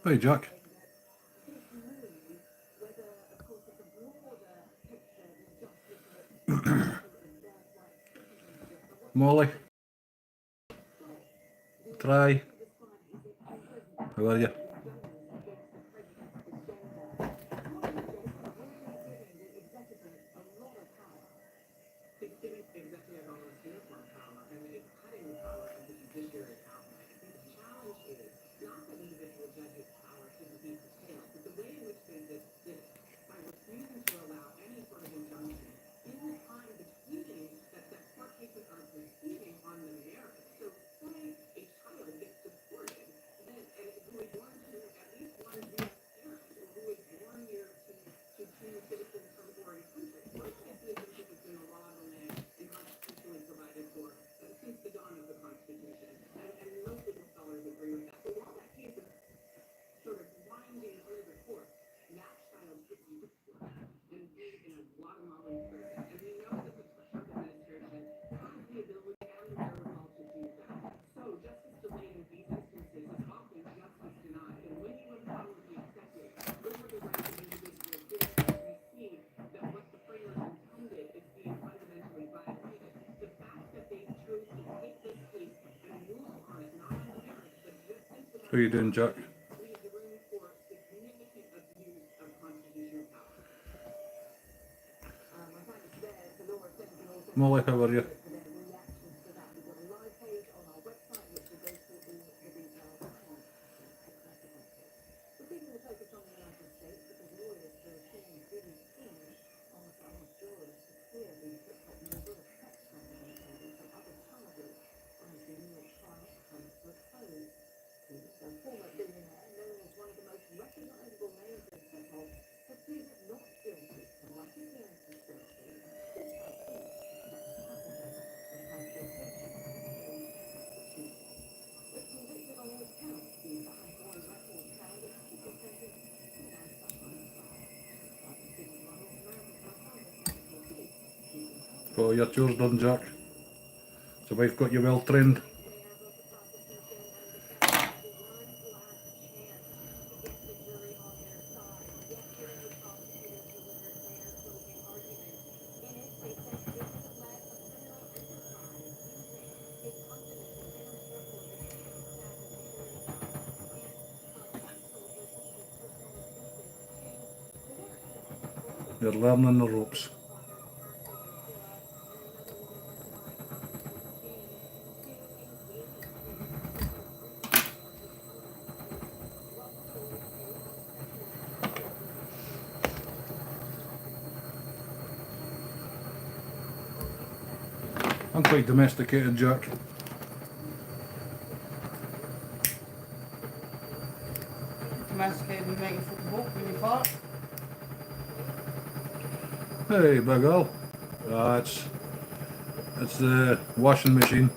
Hey Jack. Molly. Try. How are you? How you doing, Jack? Molly, how are you? Got all your chores done, Jack. So wife got you well trained. You're learning the ropes. I'm quite domesticated, Jack. Domesticated and making football when you fart. Hey, big girl. It's the washing machine.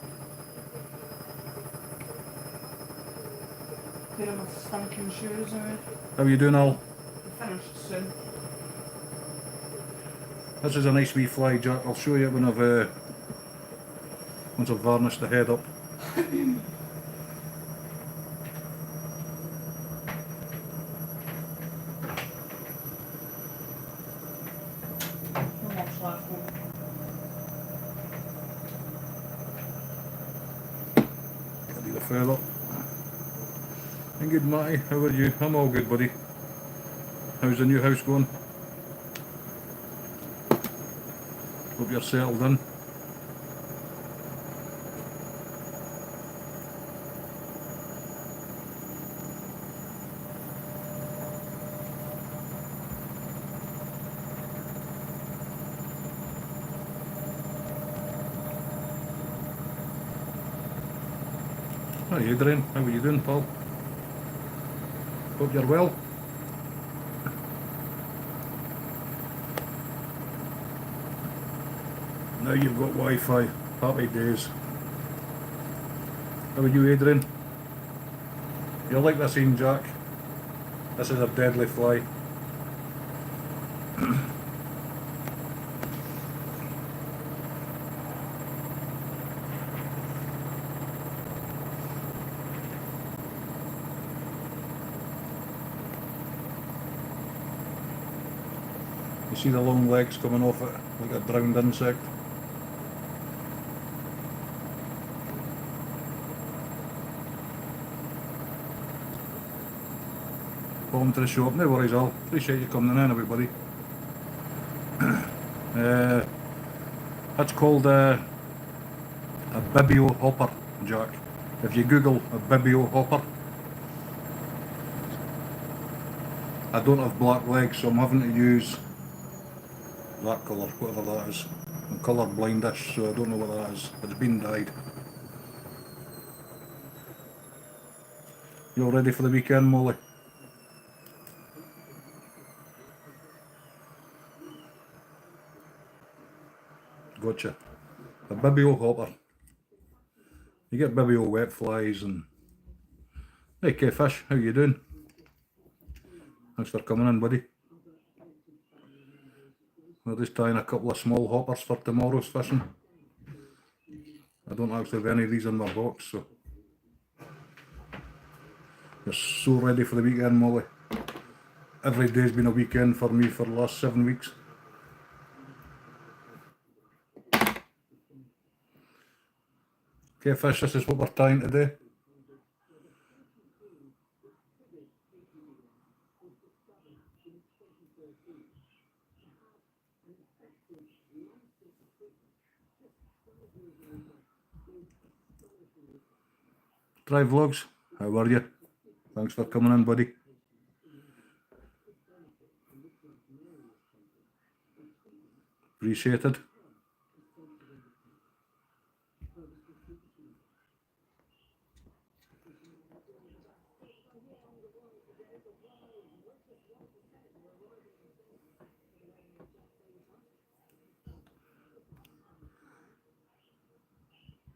Clean my stinking shoes and How you doing, Al? we're finished soon. This is a nice wee fly, Jack. I'll show you when once I've varnished the head up. Not much left. I'll be the fella. And good, Matty. How are you? I'm all good, buddy. How's the new house going? Hope you're settled in. Hi Adrian, how are you doing, pal? Hope you're well. Now you've got Wi-Fi. Happy days. How are you, Adrian? You'll like this scene, Jack. This is a deadly fly. You see the long legs coming off it like a drowned insect. Home to the shop, no worries all. Appreciate you coming in, everybody. That's called a bibio hopper, Jack. If you Google a bibio hopper, I don't have black legs, so I'm having to use that colour, whatever that is. I'm colour blindish, so I don't know what that is. It's been dyed. You all ready for the weekend, Molly? Gotcha. A bibio hopper. You get bibio wet flies and... Hey K-Fish, how you doing? Thanks for coming in, buddy. We're just tying a couple of small hoppers for tomorrow's fishing. I don't actually have any of these in my box, so... You're so ready for the weekend, Molly. Every day's been a weekend for me for the last 7 weeks. Okay, fish, this is what we're tying today. Try Vlogs, how are you? Thanks for coming in, buddy. Appreciated.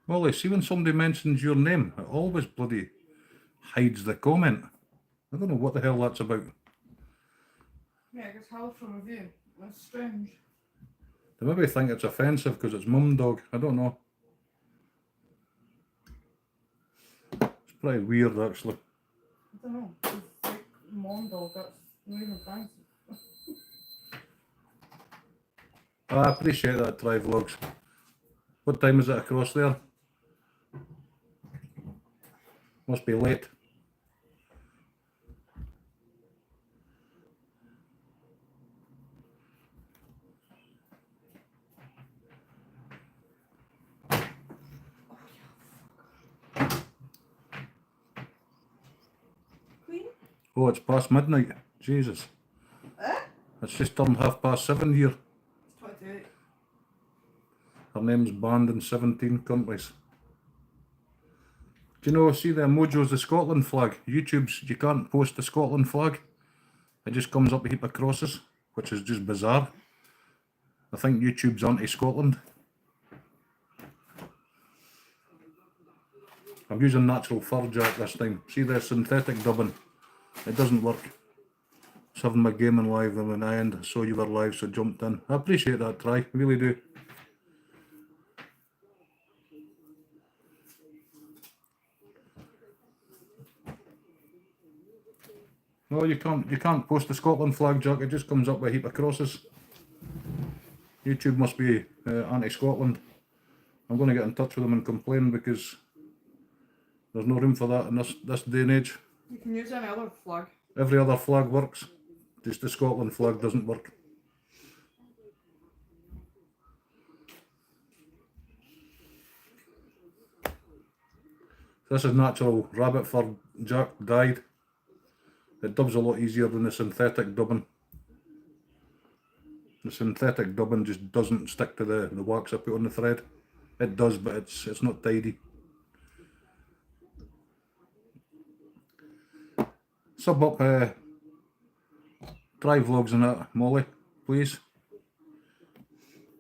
Molly, see when somebody mentions your name, it always bloody hides the comment. I don't know what the hell that's about. Yeah, it gets held from review. That's strange. They maybe think it's offensive because it's mum dog, I don't know. It's pretty weird actually. I don't know. It's like mom dog, that's not even fancy. I appreciate that, Try Vlogs. What time is it across there? Must be late. Queen? Oh, it's past midnight. Jesus. It's just turned 7:30 here. It's 28. Her name's banned in 17 countries. Do you know, see the emoji's the Scotland flag? YouTube's, you can't post the Scotland flag. It just comes up a heap of crosses, which is just bizarre. I think YouTube's anti-Scotland. I'm using natural fur, Jack, this time. See the synthetic dubbing? It doesn't work. I was having my gaming live and when I end, I saw you were live, so jumped in. I appreciate that try, really do. No, you can't post the Scotland flag, Jack. It just comes up with a heap of crosses. YouTube must be anti-Scotland. I'm going to get in touch with them and complain because there's no room for that in this day and age. You can use any other flag. Every other flag works, just the Scotland flag doesn't work. This is natural rabbit fur, Jack, dyed. It dubs a lot easier than the synthetic dubbing. The synthetic dubbing just doesn't stick to the wax I put on the thread. It does, but it's not tidy. Sub up Try Vlogs and that, Molly, please.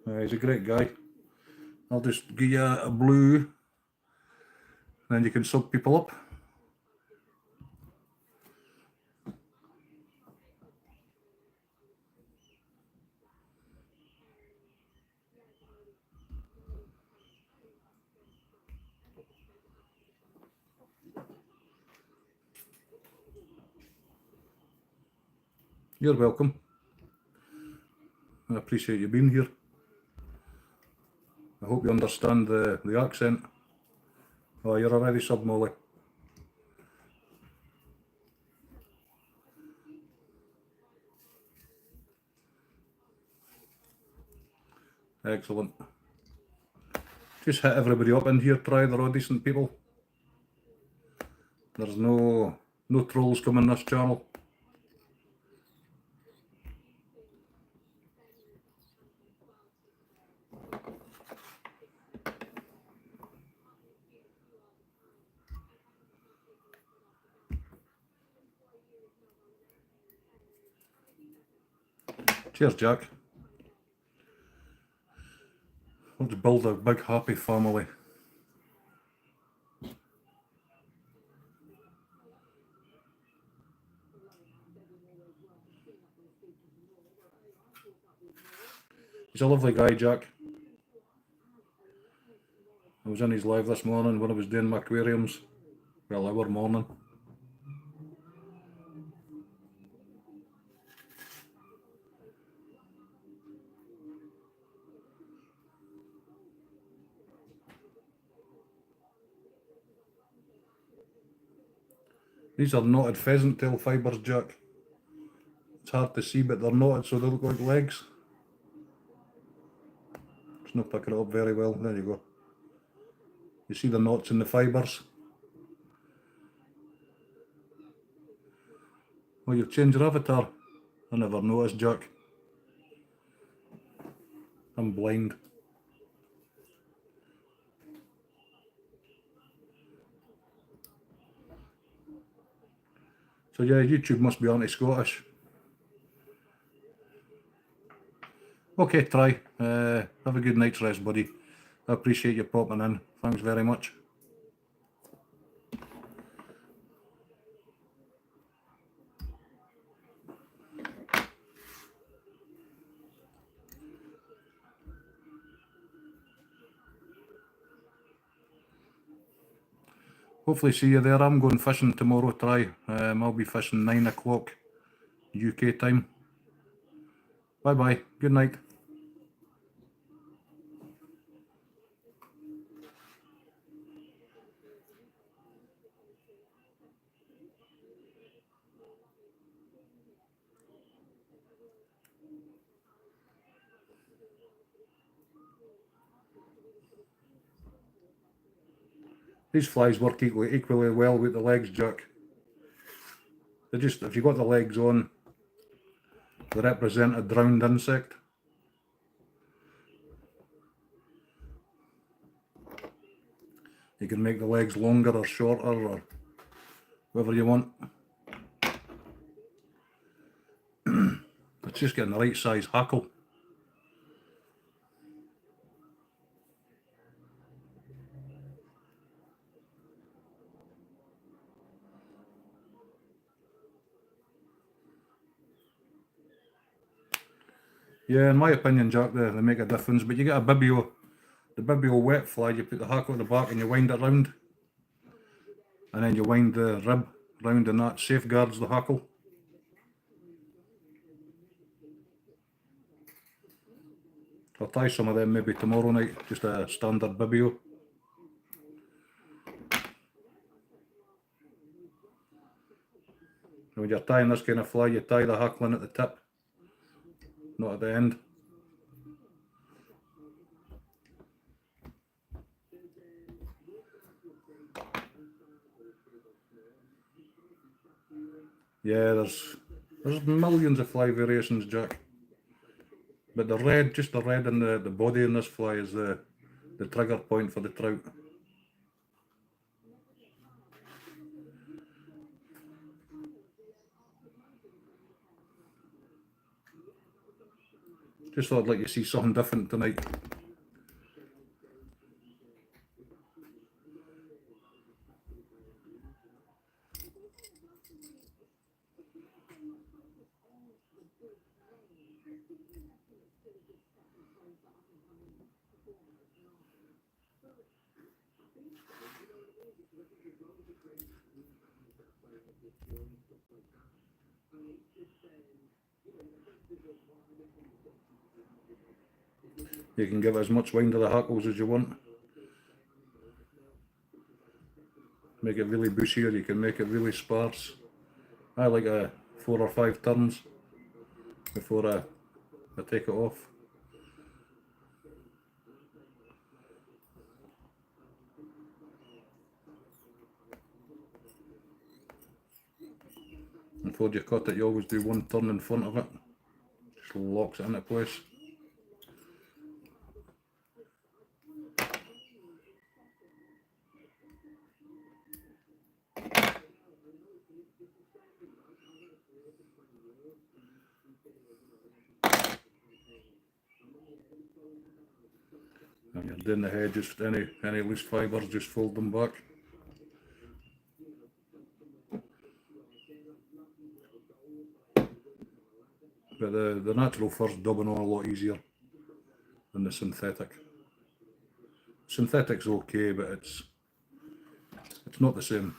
He's a great guy. I'll just give you a blue, then you can sub people up. You're welcome. I appreciate you being here. I hope you understand the accent. Oh, you're already sub, Molly. Excellent. Just hit everybody up in here, try. They're all decent people. There's no trolls coming this channel. Cheers, Jack. Let's build a big happy family. He's a lovely guy, Jack. I was in his live this morning when I was doing my aquariums. Well, our morning. These are knotted pheasant tail fibres, Jack. It's hard to see, but they're knotted so they look like legs. It's not picking it up very well. There you go. You see the knots in the fibres? Oh, you've changed your avatar? I never noticed, Jack. I'm blind. So yeah, YouTube must be anti-Scottish. Okay, try. Have a good night's rest, buddy. I appreciate you popping in. Thanks very much. Hopefully see you there. I'm going fishing tomorrow, try. I'll be fishing 9 o'clock UK time. Bye bye. Good night. These flies work equally well with the legs, Jack. They just, if you got the legs on, they represent a drowned insect. You can make the legs longer or shorter or whatever you want. It's just getting the right size hackle. Yeah, in my opinion, Jack, they make a difference, but you get a bibio, the bibio wet fly, you put the hackle at the back and you wind it round, and then you wind the rib round and that safeguards the hackle. I'll try some of them maybe tomorrow night, just a standard bibio. When you're tying this kind of fly, you tie the hackle in at the tip, not at the end. Yeah, there's millions of fly variations, Jack. But the red, just the red in the body in this fly is the trigger point for the trout. Just thought I'd let you see something different tonight. You can give as much wind to the hackles as you want. Make it really bushy, or you can make it really sparse. I like 4 or 5 turns before I take it off. And before you cut it, you always do 1 turn in front of it. Just locks it into place. And you're doing the head, just any loose fibres, just fold them back. But the natural fur's dubbing on a lot easier than the synthetic. Synthetic's okay, but it's not the same.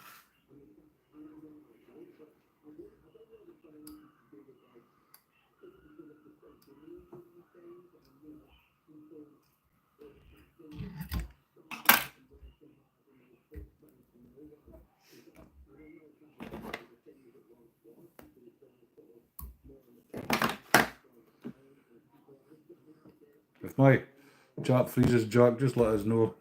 If my chap freezes Jack, just let us know.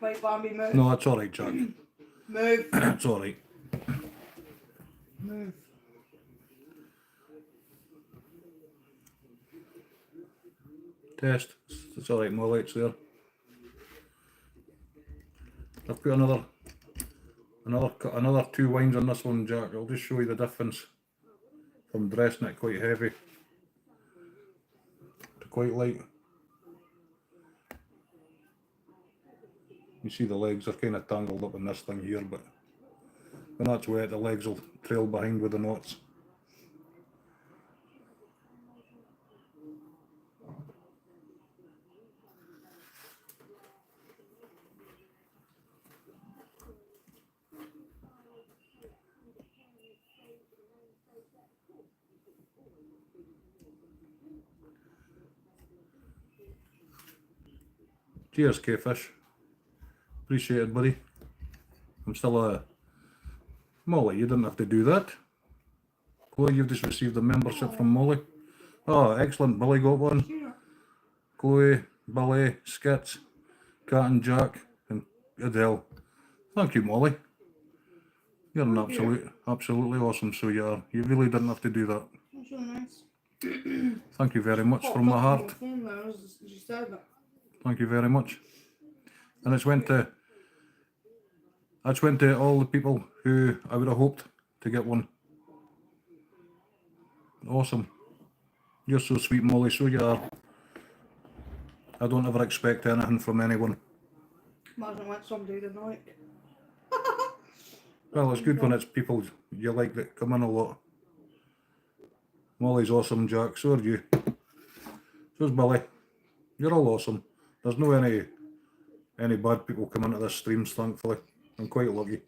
Wait, Bambi, move. No, that's alright, Jack. Move. It's alright. Move. Test. It's alright, Molly, it's there. I've put another 2 winds on this one, Jack. I'll just show you the difference from dressing it quite heavy to quite light. You see the legs are kind of tangled up in this thing here, but when that's wet, the legs will trail behind with the knots. Cheers, K-Fish. Appreciate it, buddy. I'm still Molly, you didn't have to do that. Chloe, you've just received a membership from Molly. Oh, excellent. Billy got one. Chloe, Billy, Skits, Cat and Jack, and Adele. Thank you, Molly. You're an absolutely awesome, so you are. You really didn't have to do that. That's so nice. Thank you very much from my heart. Just said that. Thank you very much. And that's went to all the people who I would have hoped to get one. Awesome. You're so sweet, Molly, so you are. I don't ever expect anything from anyone. Imagine what somebody didn't like. Well, it's good when it's people you like that come in a lot. Molly's awesome, Jack, so are you. So's Billy. You're all awesome. There's no any bad people come into this streams, thankfully. I'm quite lucky.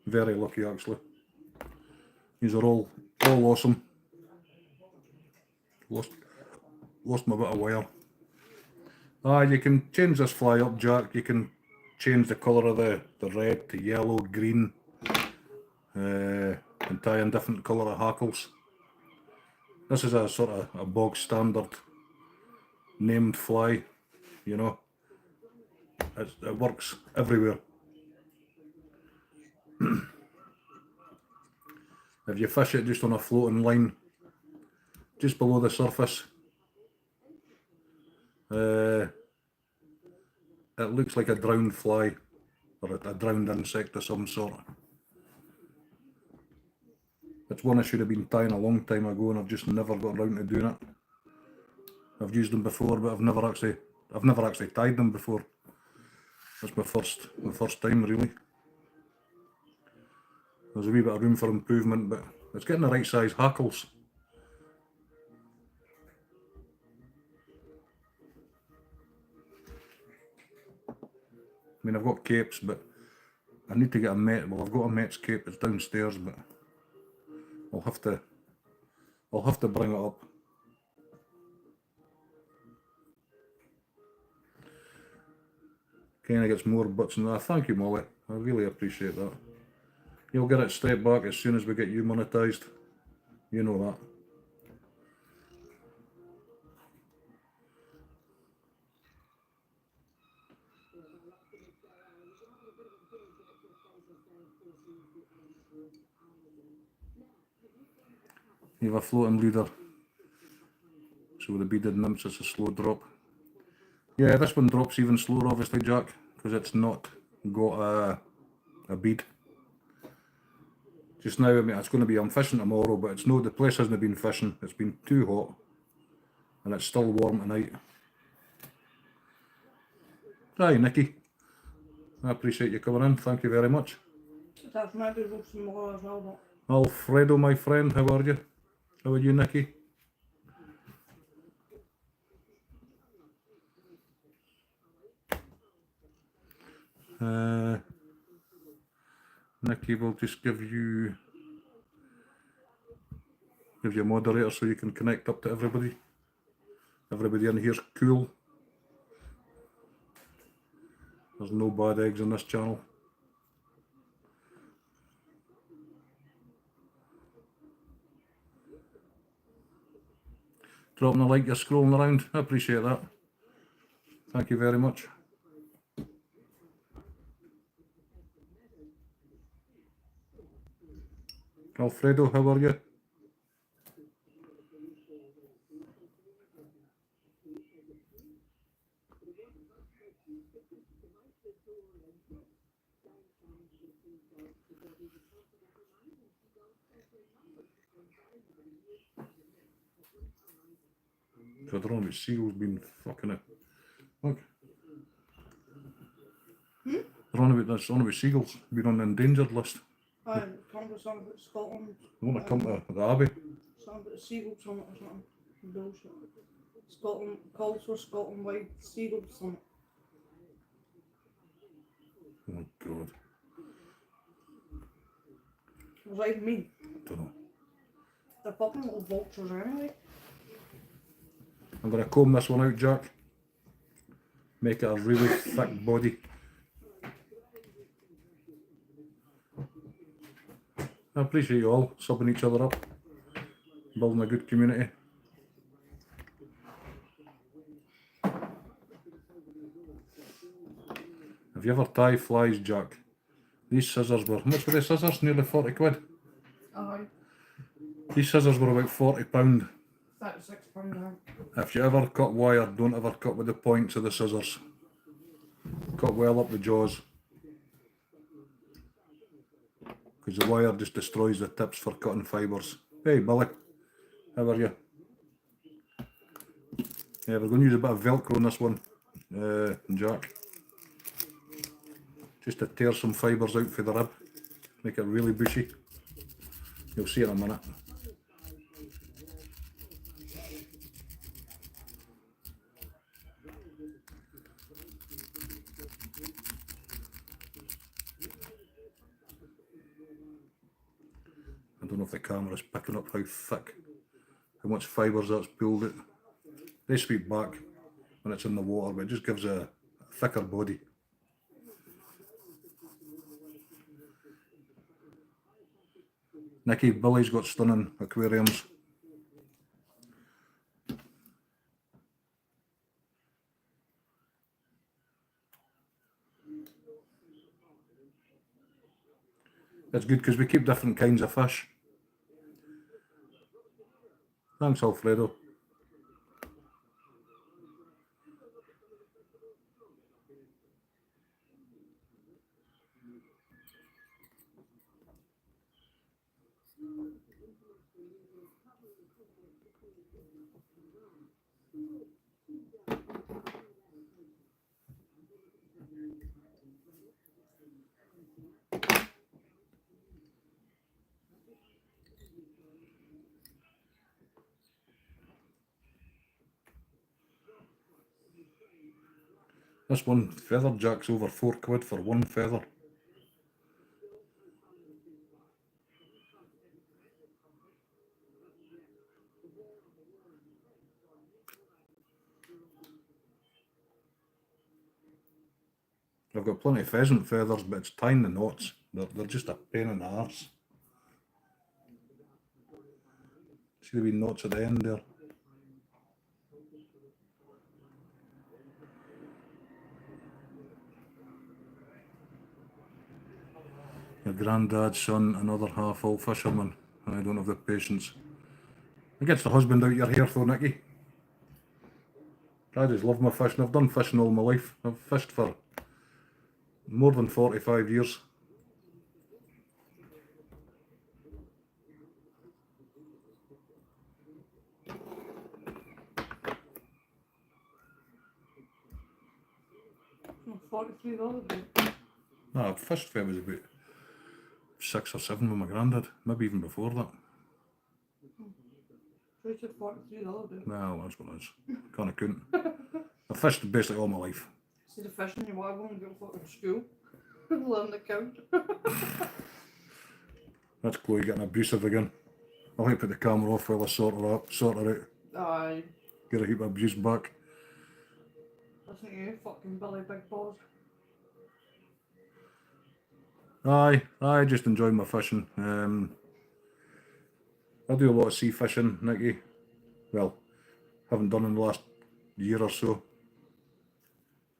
Very lucky, actually. These are all awesome. Lost my bit of wire. You can change this fly up, Jack. You can change the colour of the red to yellow, green, and tie in different colour of hackles. This is a sort of a bog standard named fly, you know. It works everywhere. If you fish it just on a floating line, just below the surface, it looks like a drowned fly or a drowned insect of some sort. It's one I should have been tying a long time ago, and I've just never got around to doing it. I've used them before, but I've never actually tied them before. That's my first time really. There's a wee bit of room for improvement, but it's getting the right size hackles. I mean, I've got capes, but I need to get a Met. Well, I've got a Met's cape. It's downstairs, but I'll have to bring it up. Kinda gets more butts than that. Thank you, Molly. I really appreciate that. You'll get it straight back as soon as we get you monetised. You know that. You have a floating leader. So with the beaded nymphs, it's a slow drop. Yeah, this one drops even slower, obviously, Jack, because it's not got a bead. Just now, I mean, it's going to be, I'm fishing tomorrow, but it's no, the place hasn't been fishing. It's been too hot, and it's still warm tonight. Hi, Nikki. I appreciate you coming in. Thank you very much. That's my good some more as well, but Alfredo, my friend, how are you? How are you, Nikki? Nikki will just give you a moderator so you can connect up to everybody. Everybody in here's cool. There's no bad eggs on this channel. Dropping a like, you're scrolling around. I appreciate that. Thank you very much. Alfredo, how are you? I don't know if seagulls been fucking it. Look. They're on about seagulls. Been on the endangered list. I come to something about Scotland. They want to come to the Abbey. Something about Seagull Summit or something. Bullshit. Scotland calls for Scotland wide Seagull Summit. Oh God. What does that even mean? Don't know. They're fucking little vultures anyway. I'm going to comb this one out, Jack. Make it a really thick body. I appreciate you all subbing each other up, building a good community. Have you ever tied flies, Jack? These scissors were, how much were the scissors? Nearly 40 quid. Aye. These scissors were about £40. £36 now. If you ever cut wire, don't ever cut with the points of the scissors. Cut well up the jaws. Because the wire just destroys the tips for cutting fibres. Hey Billy, how are you? Yeah, we're going to use a bit of Velcro on this one, Jack. Just to tear some fibres out for the rib, make it really bushy. You'll see it in a minute. I don't know if the camera's picking up how thick, how much fibres that's pulled it. They sweep back when it's in the water, but it just gives a thicker body. Nikki, Billy's got stunning aquariums. It's good because we keep different kinds of fish. Thanks, Alfredo. This one feather jack's over £4 for one feather. I've got plenty of pheasant feathers, but it's tying the knots. They're just a pain in the arse. See the wee knots at the end there? Your granddad's son, another half-full fisherman. I don't have the patience. It gets the husband out your hair though, Nicky. I just love my fishing. I've done fishing all my life. I've fished for more than 45 years. $43 day. No, I've fished for I was about 6 or 7 with my granddad, maybe even before that. Rated $43 day. Well, that's what it is. Can't count. I've fished basically all my life. See the fishing you want to go to fucking school. Learn the count. That's Chloe getting abusive again. I'll have to put the camera off while I sort her out. Aye. Get a heap of abuse back. Listen to you, fucking Billy Big Balls. Aye, I just enjoy my fishing. I do a lot of sea fishing, Nicky. Well, haven't done in the last year or so.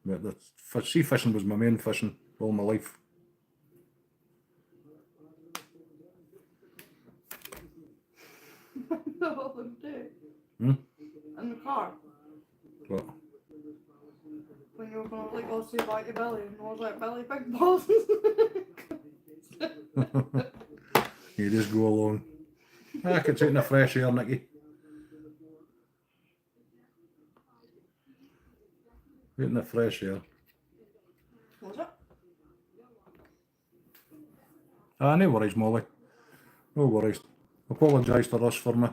But sea fishing was my main fishing all my life. All them day. Hmm? In the car. What? When you were going to like go say bye to Billy and I was like, Billy Big Balls. You just go along. I could take in the fresh air, Nicky. Out in the fresh air. Was it? Ah, no worries, Molly. No worries. Apologise to Russ for me.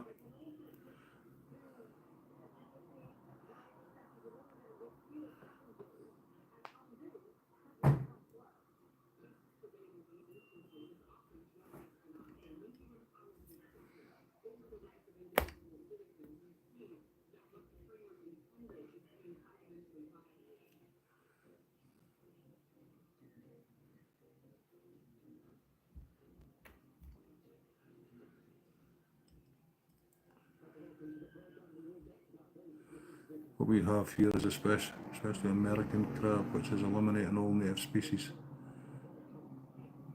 What we have here is especially American crab, which is eliminating all native species.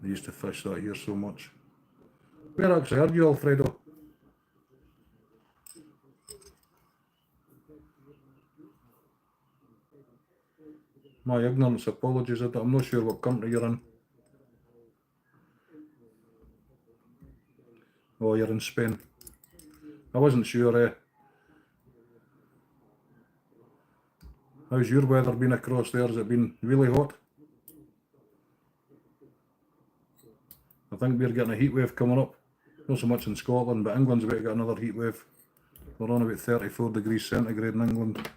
They used to fish that here so much. Where actually are you, Alfredo? My ignorance, apologies. I'm not sure what country you're in. Oh, you're in Spain. I wasn't sure. How's your weather been across there? Has it been really hot? I think we're getting a heat wave coming up. Not so much in Scotland, but England's about to get another heat wave. We're on about 34 degrees centigrade in England.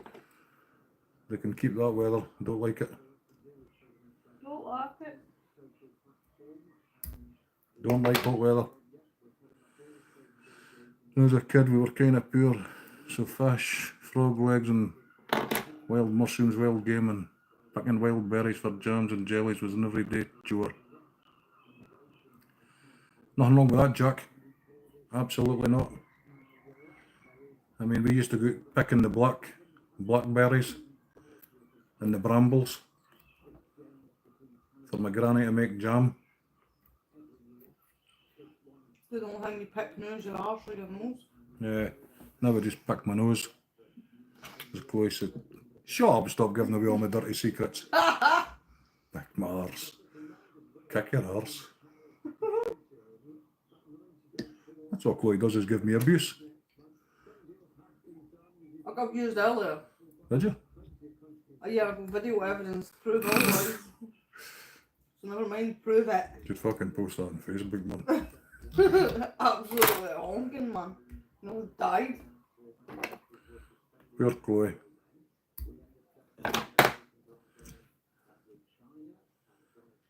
They can keep that weather. Don't like it. Don't like it. Don't like hot weather. As a kid we were kind of poor, so fish, frog legs and wild mushrooms, wild game and picking wild berries for jams and jellies was an everyday chore. Nothing wrong with that, Jack. Absolutely not. I mean, we used to go picking the blackberries and the brambles for my granny to make jam. They don't hang you pick nose your arse or your nose. Yeah, Never just pick my nose. As Chloe said, shut up, stop giving away all my dirty secrets. Pick my arse. Kick your arse. That's all Chloe does is give me abuse. I got abused earlier. Did you? Yeah, I've got video evidence to prove otherwise. So never mind, prove it. You'd fucking post that on Facebook, man. Absolutely honking, man. No one died. Where's Chloe?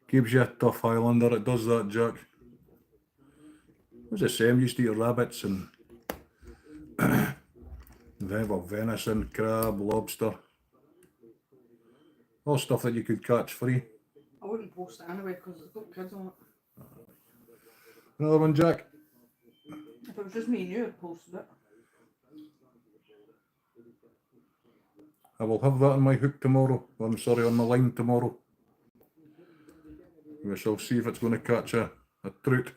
Keeps you a tough Highlander, it does that, Jack. It was the same, used to eat rabbits and venison, crab, lobster. All stuff that you could catch free. I wouldn't post it anyway because it's got kids on it. Another one, Jack? If it was just me and you, I'd posted it. I will have that on my hook tomorrow. I'm sorry, on my line tomorrow. We shall see if it's going to catch a trout.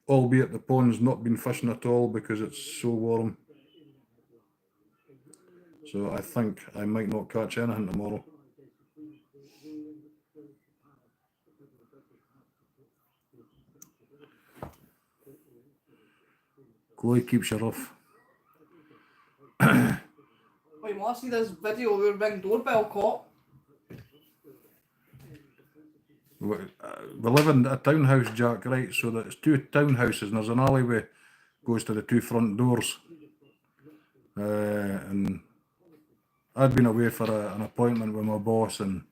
Albeit the pond's not been fishing at all because it's so warm. So I think I might not catch anything tomorrow. Chloe keeps you rough. Wait, you want to see this video where being doorbell caught? We live in a townhouse, Jack, right? So there's two townhouses and there's an alleyway goes to the two front doors. And I'd been away for an appointment with my boss and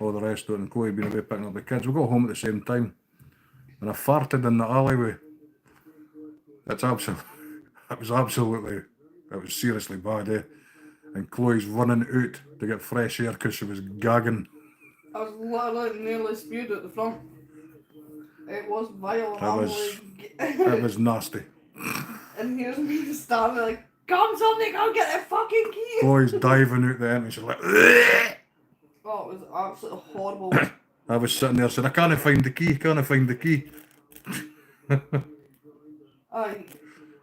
all the rest of it, and Chloe had been away picking up the kids. We got home at the same time, and I farted in the alleyway. It was seriously bad, eh? And Chloe's running out to get fresh air because she was gagging. I was literally nearly spewed at the front. It was vile. It was nasty. And here's me standing like, come somebody, go get the fucking key. Chloe's diving out the end and she's like, "Ugh!" Oh, it was absolutely horrible. I was sitting there saying, I can't find the key.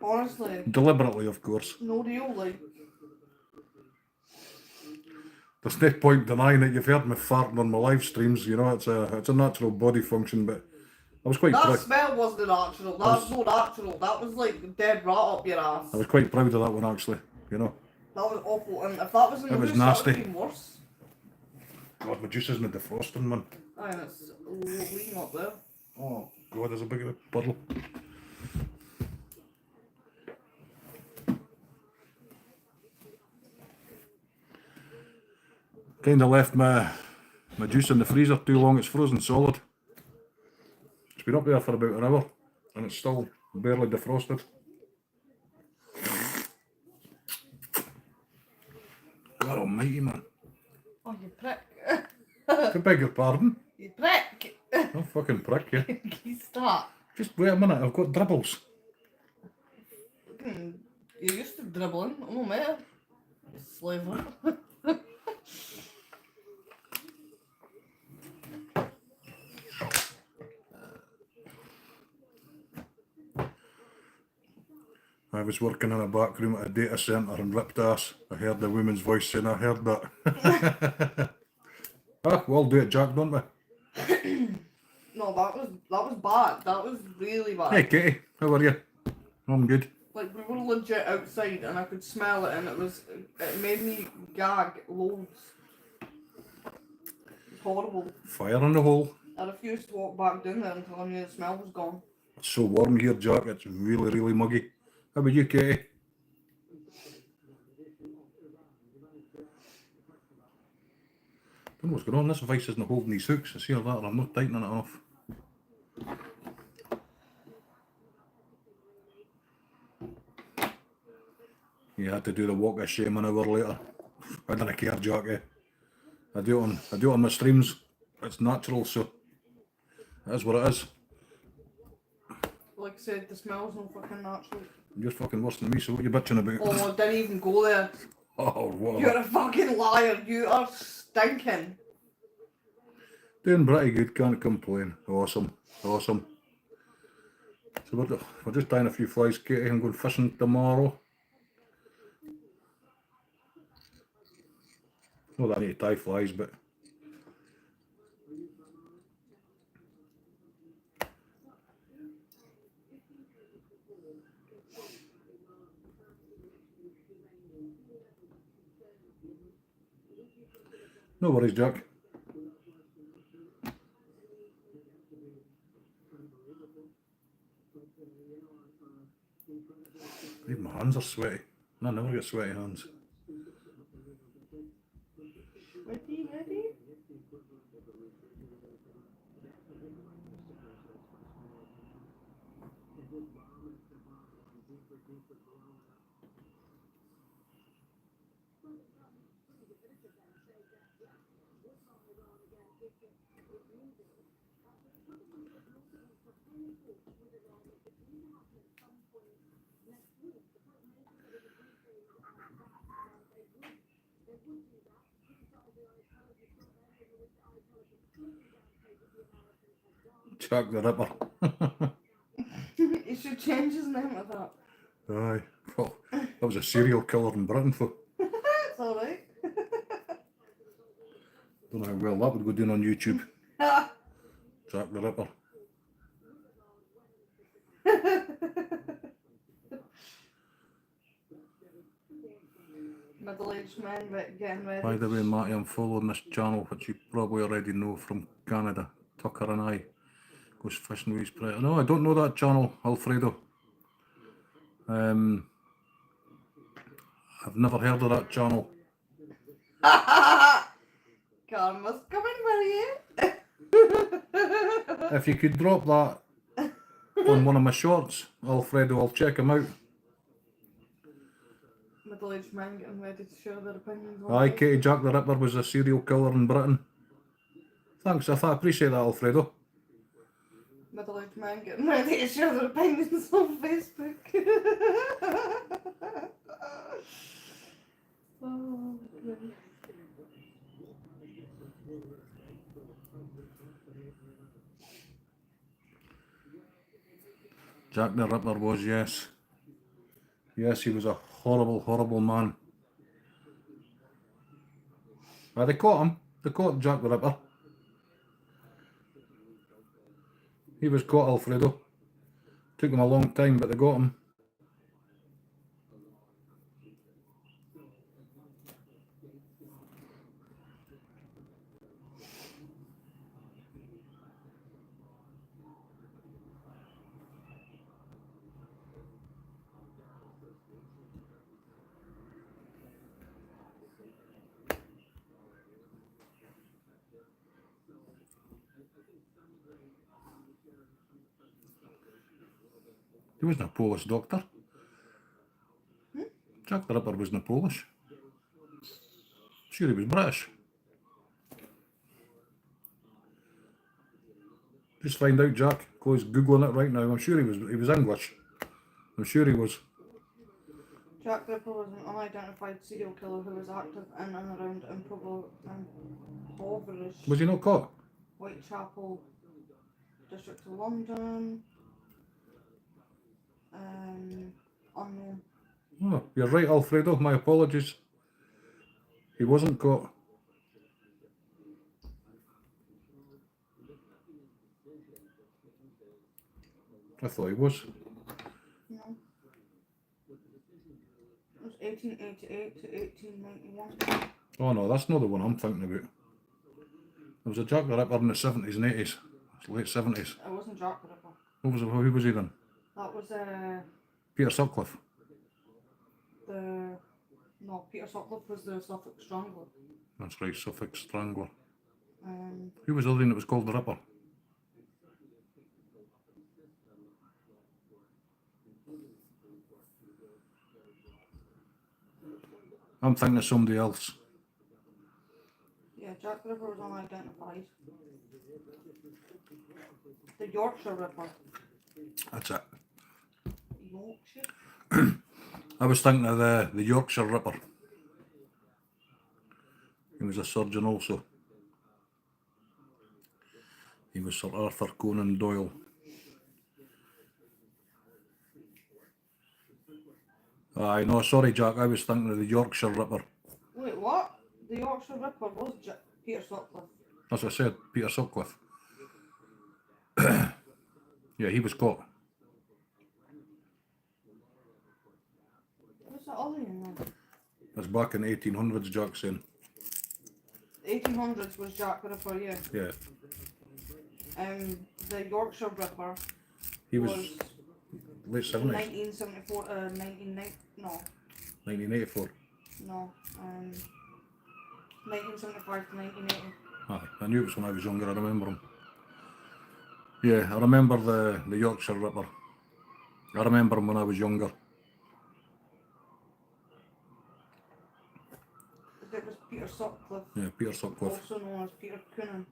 Honestly. Deliberately, of course. No deal, like. There's no point denying it. You've heard me farting on my live streams, you know, it's a natural body function, but I was quite That smell wasn't natural. That's not natural. That was like dead rat up your ass. I was quite proud of that one, actually, you know. That was awful, and if that was in the house, that would have been worse. God, my juice isn't defrosting, man. Aye, and it's leaning up there. Oh, God, there's a big puddle. Kind of left my juice in the freezer too long, it's frozen solid. It's been up there for about an hour and it's still barely defrosted. God almighty, man. Oh, you prick. I beg your pardon? You prick. Oh, fucking prick, yeah. You start. Just wait a minute, I've got dribbles. You're used to dribbling. I'm no matter. Slaver. I was working in a back room at a data centre and ripped ass. I heard the woman's voice saying, I heard that. Ah, we all do it, Jack, don't we? No, that was bad. That was really bad. Hey, Katie, how are you? I'm good. Like, we were legit outside and I could smell it and it made me gag loads. It's horrible. Fire in the hole. I refused to walk back down there until I knew the smell was gone. It's so warm here, Jack, it's really, really muggy. How about you, Katie? Don't know what's going on, this vice isn't holding these hooks. I see all that and I'm not tightening it off. You had to do the walk of shame an hour later. I don't care, Jack. Eh? I do it on my streams. It's natural, so it is what it is. Like I said, the smell's no fucking natural. You're fucking worse than me, so what are you bitching about? Oh, I didn't even go there. Oh, whatever. You're a fucking liar. You are stinking. Doing pretty good, can't complain. Awesome. So we're just tying a few flies, Katie. I'm going fishing tomorrow. Not that I need to tie flies, but no worries, Jack. Even my hands are sweaty. I never get sweaty hands. Ready? Jack the Ripper. He should change his name to that. Aye. Well, that was a serial killer in Britain, for. It's alright. Don't know how well that would go down on YouTube. Jack the Ripper. Middle-aged men getting ready. By the way, Matty, I'm following this channel, which you probably already know from Canada. Tucker and I goes fishing with his predator. No, I don't know that channel, Alfredo. I've never heard of that channel. Karma's coming for you. If you could drop that on one of my shorts, Alfredo, I'll check him out. Middle-aged men getting ready to share their opinions on Aye, this. Katie, Jack the Ripper was a serial killer in Britain. Thanks, I appreciate that, Alfredo. Middle-aged men getting ready to share their opinions on Facebook. Oh, goodness. Jack the Ripper was, yes. Yes, he was a horrible, horrible man. They caught him. They caught Jack the Ripper. He was caught, Alfredo. Took him a long time, but they got him. He wasn't a Polish doctor. Jack the Ripper wasn't Polish. Sure, he was British. Just find out, Jack. Chloe's googling it right now. I'm sure he was English. I'm sure he was. Jack the Ripper was an unidentified serial killer who was active in and around impoverished Was he not caught? Whitechapel, District of London. Unknown. Oh, you're right, Alfredo. My apologies. He wasn't caught. I thought he was. No. It was 1888 to 1891. Oh no, that's not the one I'm thinking about. There was a Jack the Ripper in the 70s and 80s. Late 70s. It wasn't Jack the Ripper. Who was he then? That was Peter Sutcliffe. no, Peter Sutcliffe was the Suffolk Strangler. That's right, Suffolk Strangler. Um, Who was the other one that was called the Ripper? I'm thinking of somebody else. yeah, Jack the Ripper was unidentified. The Yorkshire Ripper. That's it. Yorkshire? I was thinking of the Yorkshire Ripper. He was a surgeon also. He was Sir Arthur Conan Doyle. Aye, no, sorry, Jack. I was thinking of the Yorkshire Ripper. Wait, what? The Yorkshire Ripper was Peter Sutcliffe. As I said, Peter Sutcliffe. Yeah, he was caught. What's that other name then? That's back in the 1800s, Jack saying. 1800s was Jack the Ripper, yeah. Yeah, The Yorkshire Ripper he was was late 70s, 1974 1990 no 1984. no 1975 to 1980. Aye, I knew it was when I was younger, I remember him. Yeah, I remember the Yorkshire Ripper. I remember him when I was younger. It was Peter Sutcliffe, Yeah, Peter Sutcliffe. also known as Peter Coonan.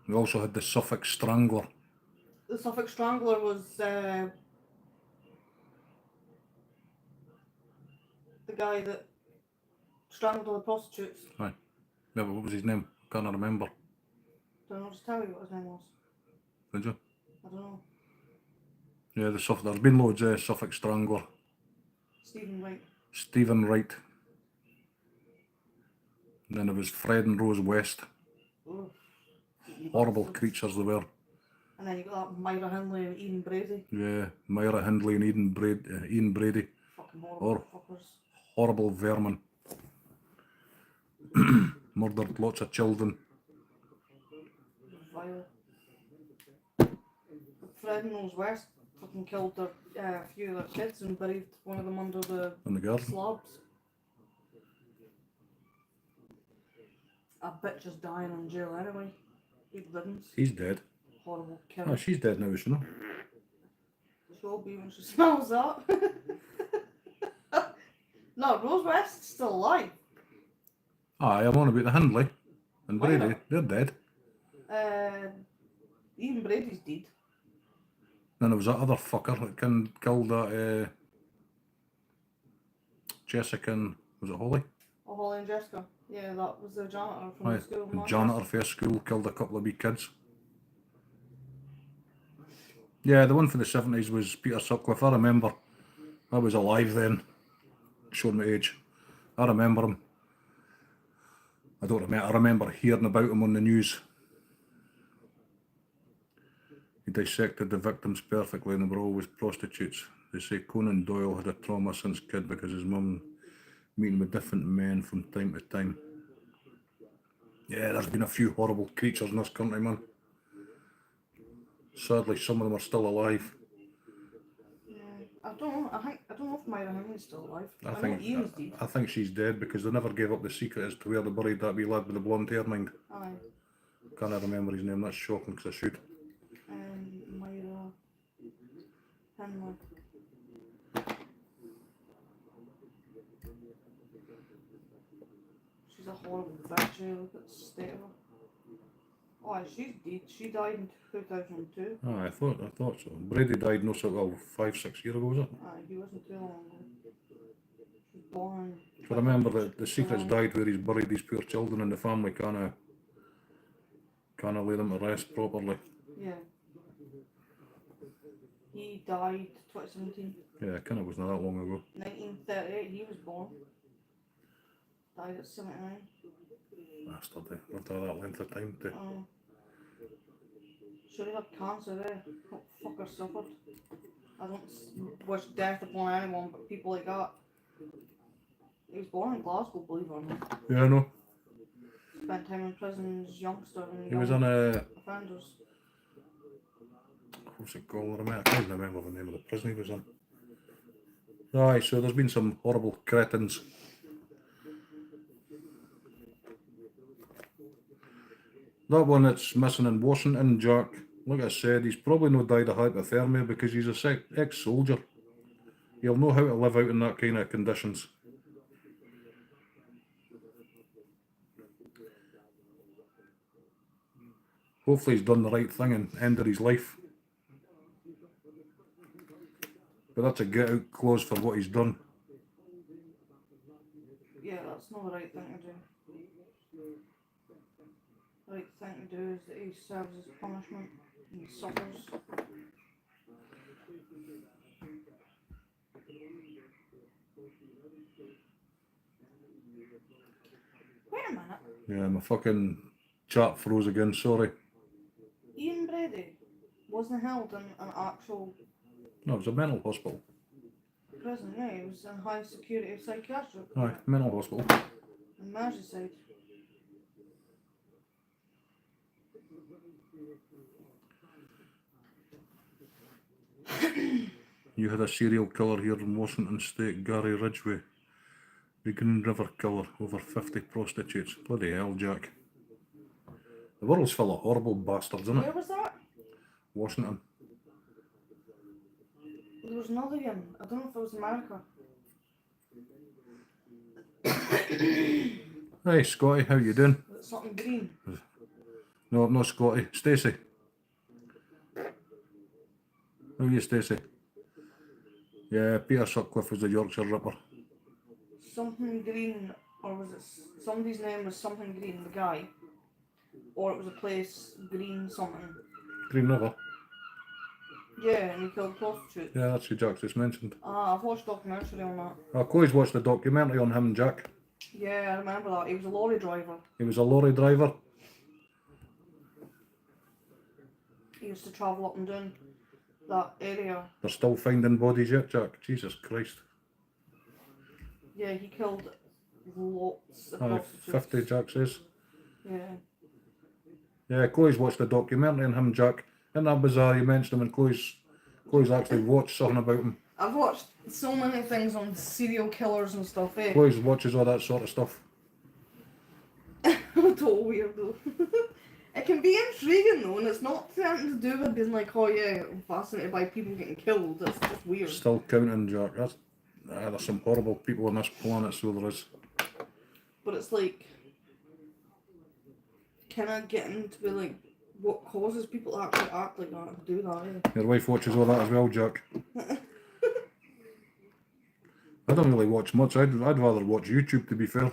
We also had the Suffolk Strangler. The Suffolk Strangler was the guy that strangled all the prostitutes. Aye. Yeah, but what was his name? Can't remember. Don't know, just tell you what his name was. Did you? I don't know. Yeah, there's been loads of Suffolk Strangler. Stephen Wright. Stephen Wright. And then there was Fred and Rose West. Ugh. Horrible creatures they were. And then you got that Myra Hindley and Ian Brady. Yeah, Myra Hindley and Ian Brady. Fucking horrible fuckers. Horrible vermin. Murdered lots of children. Vile. Fred and Rose West fucking killed a few of their kids and buried one of them under the In the garden. slabs. A bitch is dying in jail anyway. Good riddance. He's dead. Horrible Oh, killer. she's dead now, isn't she? She'll be when she smells that. No, Rose West's still alive. Aye, I'm on about the Hindley and Myra. Brady. They're dead. Ian Brady's dead. Then there was that other fucker that killed that Jessica and, was it Holly? Oh, Holly and Jessica. Yeah, that was the janitor from Aye, the school. the janitor for school killed a couple of wee kids. Yeah, the one for the 70s was Peter Sutcliffe. I remember. I was alive then. Showing my age. I remember him. I don't remember. I remember hearing about him on the news. He dissected the victims perfectly and they were always prostitutes. They say Conan Doyle had a trauma since kid because his mum meeting with different men from time to time. Yeah, there's been a few horrible creatures in this country, man. Sadly, some of them are still alive. Yeah, I don't know. I don't know if Myra Hindley's still alive. I know Ian's dead. think she's dead because they never gave up the secret as to where they buried that wee lad with the blonde hair, mind. Aye. Can't remember his name, that's shocking because I should. Myra Hindley. She's a horrible bitch. Look at the state of her. Oh, she's dead. She died in 2002. Oh, I thought so. Brady died no so well 5-6 years ago, was it? Aye, he wasn't too long ago. She was born. I remember that the secret's died where he's buried these poor children and the family can't lay them to rest properly. Yeah. He died 2017. Yeah, it kind of wasn't that long ago. 1938 he was born. Died at 79. Bastard, they lived all that length of time to... Sure he had cancer there. What fucker suffered. I don't wish death upon anyone, but people like that. He was born in Glasgow, believe it or not. Yeah, I know. Spent time in prison as youngster and He was on a... offenders. What's it called? I can't remember the name of the prison he was in. Aye, so there's been some horrible cretins. That one that's missing in Washington, Jack, like I said, he's probably not died of hypothermia because he's a ex-soldier. He'll know how to live out in that kind of conditions. Hopefully he's done the right thing and ended his life. But that's a get out clause for what he's done. Yeah, that's not the right thing to do. The right thing to do is that he serves his punishment and he suffers. Wait a minute. Yeah, my fucking chat froze again, sorry. Ian Brady wasn't held in an actual No, it was a mental hospital. prison, yeah, he was in high security psychiatric Aye, mental hospital. in Merseyside. You had a serial killer here in Washington State, Gary Ridgway. The Green River killer, over 50 prostitutes. Bloody hell, Jack. The world's full of horrible bastards, isn't Where it? was that? Washington. There was another one. I don't know if it was America. Hey, Scotty, how you doing? Was it something green? No, not Scotty. Stacey. How are you, Stacey? Yeah, Peter Sutcliffe was the Yorkshire Ripper. Something green, or was it somebody's name was something green, the guy, or it was a place green something. Green River. Yeah, and he killed prostitutes. Yeah, that's who Jack just mentioned. Ah, I've watched a documentary on that. Chloe's watched the documentary on him, Jack. Yeah, I remember that. He was a lorry driver. He was a lorry driver. He used to travel up and down that area. They're still finding bodies yet, Jack. Jesus Christ. Yeah, he killed lots of Aye, prostitutes. 50, Jack says. Yeah. Yeah, Chloe's watched the documentary on him, Jack. Isn't that bizarre? You mentioned him, and Chloe's actually watched something about him. I've watched so many things on serial killers and stuff, eh? Chloe watches all that sort of stuff. I'm a total weirdo. It can be intriguing though, and it's not something to do with being like, oh yeah, I'm fascinated by people getting killed. It's just weird. Still counting, Jack. There's some horrible people on this planet, so there is. But it's like, kind of getting to be like, what causes people to actually act like that and do that, eh? Your wife watches all that as well, Jack. I don't really watch much. I'd rather watch YouTube, to be fair.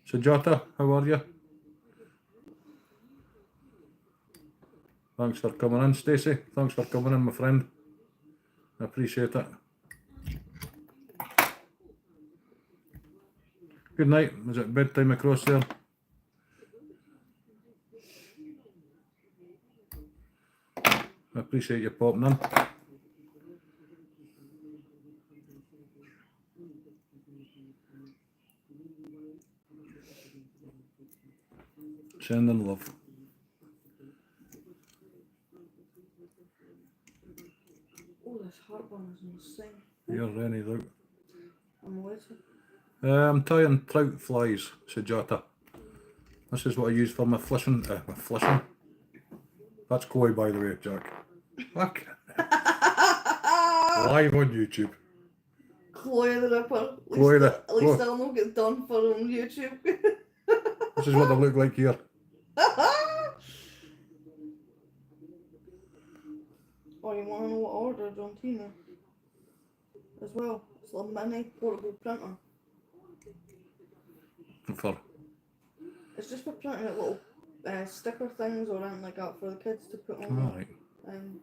Sujata, how are you? Thanks for coming in, Stacey. Thanks for coming in, my friend. I appreciate it. Good night. Is it bedtime across there? I appreciate you popping in. Sending love. Oh, this heartburn is insane. You're ready out. I'm waiting. I'm tying trout flies, Sujata. This is what I use for my fishing. That's koi, by the way, Jack. Fuck. Live on YouTube. Chloe the Ripper. Chloe the- At least I'll not get done for on YouTube. This is what they look like here. Oh, you want to know what I ordered on Tina? As well. It's a mini portable printer. For It's just for printing out little sticker things or anything like that for the kids to put on alright.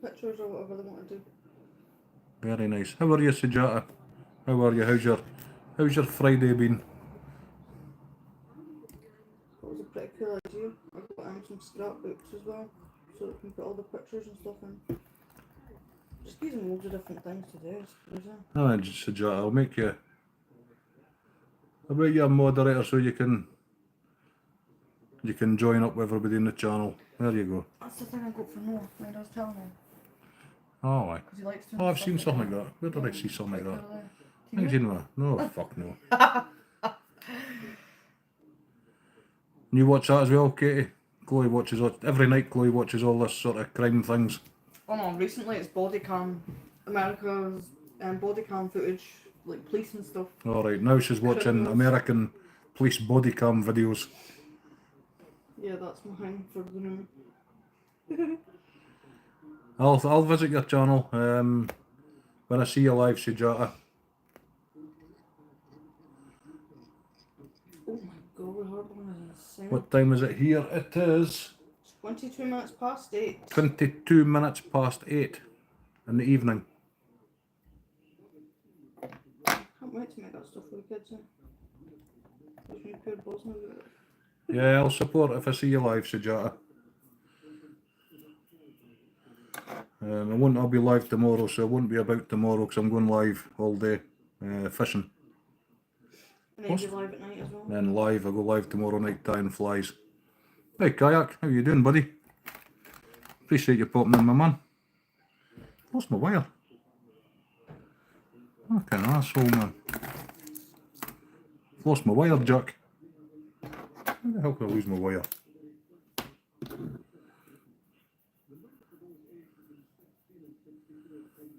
pictures or whatever they want to do. Very nice. How are you, Sujata? How are you? How's your Friday been? That was a pretty cool idea. I got some scrapbooks as well, so that we can put all the pictures and stuff in. Just using loads of different things to do, I suppose. Oh, Sujata, I'll make you a moderator so you can join up with everybody in the channel. There you go. That's the thing I got for Noah when I was telling him. Oh, aye. Because he likes to. Oh, I've seen something like that. Where did I see something like that? I think seen that. No, fuck no. You watch that as well, Katie? Chloe watches every night. Chloe watches all this sort of crime things. Oh no, recently it's body cam. America's body cam footage, like police and stuff. All right, now she's watching Criminals. American police body cam videos. Yeah, that's my thing for the new. I'll visit your channel when I see you live, Sujata. Oh my god, the hard one is insane. What time is it here? It is It's 22 minutes past 8. 22 minutes past 8 in the evening. can't wait to make that stuff for the kids. Gives me pure buzz now. Yeah, I'll support if I see you live, Sujata. I'll be live tomorrow, so I won't be about tomorrow because I'm going live all day fishing. And then you live at night as well. Then live, I go live tomorrow night tying flies. Hey Kayak, how you doing, buddy? Appreciate you popping in, my man. Lost my wire. Fucking asshole, man. Lost my wire, Jack. How the hell could I lose my wire?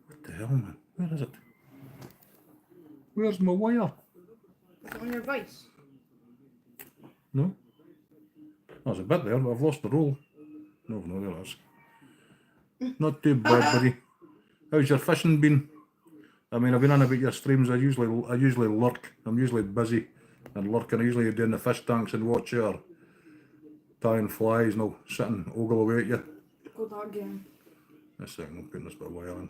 What the hell, man? Where is it? Where's my wire? Is it on your vice? No? There's a bit there, but I've lost the roll. No, there it is. Not too bad, buddy. How's your fishing been? I mean, I've been on about your streams. I usually lurk. I'm usually busy and lurking. I usually do in the fish tanks and watch your tying flies and I'll sit and ogle away at you. Go that game. A second, I'm putting this bit of wire in.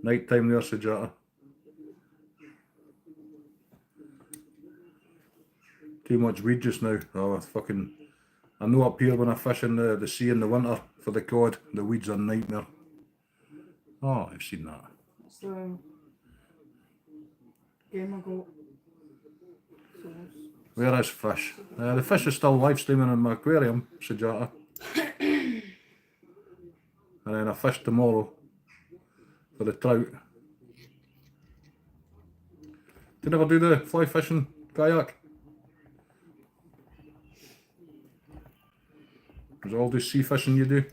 Night time there, Sujata. Too much weed just now. Oh, fucking. I know up here when I fish in the sea in the winter for the cod, the weeds are a nightmare. Oh, I've seen that. That's the game I got. So Where is fish? The fish is still live streaming in my aquarium, Sujata. And then I fish tomorrow for the trout. Did you ever do the fly fishing kayak? Is it all just sea fishing you do?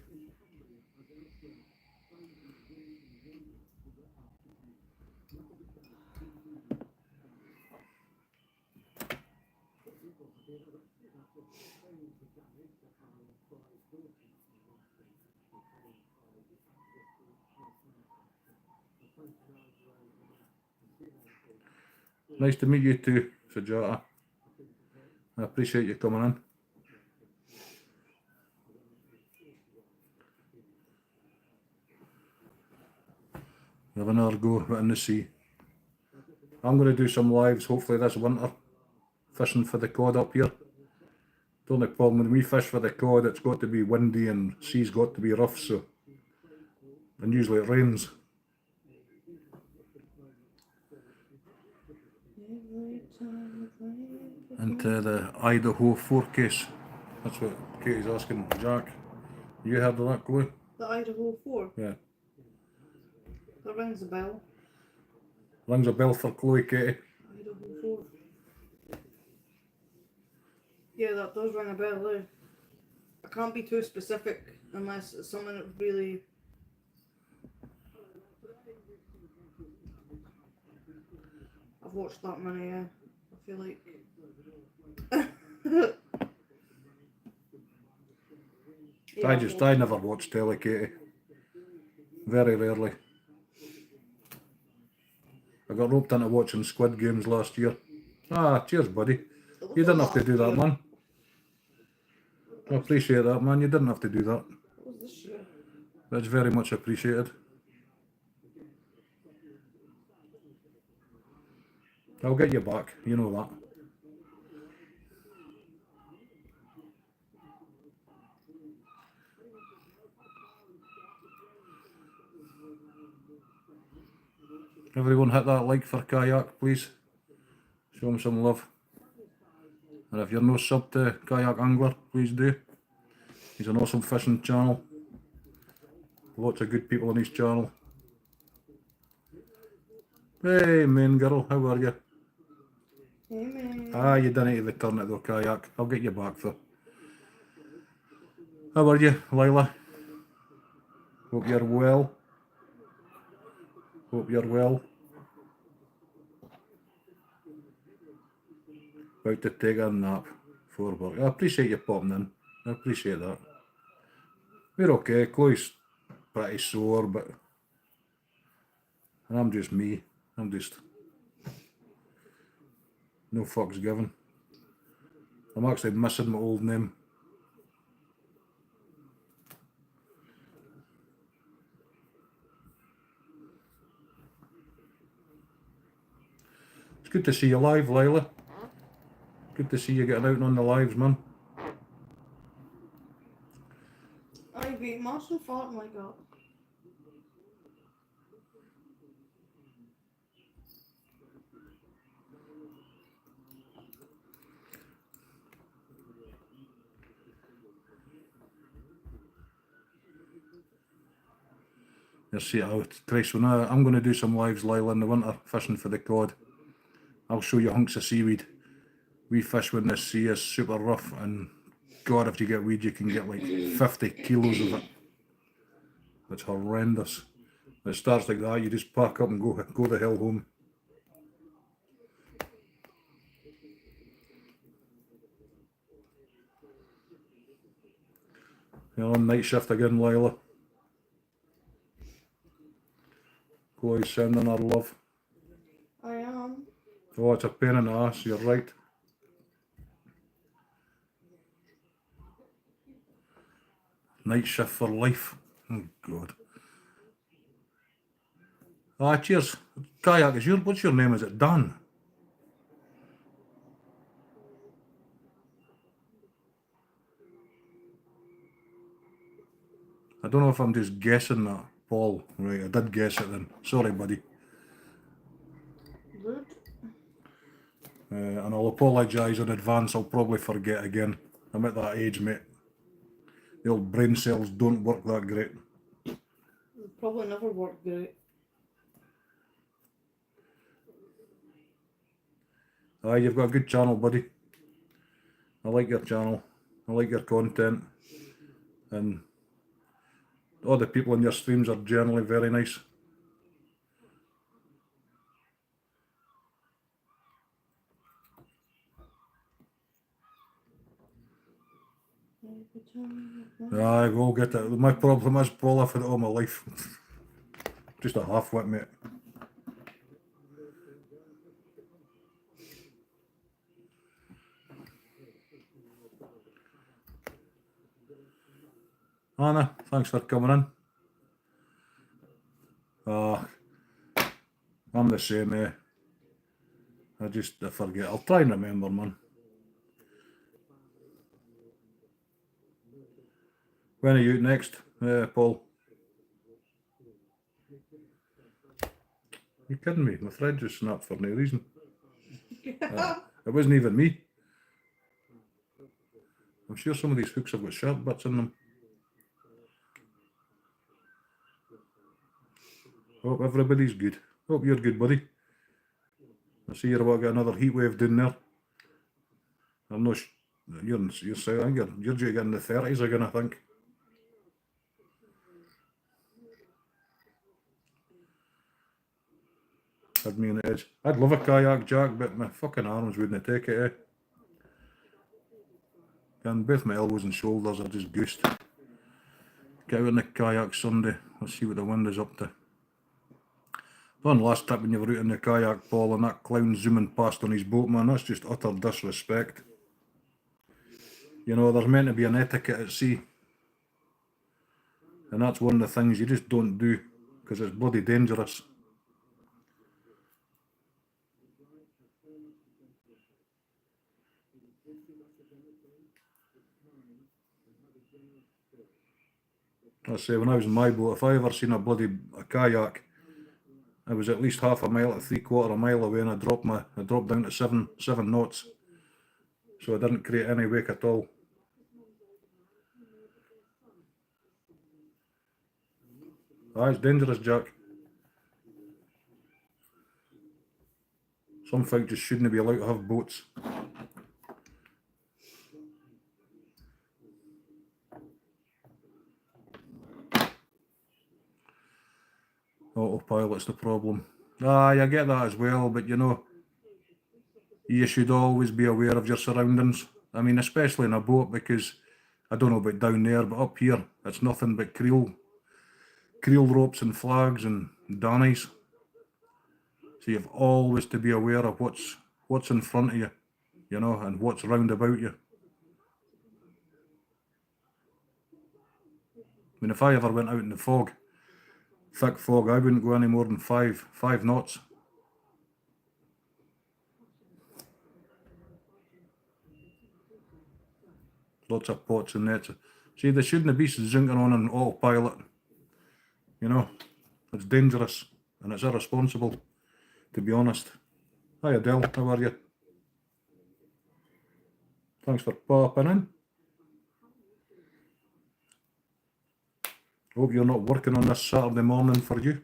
Nice to meet you too, Sujata. I appreciate you coming in. Have another go out in the sea. I'm going to do some lives hopefully this winter, fishing for the cod up here. The only problem when we fish for the cod, it's got to be windy and sea's got to be rough, so, and usually it rains. Into the Idaho 4 case. That's what Katie's asking Jack. You heard of that, Chloe? the Idaho 4. Yeah. That rings a bell. Rings a bell for Chloe, Katie. Idaho 4. Yeah, that does ring a bell there. I can't be too specific unless it's something that really. I've watched that many, I feel like. Yeah, I never watch telly, Katie. Very rarely. I got roped into watching Squid Games last year. Ah, cheers, buddy. You didn't have to do that, man. I appreciate that, man. You didn't have to do that. What was this year? That's very much appreciated. I'll get you back, you know that. Everyone hit that like for Kayak, please. Show him some love. And if you're no sub to Kayak Angler, please do. He's an awesome fishing channel. Lots of good people on his channel. Hey, main girl, how are you? Hey, man. Ah, you didn't even return it though, Kayak. I'll get you back though. How are you, Lila? Hope you're well. Hope you're well. About to take a nap for work. I appreciate you popping in. I appreciate that. We're okay. Chloe's pretty sore, but and I'm just me. I'm just no fucks given. I'm actually missing my old name. good to see you live, Lila. Good to see you getting out on the lives, man. I'd be mustn't farting like that. You see it out. Christ, when I'm going to do some lives, Lila, in the winter, fishing for the cod. I'll show you hunks of seaweed. We fish when the sea is super rough, and God, if you get weed, you can get like 50 kilos of it. It's horrendous. It starts like that, you just pack up and go the hell home. You're on night shift again, Lila. Chloe's sending her love. I am. Oh, it's a pain in the ass, you're right. Night shift for life. Oh, God. Ah, cheers. Kayak, what's your name? Is it Dan? I don't know if I'm just guessing that, Paul. Right, I did guess it then. Sorry, buddy. Good. And I'll apologise in advance. I'll probably forget again. I'm at that age, mate. The old brain cells don't work that great. It probably never worked great. Aye, you've got a good channel, buddy. I like your channel. I like your content. And all the people in your streams are generally very nice. Aye, we'll get it. My problem is, Paul, I've had it all my life. Just a half-wit, mate. Anna, thanks for coming in. I'm the same, eh? I forget. I'll try and remember, man. When are you out next, Paul? You kidding me? My thread just snapped for no reason. It wasn't even me. I'm sure some of these hooks have got sharp bits in them. Hope everybody's good. Hope you're good, buddy. I see you're about to get another heat wave down there. I'm not. You're saying you're due to get in the 30s again, I think. Had me on the edge. I'd love a kayak, Jack, but my fucking arms wouldn't take it, eh? And both my elbows and shoulders are just goosed. Get out in the kayak Sunday. Let's see what the wind is up to. One last tip when you were out in the kayak, Paul, and that clown zooming past on his boat, man, that's just utter disrespect. You know, there's meant to be an etiquette at sea. And that's one of the things you just don't do, because it's bloody dangerous. I say, when I was in my boat, if I ever seen a kayak, I was at least half a mile to 3/4 mile away, and I dropped down to seven knots. So I didn't create any wake at all. Ah, it's dangerous, Jack. Some folk just shouldn't be allowed to have boats. Autopilot's the problem. Ah, I get that as well, but you know, you should always be aware of your surroundings. I mean, especially in a boat, because I don't know about down there, but up here, it's nothing but creel ropes and flags and donnies. So you've always to be aware of what's in front of you, you know, and what's round about you. I mean, if I ever went out in the fog, thick fog, I wouldn't go any more than five knots. lots of pots and nets. See, they shouldn't be zinking on autopilot. You know, it's dangerous and it's irresponsible, to be honest. Hi Adele, how are you? Thanks for popping in. Hope you're not working on this Saturday morning for you.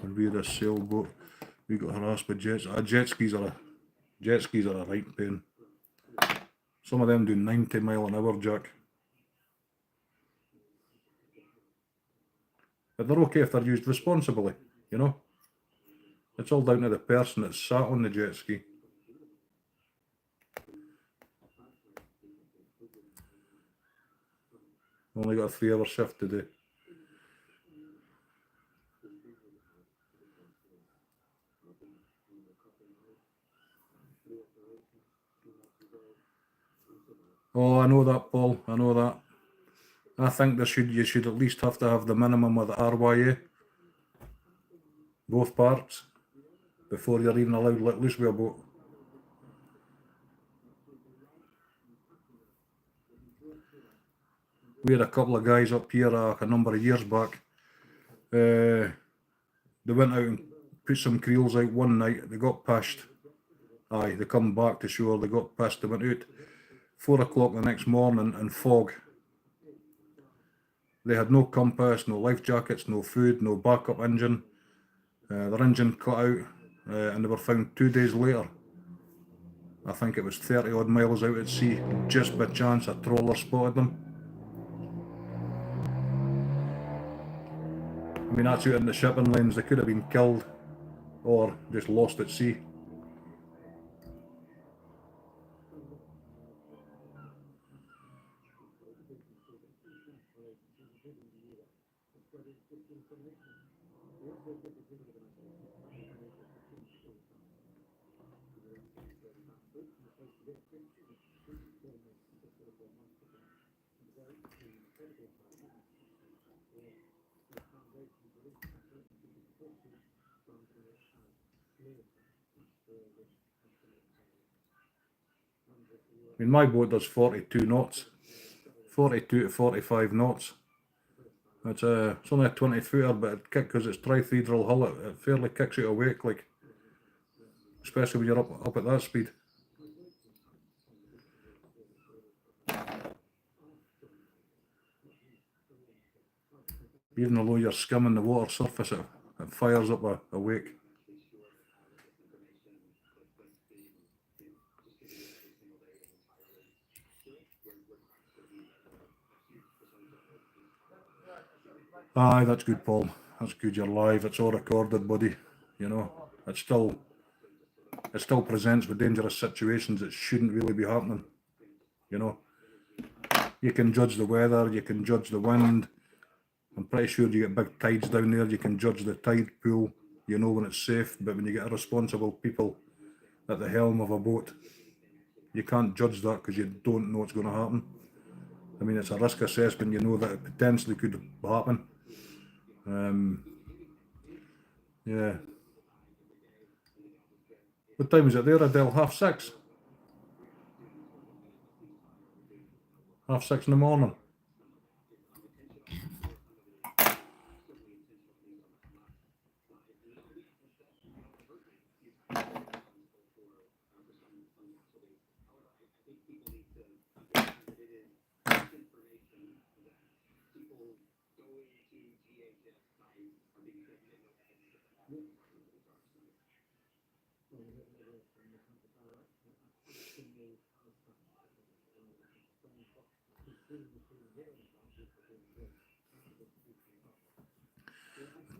And we're a sailboat. We got harassed by jets. Jet skis are a right pain. Some of them do 90 mile an hour, Jack. But they're okay if they're used responsibly, you know. It's all down to the person that's sat on the jet ski. Only got a 3-hour shift today. Oh, I know that, Paul. I know that. I think you should at least have to have the minimum of the RYA, both parts, before you're even allowed let loose with a boat. We had a couple of guys up here a number of years back. They went out and put some creels out one night. They got pissed. Aye, they come back to shore. They got pissed. They went out 4 o'clock the next morning in fog. They had no compass, no life jackets, no food, no backup engine. Their engine cut out, and they were found 2 days later. I think it was 30 odd miles out at sea. Just by chance a trawler spotted them. I mean, that's out in the shipping lanes. They could have been killed or just lost at sea. I mean, my boat does 42 knots, 42 to 45 knots. It's only a 20 footer, but it because it's trithedral hull, it fairly kicks you awake, like, especially when you're up at that speed. Even though you're skimming the water surface, it fires up a wake. Aye, that's good, Paul. That's good. You're live. It's all recorded, buddy. You know, it still presents with dangerous situations that shouldn't really be happening. You know, you can judge the weather, you can judge the wind. I'm pretty sure you get big tides down there. You can judge the tide pool. You know when it's safe. But when you get irresponsible people at the helm of a boat, you can't judge that because you don't know what's going to happen. I mean, it's a risk assessment. You know that it potentially could happen. Yeah. What time is it there, Adele? 6:30? 6:30 in the morning.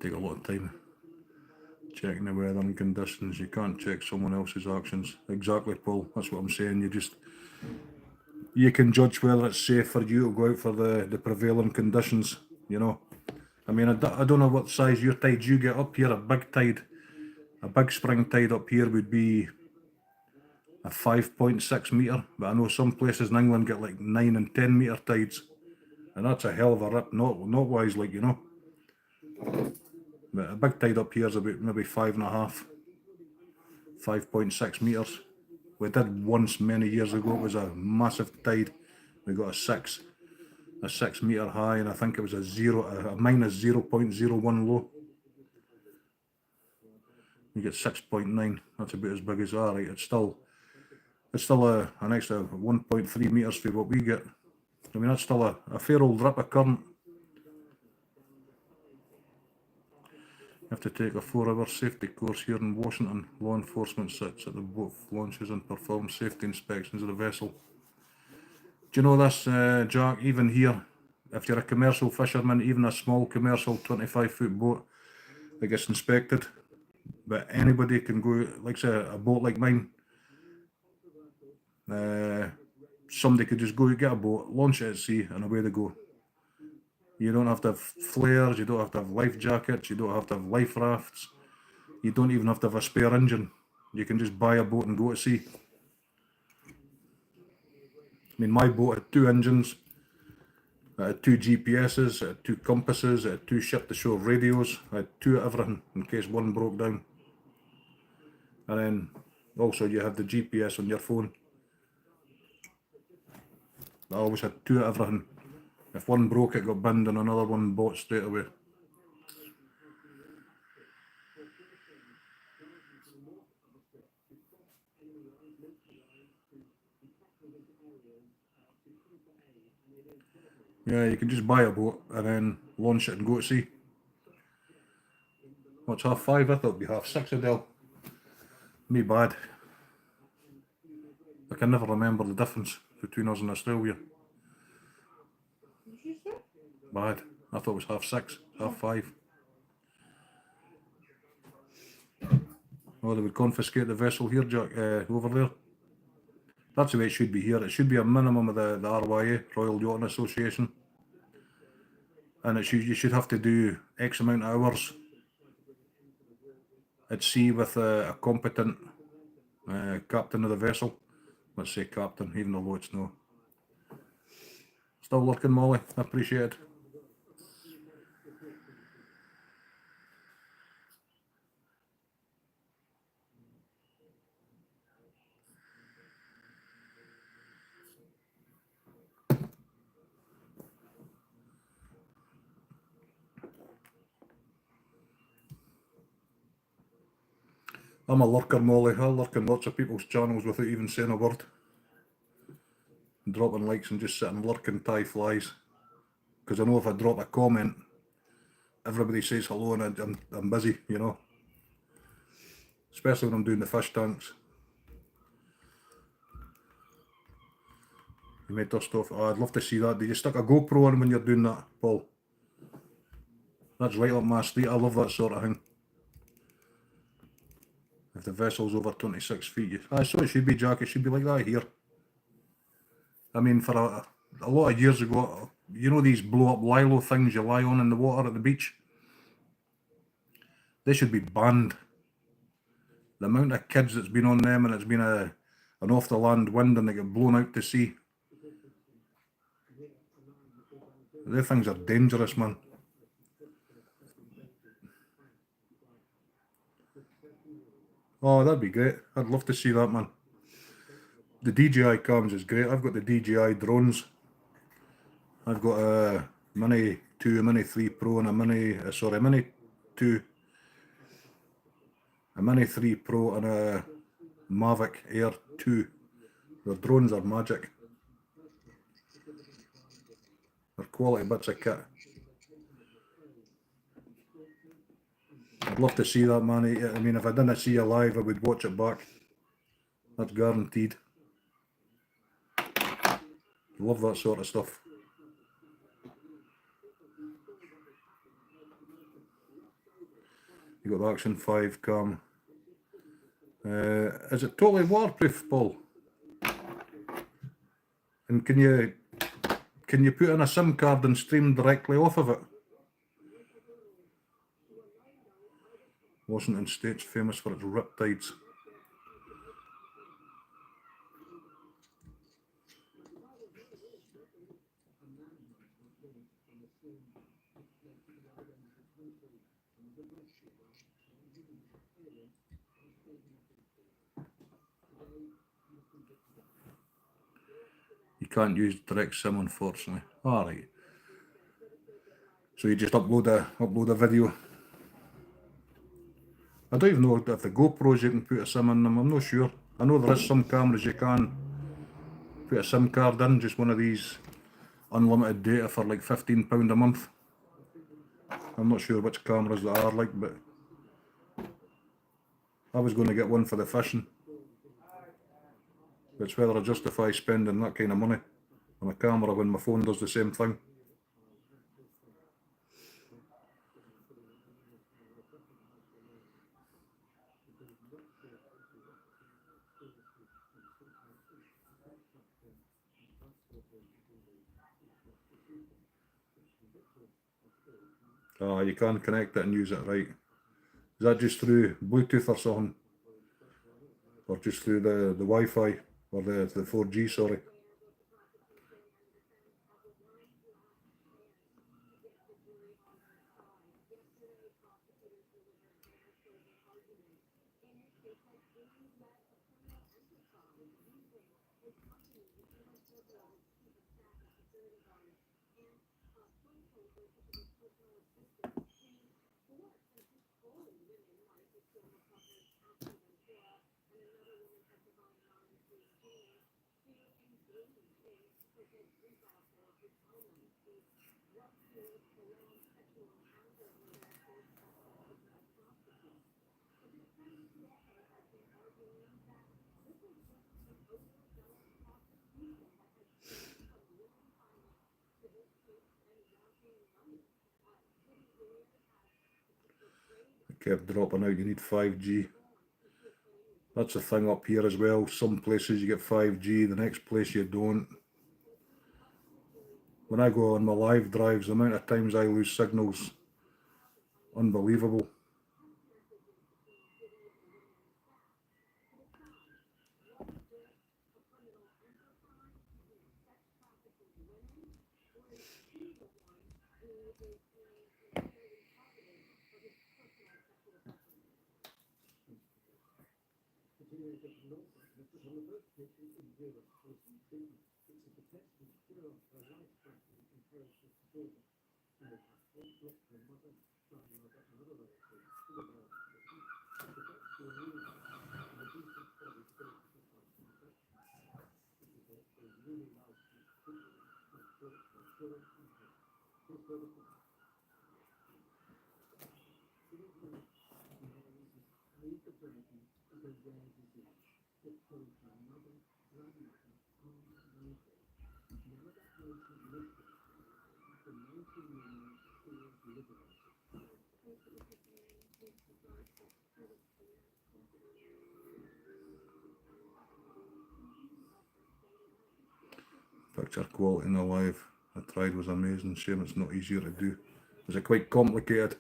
Take a lot of time checking the weather and conditions. You can't check someone else's actions. Exactly, Paul. That's what I'm saying. You can judge whether it's safe for you to go out for the prevailing conditions, you know. I mean, I don't know what size your tides you get up here. A big spring tide up here would be a 5.6 metre, but I know some places in England get like 9 and 10 metre tides, and that's a hell of a rip, not wise, like, you know. But a big tide up here is about maybe 5.5, 5.6 metres. We did once many years ago, it was a massive tide. We got a 6 metre high, and I think it was a minus 0.01 low. You get 6.9, that's about as big as that, right? It's still an extra 1.3 metres for what we get. I mean, that's still a fair old rip of current. You have to take a 4-hour safety course here in Washington. Law enforcement sits at the boat launches and performs safety inspections of the vessel. Do you know this, Jack? Even here, if you're a commercial fisherman, even a small commercial 25-foot boat, it gets inspected. But anybody can go, like say a boat like mine, somebody could just go get a boat, launch it at sea, and away they go. You don't have to have flares, you don't have to have life jackets, you don't have to have life rafts, you don't even have to have a spare engine. You can just buy a boat and go to sea. I mean, my boat had 2 engines, it had 2 GPSs, it had 2 compasses, it had 2 ship-to-shore radios, I had 2 of everything in case one broke down. And then also you have the GPS on your phone. I always had 2 of everything. If one broke, it got binned and another one bought straight away. Yeah, you can just buy a boat and then launch it and go to sea. What's 5:30? I thought it'd be 6:30, Adele. Me bad. I can never remember the difference between us and Australia. Did you say? Bad. I thought it was 6:30, 5:30. Oh, they would confiscate the vessel here, Jack, over there. That's the way it should be here. It should be a minimum of the RYA, Royal Yachting Association. And you should have to do X amount of hours at sea with a competent captain of the vessel. Let's say captain, even though it's no. Still lurking, Molly. I appreciate it. I'm a lurker, Molly. I lurk in lots of people's channels without even saying a word. Dropping likes and just sitting lurking Thai flies. Because I know if I drop a comment, everybody says hello and I'm busy, you know. Especially when I'm doing the fish tanks. You may dust off. Oh, I'd love to see that. Do you stick a GoPro on when you're doing that, Paul? That's right up my street. I love that sort of thing. If the vessel's over 26 feet, so it should be, Jack. It should be like that here. I mean, for a lot of years ago, you know these blow-up lilo things you lie on in the water at the beach? They should be banned. The amount of kids that's been on them and it's been an off-the-land wind and they get blown out to sea. Them things are dangerous, man. Oh, that'd be great. I'd love to see that, man. The DJI cams is great. I've got the DJI drones. I've got a Mini 2, a Mini 3 Pro and a Mini 2, a Mini 3 Pro and a Mavic Air 2. The drones are magic. They're quality bits of kit. I'd love to see that, man. I mean, if I didn't see you live, I would watch it back. That's guaranteed. Love that sort of stuff. You got the Action 5 cam. Is it totally waterproof, Paul? And can you put in a SIM card and stream directly off of it? Washington State's famous for its riptides. You can't use direct sim, unfortunately. Alright. So you just upload a video. I don't even know if the GoPros you can put a sim in them, I'm not sure. I know there is some cameras you can put a SIM card in, just one of these unlimited data for like £15 a month. I'm not sure which cameras they are like, but I was going to get one for the fishing. It's whether I justify spending that kind of money on a camera when my phone does the same thing. You can connect it and use it, right. Is that just through Bluetooth or something? Or just through the Wi-Fi? Or the 4G, sorry. It kept dropping out, you need 5G. That's the thing up here as well. Some places you get 5G, the next place you don't. When I go on my live drives, the amount of times I lose signals, unbelievable. Picture quality in the live I tried was amazing. Shame it's not easier to do. Is it quite complicated?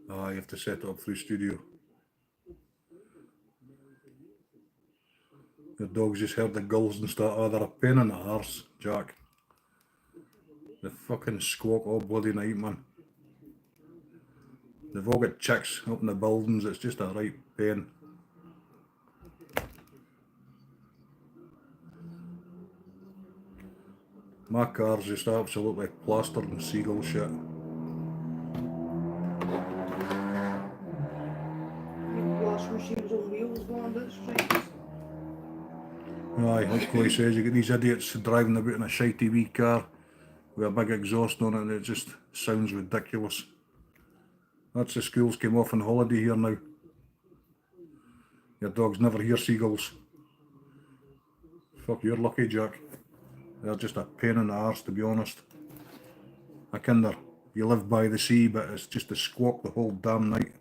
You have to set it up through Studio. The dogs just heard the gulls and start, they're a pain in the arse, Jack. They fucking squawk all bloody night, man. They've all got chicks up in the buildings, it's just a right pain. My car's just absolutely plastered in seagull shit. Wash machines on wheels going down the streets. Aye, like Chloe says, you get these idiots driving about in a shitey wee car with a big exhaust on it and it just sounds ridiculous. That's the schools came off on holiday here now. Your dogs never hear seagulls. Fuck, you're lucky, Jack. They're just a pain in the arse, to be honest. I kinder, you live by the sea, but it's just a squawk the whole damn night.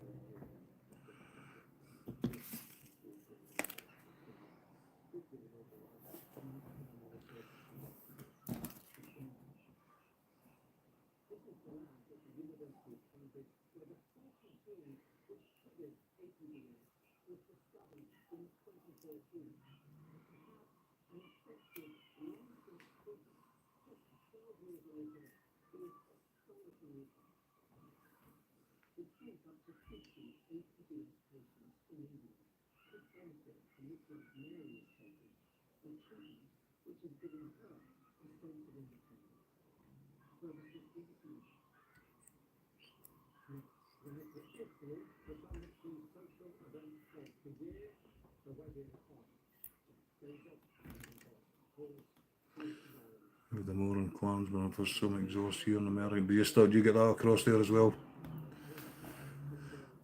With the Moran Clansman, there's some exhaust here in America. But you get that across there as well.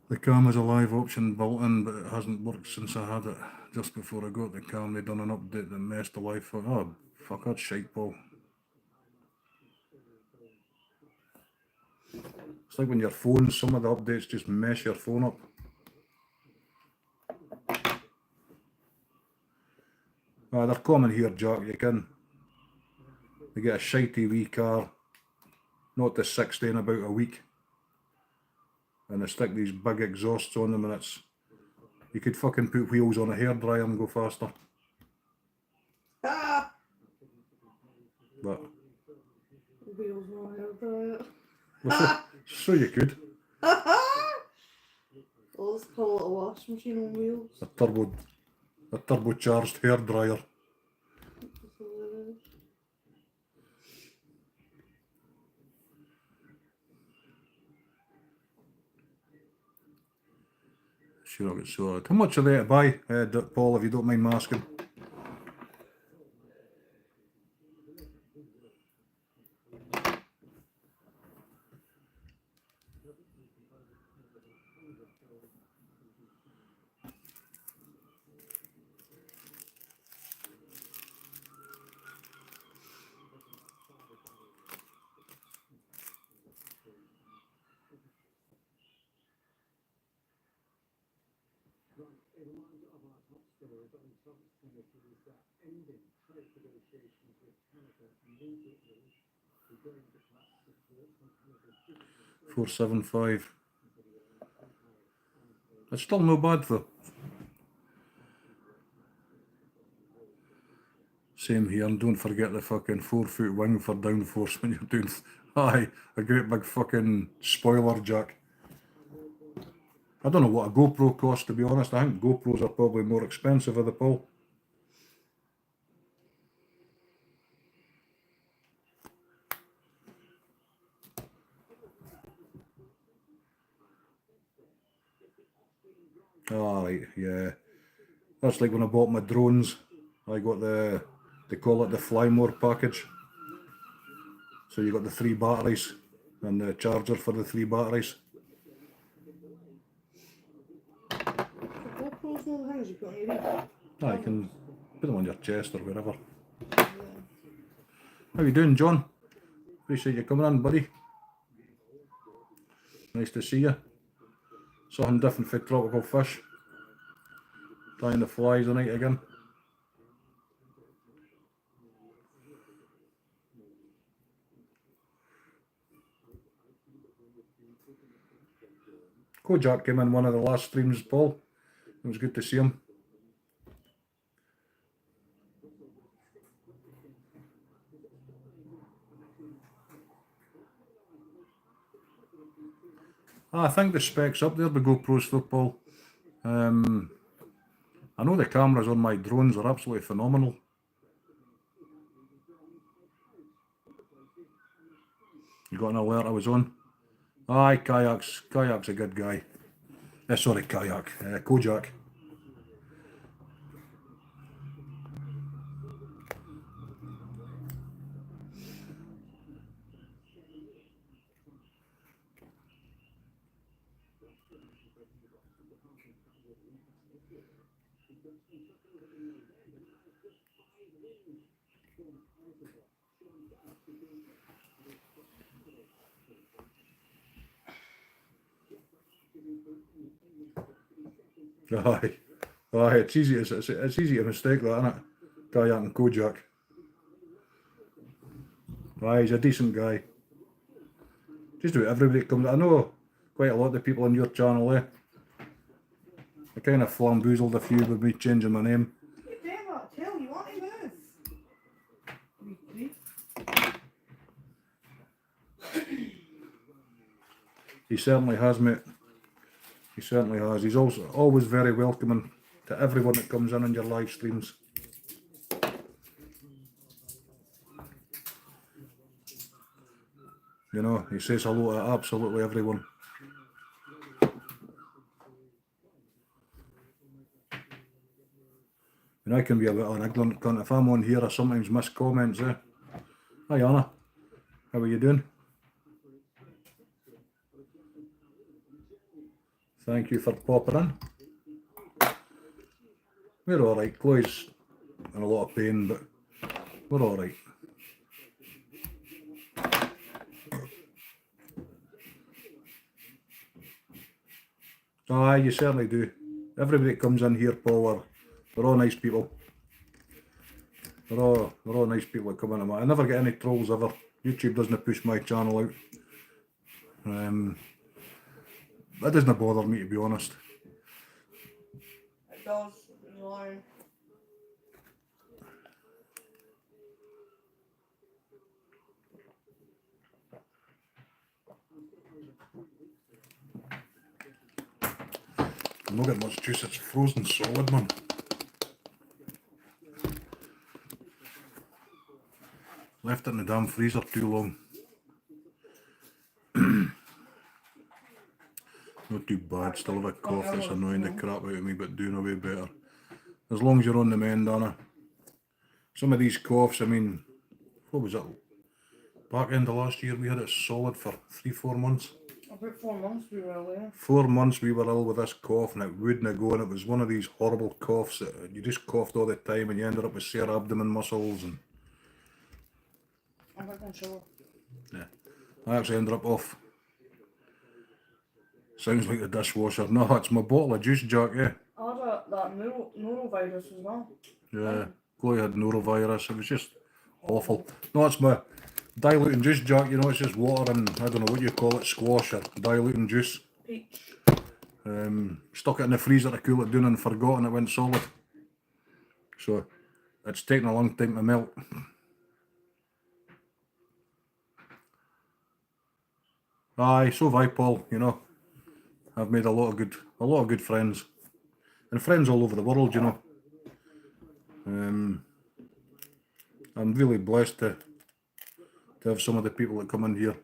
The cam is a live option built in, but it hasn't worked since I had it. Just before I got the cam, they done an update that messed the life up. Oh, fuck, that's shite, Paul. It's like when your phone, some of the updates just mess your phone up. They're common here, Jack. They get a shitey wee car, not to 60 in about a week, and they stick these big exhausts on them, and you could fucking put wheels on a hairdryer and go faster. Ah! But Wheels on a well, so you could. Well, let's call it a wash machine on wheels. A turbocharged hairdryer. Sure, I'll get sorted. How much are they to buy, Paul, if you don't mind me asking? $475. It's still no bad though. Same here, and don't forget the fucking 4-foot wing for downforce when you're doing, a great big fucking spoiler jack. I don't know what a GoPro costs, to be honest. I think GoPros are probably more expensive, are they, Paul? Oh, right, yeah. That's like when I bought my drones. I got they call it the Fly More package. So you got the 3 batteries and the charger for the 3 batteries. GoPros and all the things you put on your head. You can put them on your chest or wherever. Yeah. How you doing, John? Appreciate you coming in, buddy. Nice to see you. Something different for tropical fish. Trying the flies tonight again. Kojak came in one of the last streams, Paul. It was good to see him. I think the spec's up there, the GoPros though, Paul. I know the cameras on my drones are absolutely phenomenal. You got an alert I was on? Aye, Kayak's a good guy. Sorry, Kojak. Aye, it's easy. It's easy to mistake that, isn't it? Kayak and Kojak. Aye, he's a decent guy. Just do it. Everybody comes. I know quite a lot of the people on your channel. kind of flamboozled a few with me changing my name. You damn not tell you want to move. He certainly has, mate. He certainly has. He's also always very welcoming to everyone that comes in on your live streams. You know, he says hello to absolutely everyone. And I can be a bit of an ignorant cunt. If I'm on here, I sometimes miss comments, eh? Hi Anna, how are you doing? Thank you for popping in. We're alright. Chloe's in a lot of pain, but we're alright. Aye, you certainly do. Everybody that comes in here, Paul, they're all nice people. They're all nice people that come into my. I never get any trolls ever. YouTube doesn't push my channel out. That doesn't bother me, to be honest. It does. You learn. I'm not getting much juice, it's frozen solid, man. Left it in the damn freezer too long. Not too bad, still have a cough that's annoying the crap out of me, but doing away better. As long as you're on the mend, Anna. Some of these coughs, I mean, what was it? Back end of last year, we had it solid for 3-4 months. About 4 months we were away. 4 months we were ill with this cough and it wouldn't go, and it was one of these horrible coughs that you just coughed all the time and you ended up with sore abdomen muscles. And I'm not going to show. yeah, I actually ended up off. Sounds like the dishwasher. No, it's my bottle of juice, Jack, yeah. I had that norovirus as well. Yeah, Chloe had norovirus, it was just awful. No, it's my diluting juice, Jack, you know, it's just water and, I don't know what you call it, squash or diluting juice. Peach. Stuck it in the freezer to cool it down and forgot, and it went solid. So, it's taken a long time to melt. Aye, so have I, Paul, you know. I've made a lot of good friends. And friends all over the world, you know. I'm really blessed to have some of the people that come in here.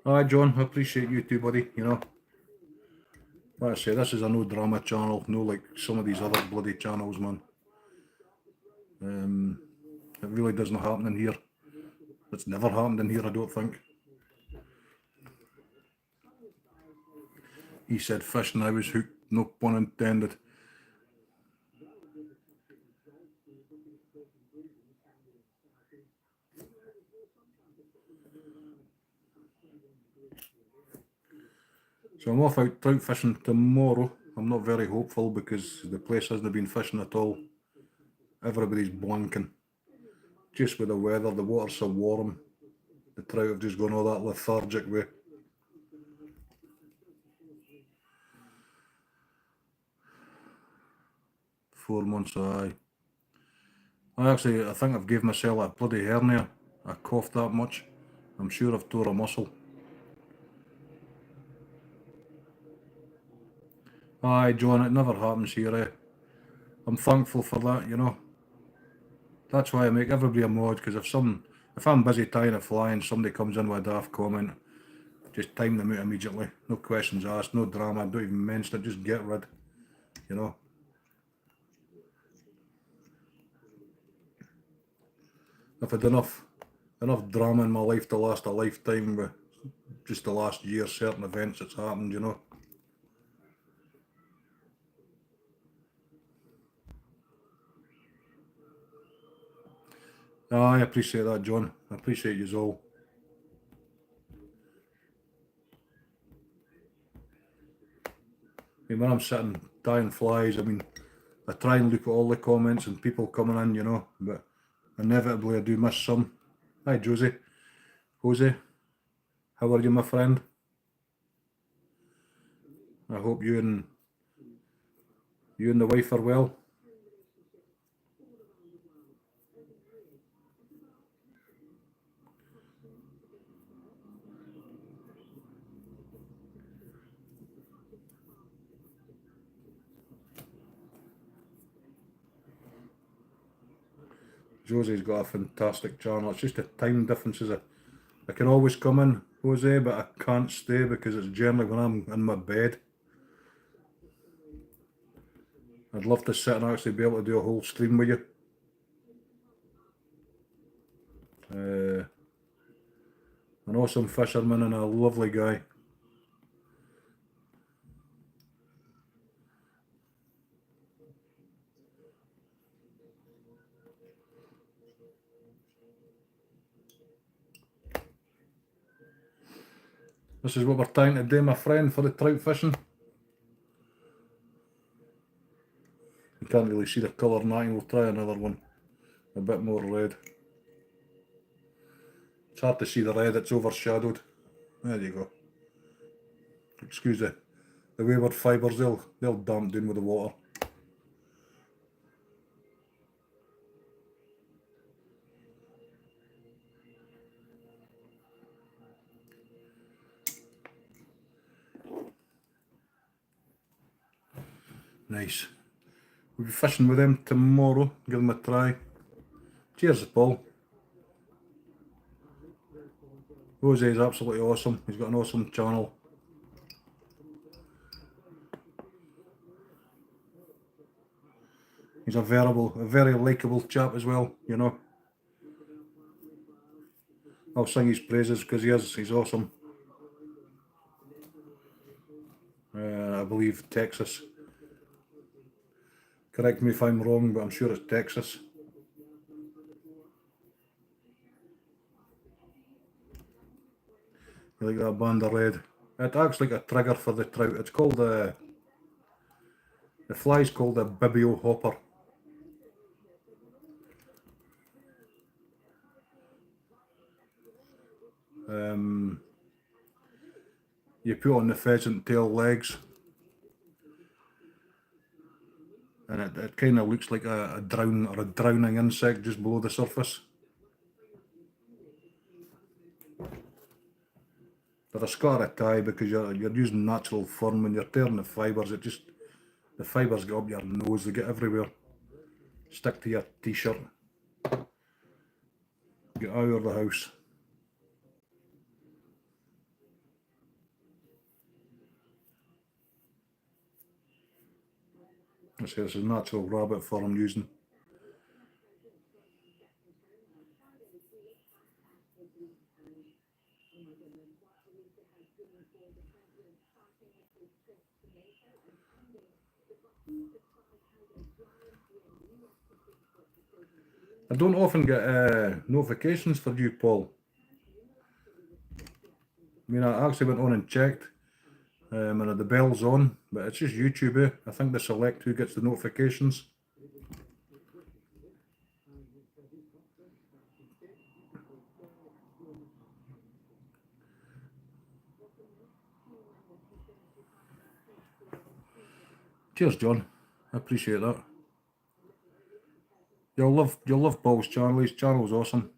Aye, John, I appreciate you too, buddy, you know. Like I say, this is a no drama channel, no like some of these other bloody channels, man. It really doesn't happen in here. It's never happened in here, I don't think. He said fish and I was hooked, no pun intended. So I'm off out trout fishing tomorrow. I'm not very hopeful because the place hasn't been fishing at all. Everybody's blanking. Just with the weather, the water's so warm. The trout have just gone all that lethargic way. Four months, aye. I think I've gave myself a bloody hernia. I coughed that much. I'm sure I've tore a muscle. Aye, John, it never happens here, eh? I'm thankful for that, you know. That's why I make everybody a mod, because if I'm busy tying a fly and somebody comes in with a daft comment, just time them out immediately. No questions asked, no drama, don't even mention it, just get rid, you know. I've had enough drama in my life to last a lifetime with just the last year, certain events that's happened, you know. I appreciate that, John. I appreciate you all. mean, when I'm sitting tying flies, I mean, I try and look at all the comments and people coming in, you know, but inevitably I do miss some. Hi, Josie. Jose, how are you, my friend? I hope you and the wife are well. Josie's got a fantastic channel. It's just the time differences. I can always come in, Jose, but I can't stay because it's generally when I'm in my bed. I'd love to sit and actually be able to do a whole stream with you. An awesome fisherman and a lovely guy. This is what we're trying to do, my friend, for the trout fishing. You can't really see the colour now, we'll try another one. A bit more red. It's hard to see the red, it's overshadowed. There you go. Excuse the wayward fibres, they'll damp down with the water. Nice. We'll be fishing with them tomorrow, give them a try. Cheers, Paul. Jose is absolutely awesome, he's got an awesome channel. He's a very likeable chap as well, you know. I'll sing his praises because he's awesome. I believe Texas. Correct me if I'm wrong, but I'm sure it's Texas. You like that band of red? It acts like a trigger for the trout. It's called the fly's called a bibio hopper. You put on the pheasant tail legs and it kind of looks like a drowning insect just below the surface. They're a scar tie because you're using natural fern. When you're tearing the fibres, the fibres get up your nose, they get everywhere. Stick to your t-shirt. Get out of the house. This is natural rabbit fur I'm using. I don't often get notifications for you, Paul. I mean, I actually went on and checked, and the bell's on, but it's just YouTube. I think they select who gets the notifications. Cheers, John. I appreciate that. You'll love Paul's channel. His channel's awesome.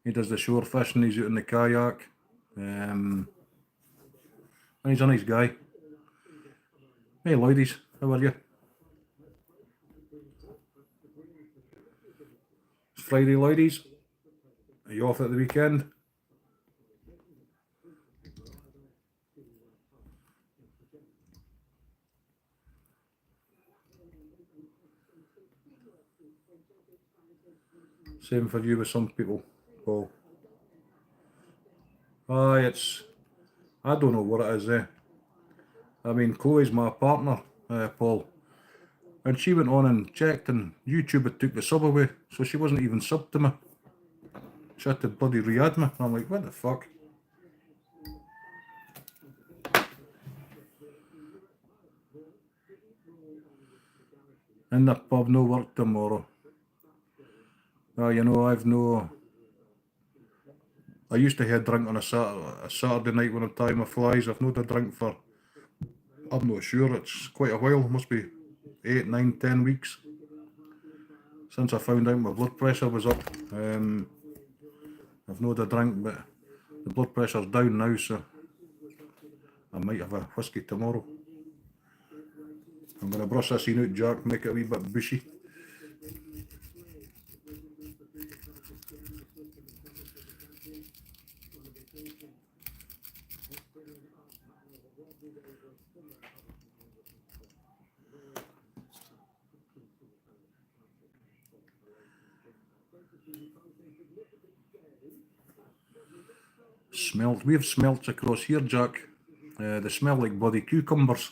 He does the shore fishing. He's out in the kayak, and he's a nice guy. Hey, ladies, how are you? It's Friday, ladies. Are you off at the weekend? Same for you with some people, Paul. Aye, I don't know what it is. I mean, Chloe's my partner, Paul, and she went on and checked, and YouTube had took the sub away, so she wasn't even subbed to me. She had to bloody re-add me. I'm like, what the fuck? In the pub, no work tomorrow. You know, I used to have a drink on a Saturday night when I'm tying my flies. I've not had a drink for, I'm not sure, it's quite a while, must be 8, 9, 10 weeks since I found out my blood pressure was up. I've not had a drink, but the blood pressure's down now, so I might have a whisky tomorrow. I'm going to brush this in out, Jack, make it a wee bit bushy. We have smelts across here, Jack. They smell like bloody cucumbers.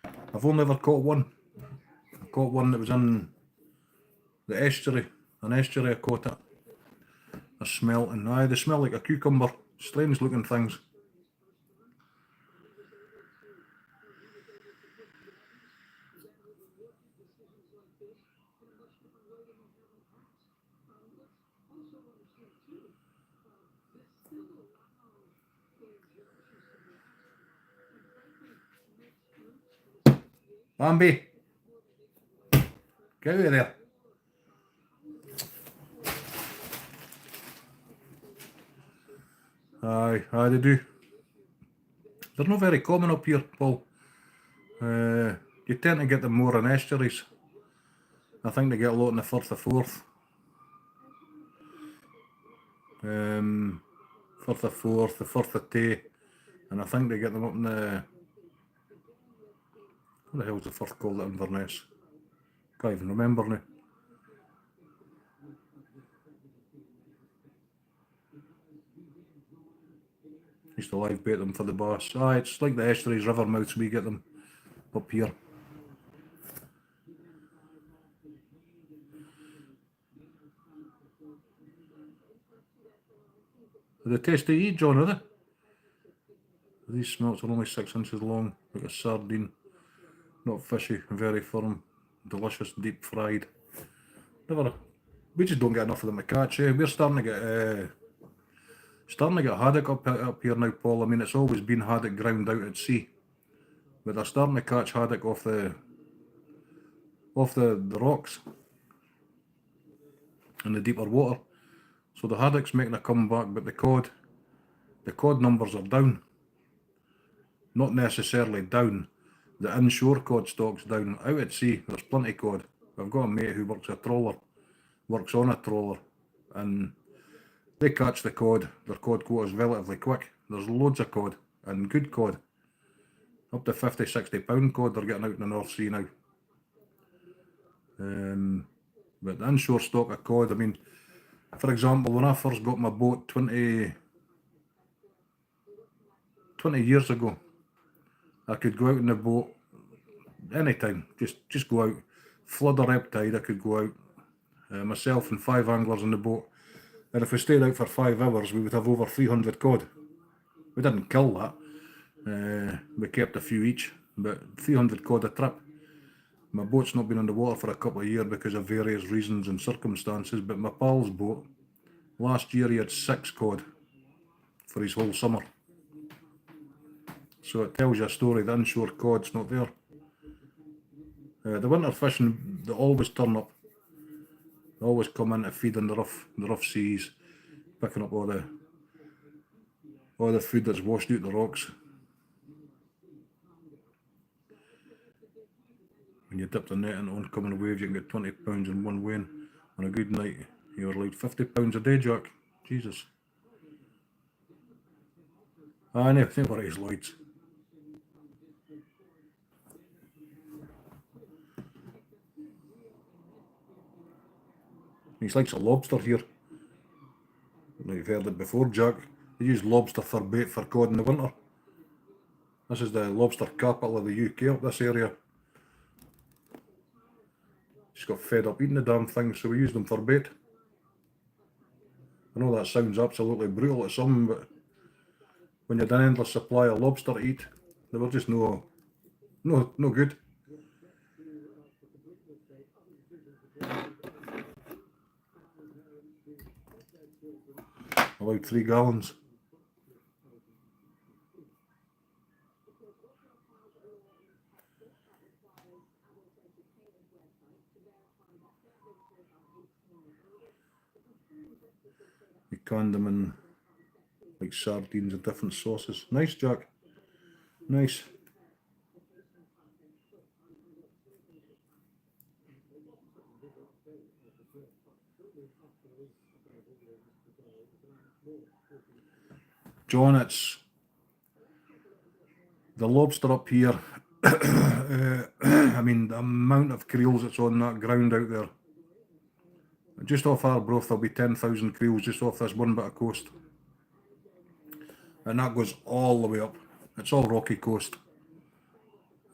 I've only ever caught one. I caught one that was in the estuary. An estuary I caught it. A smell, and they smell like a cucumber. Strange looking things. Bambi, get out of there. Aye, they do. They're not very common up here, Paul. You tend to get them more in estuaries. I think they get a lot in the Firth of Forth. Firth of Forth, the Firth of Tay, and I think they get them up in the... What the hell's the Firth called at Inverness? Can't even remember now. Used to live bait them for the bass. It's like the estuaries, river mouths, we get them up here. They taste to eat, John, are they? These smelts are only 6 inches long, like a sardine. Not fishy, very firm, delicious, deep fried. We just don't get enough of them to catch. We're starting to get haddock up here now, Paul. I mean, it's always been haddock ground out at sea, but they're starting to catch haddock off the rocks in the deeper water. So the haddock's making a comeback, but the cod numbers are down. Not necessarily down. The inshore cod stock's down. Out at sea, there's plenty of cod. I've got a mate who works on a trawler, and they catch the cod. Their cod quota's relatively quick. There's loads of cod, and good cod. Up to 50, 60 pound cod they're getting out in the North Sea now. But the inshore stock of cod, I mean, for example, when I first got my boat 20 years ago, I could go out in the boat anytime, just go out, flood or ebb tide, I could go out, myself and 5 anglers in the boat, and if we stayed out for 5 hours we would have over 300 cod. We didn't kill that, we kept a few each, but 300 cod a trip. My boat's not been on the water for a couple of years because of various reasons and circumstances, but my pal's boat, last year he had 6 cod for his whole summer. So it tells you a story, the inshore cod's not there. The winter fishing, they always turn up. They always come in to feed in the rough seas, picking up all the food that's washed out the rocks. When you dip the net into oncoming waves, you can get 20 pounds in one weighing. On a good night, you're like 50 pounds a day, Jack. Jesus. I know, think what it is, Lloyds. He likes a lobster here. Now you've heard it before, Jack. They use lobster for bait for cod in the winter. This is the lobster capital of the UK up this area. Just got fed up eating the damn thing, so we use them for bait. I know that sounds absolutely brutal to some, but when you had an endless supply of lobster to eat, they were just no good. Allowed 3 gallons. You can them in like sardines and different sauces. Nice, Jack. Nice. John, it's the lobster up here. I mean, the amount of creels that's on that ground out there. Just off Arbroath, there'll be 10,000 creels just off this one bit of coast. And that goes all the way up. It's all rocky coast.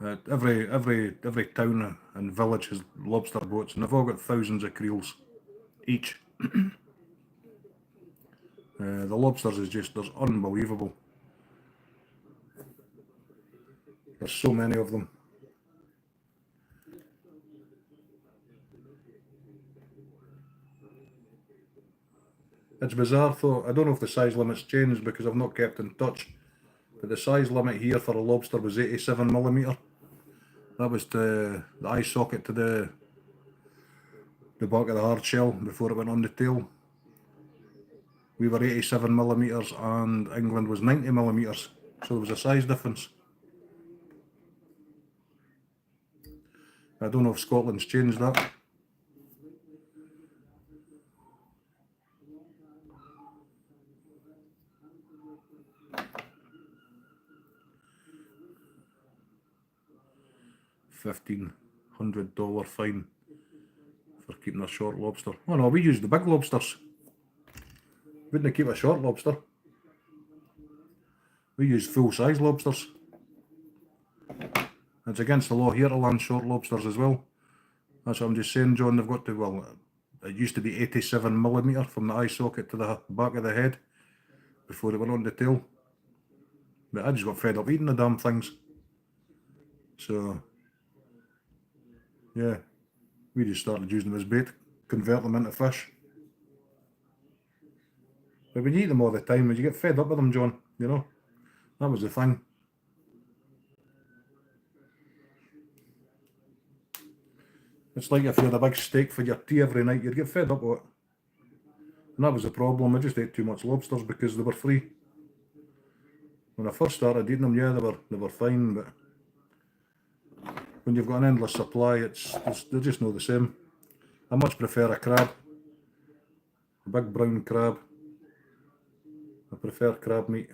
Every town and village has lobster boats, and they've all got thousands of creels each. The lobsters is just, there's unbelievable. There's so many of them. It's bizarre though, I don't know if the size limit's changed because I've not kept in touch, but the size limit here for a lobster was 87mm. That was the eye socket to the back of the hard shell before it went on the tail. We were 87mm and England was 90mm, so there was a size difference. I don't know if Scotland's changed that. $1,500 fine for keeping a short lobster. Oh no, we use the big lobsters. Wouldn't keep a short lobster. We use full-size lobsters. It's against the law here to land short lobsters as well. That's what I'm just saying, John. They've got to, well, it used to be 87mm from the eye socket to the back of the head before it went on the tail. But I just got fed up eating the damn things. So, yeah, we just started using them as bait, convert them into fish. But when you eat them all the time, you get fed up with them, John, you know. That was the thing. It's like if you had a big steak for your tea every night, you'd get fed up with it. And that was the problem. I just ate too much lobsters because they were free. When I first started eating them, yeah, they were fine, but when you've got an endless supply, they're just not the same. I much prefer a crab, a big brown crab. I prefer crab meat.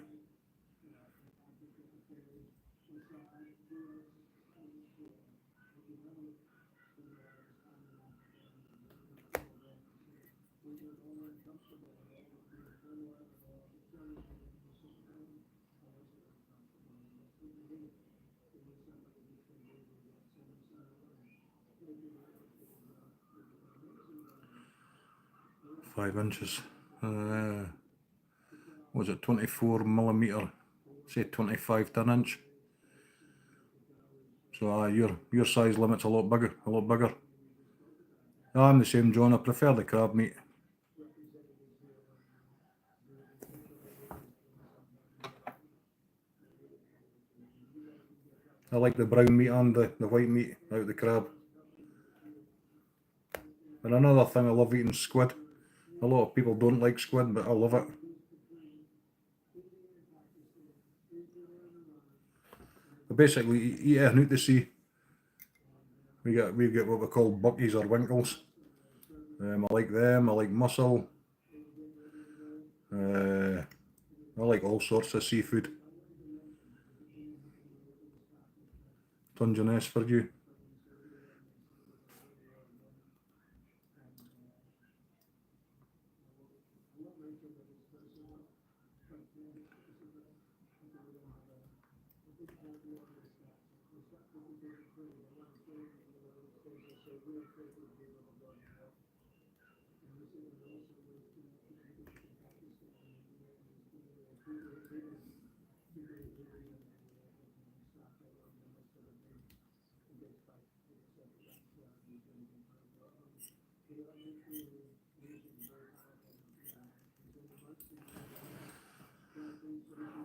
Five inches. Was it 24mm? Say 25 to an inch. So your size limit's a lot bigger, a lot bigger. I'm the same, John. I prefer the crab meat. I like the brown meat and the white meat out of the crab. And another thing, I love eating squid. A lot of people don't like squid, but I love it. I basically eat it out to sea. We get what we call buckies or winkles. I like them. I like mussel. I like all sorts of seafood. Dungeness for you.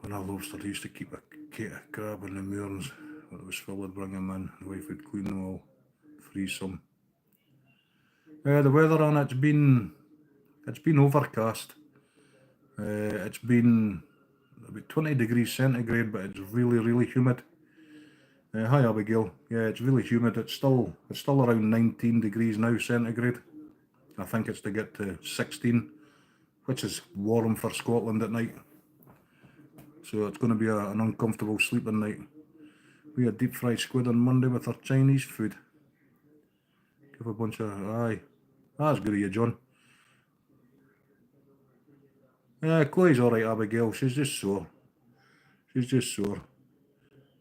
When I lobster, I used to keep a cake of crab in the moorings. When it was full, I'd bring them in. The wife would clean them all, freeze some. The weather on it's been overcast. It's been about 20 degrees centigrade, but it's really humid. Hi Abigail. Yeah, it's really humid. It's still around 19 degrees now centigrade. I think it's to get to 16, which is warm for Scotland at night. So it's going to be an uncomfortable sleeping night. We had deep fried squid on Monday with our Chinese food. Give a bunch of aye. That's good of you, John. Chloe's alright, Abigail. She's just sore. It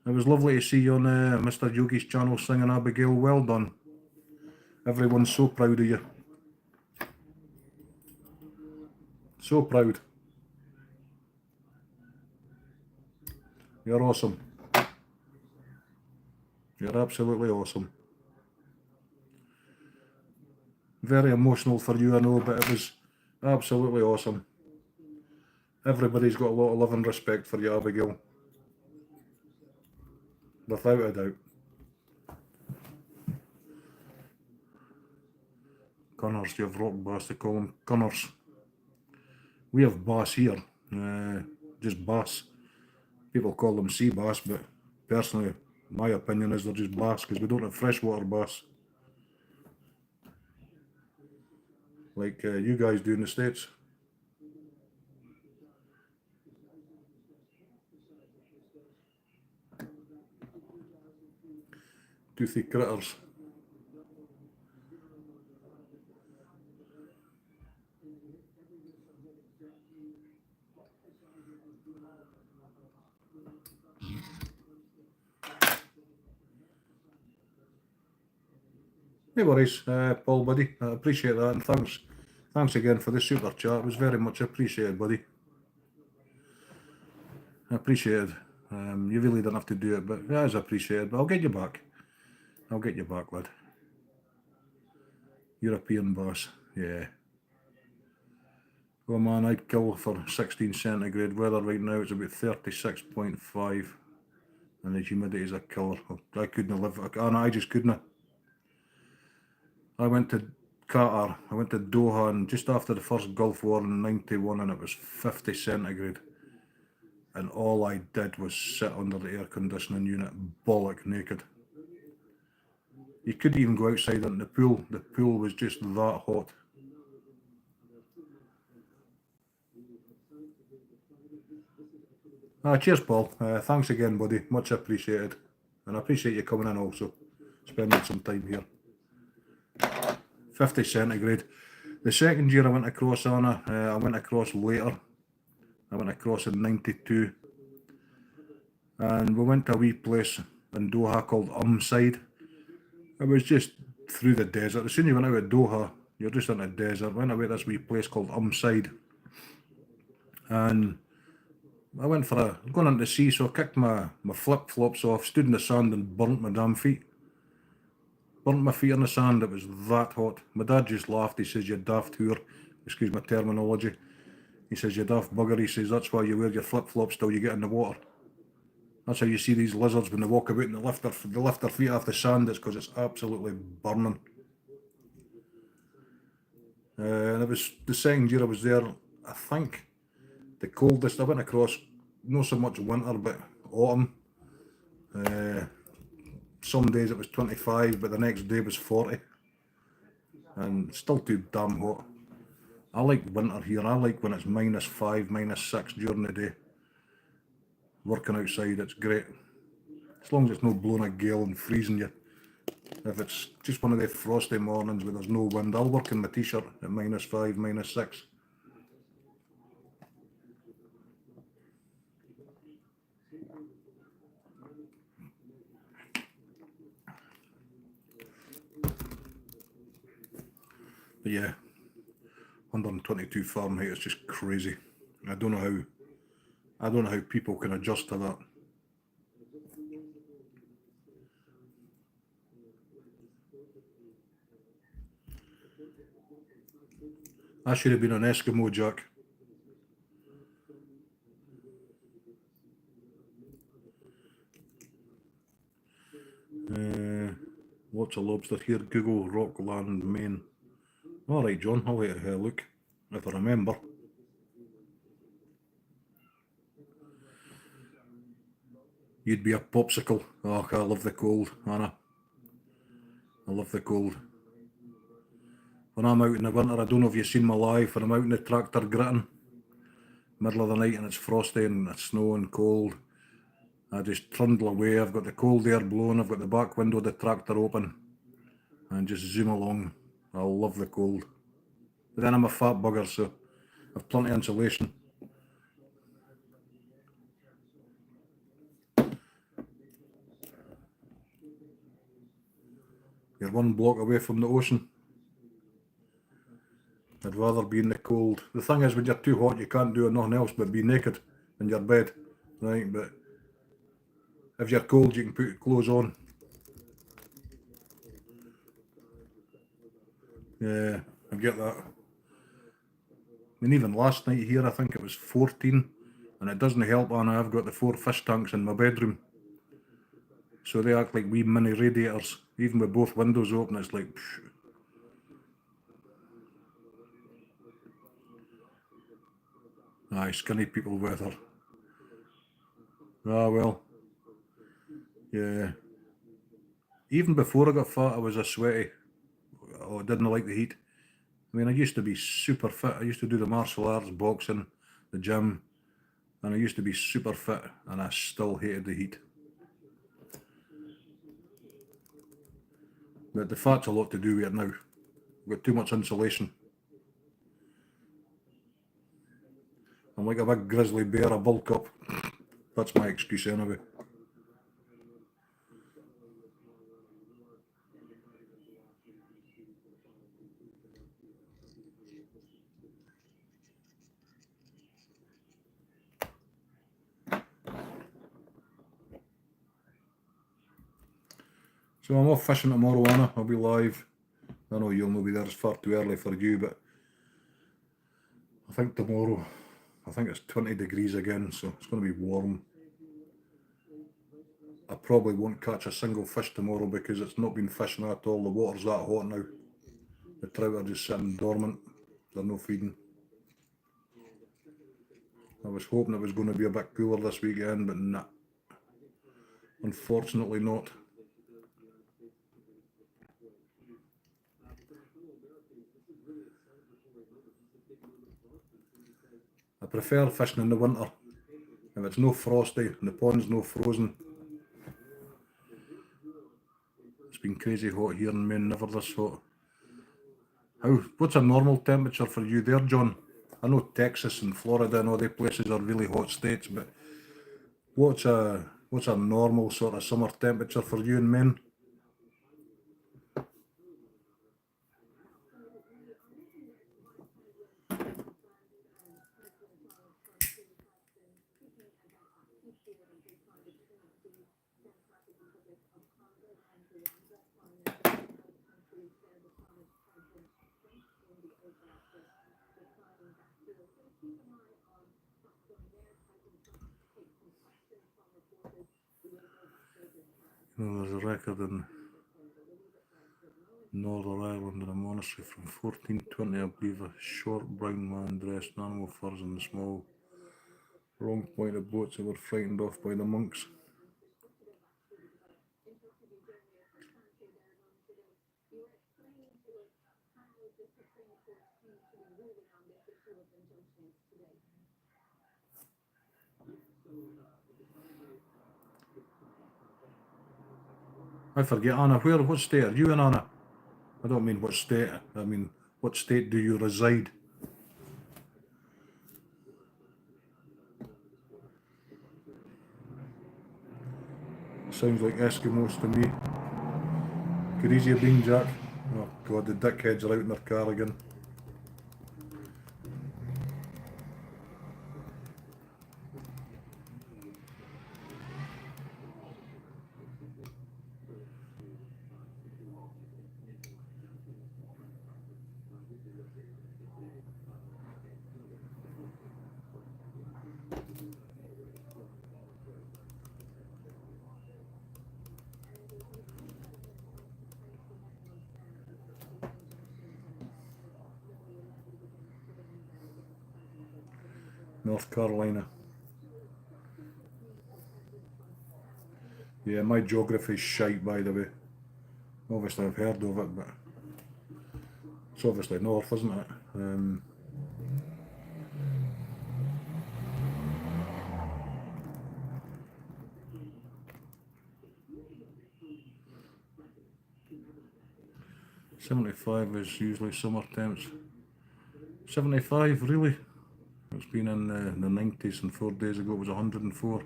was lovely to see you on Mr. Yogi's channel singing, Abigail. Well done. Everyone's so proud of you. So proud. You're awesome. You're absolutely awesome. Very emotional for you, I know, but it was absolutely awesome. Everybody's got a lot of love and respect for you, Abigail. Without a doubt. Connors, you have rock bass, they call them Connors. We have bass here, just bass. People call them sea bass, but personally, my opinion is they're just bass because we don't have freshwater bass. Like you guys do in the States. Toothy critters. No worries, Paul, buddy. I appreciate that, and thanks again for the super chat. It was very much appreciated, buddy. I appreciate it. You really don't have to do it, but it is appreciated. But I'll get you back. I'll get you back, lad. European bass, yeah. Oh man, I'd kill for 16 centigrade weather right now. It's about 36.5, and the humidity is a killer. I couldn't live. I just couldn't. I went to Qatar. I went to Doha, and just after the first Gulf War in '91, and it was 50 centigrade. And all I did was sit under the air conditioning unit, bollock naked. You couldn't even go outside in the pool. The pool was just that hot. Cheers, Paul. Thanks again, buddy. Much appreciated. And I appreciate you coming in also, spending some time here. 50 centigrade. The second year I went across, Anna, I went across later. I went across in '92. And we went to a wee place in Doha called Side. It was just through the desert. As soon as you went out of Doha, you're just in a desert. Went away to this wee place called Side. And I went for going into the sea, so I kicked my flip-flops off, stood in the sand and burnt my damn feet. Burnt my feet in the sand, it was that hot. My dad just laughed, he says, "You daft whore," excuse my terminology. He says, "You daft bugger," he says, "that's why you wear your flip-flops till you get in the water. That's how you see these lizards when they walk about and they lift their feet off the sand, it's because it's absolutely burning." And it was the second year I was there, I think the coldest I went across, not so much winter, but autumn. Some days it was 25, but the next day was 40. And still too damn hot. I like winter here. I like when it's -5, -6 during the day. Working outside, it's great. As long as it's not blowing a gale and freezing you. If it's just one of the frosty mornings where there's no wind, I'll work in my t-shirt at -5, -6. But yeah, 122 Fahrenheit is just crazy. I don't know how people can adjust to that. That should have been an Eskimo Jack. Lots of lobster here. Google Rockland, Maine. Alright, John, I'll have a look if I remember. You'd be a popsicle. Oh, I love the cold, Anna. I love the cold. When I'm out in the winter, I don't know if you've seen my life, when I'm out in the tractor gritting, middle of the night and it's frosty and it's snow and cold, I just trundle away. I've got the cold air blowing, I've got the back window of the tractor open, and just zoom along. I love the cold. But then I'm a fat bugger, so I've plenty of insulation. You're one block away from the ocean. I'd rather be in the cold. The thing is, when you're too hot, you can't do nothing else but be naked in your bed, right? But if you're cold, you can put clothes on. Yeah, I get that. I mean, even last night here, I think it was 14, and it doesn't help, Anna, I've got the 4 fish tanks in my bedroom. So they act like wee mini radiators. Even with both windows open, it's like, psh. Aye, skinny people weather. Ah, well. Yeah. Even before I got fat, I was a sweaty. Oh, I didn't like the heat. I mean, I used to be super fit. I used to do the martial arts, boxing, the gym, and I used to be super fit, and I still hated the heat. But the fat's a lot to do with it now. I've got too much insulation. I'm like a big grizzly bear, I bulk up. That's my excuse anyway. So I'm off fishing tomorrow, Anna. I'll be live. I know you'll not be there, it's far too early for you, but I think tomorrow, I think it's 20 degrees again, so it's going to be warm. I probably won't catch a single fish tomorrow because it's not been fishing at all. The water's that hot now. The trout are just sitting dormant. They're no feeding. I was hoping it was going to be a bit cooler this weekend, but nah. Unfortunately not. I prefer fishing in the winter. If it's no frosty and the pond's no frozen. It's been crazy hot here in Maine, never this hot. What's a normal temperature for you there, John? I know Texas and Florida and all these places are really hot states, but what's a normal sort of summer temperature for you in Maine? You know, there's a record in Northern Ireland in a monastery from 1420, I believe, a short brown man dressed in animal furs and small wrong pointed boats that were frightened off by the monks. I forget, Anna, what state are you in, Anna? I don't mean what state, I mean what state do you reside? Sounds like Eskimos to me. Could easy have been, Jack. Oh god, the dickheads are out in their car again. North Carolina. Yeah, my geography's shite, by the way. Obviously I've heard of it, but it's obviously north, isn't it? $75 is usually summer temps. 75, really? It's been in the 90s, and 4 days ago it was 104.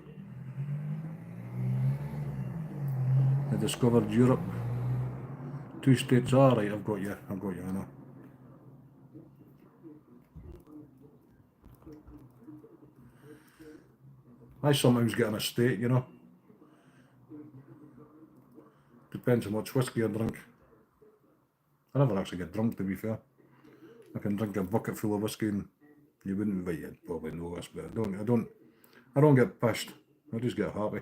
I discovered Europe. 2 states. Alright, I've got you, I know. I sometimes get an estate, you know. Depends how much whiskey I drink. I never actually get drunk, to be fair. I can drink a bucket full of whiskey and you wouldn't, but you'd probably know this, but I don't get pissed. I just get happy.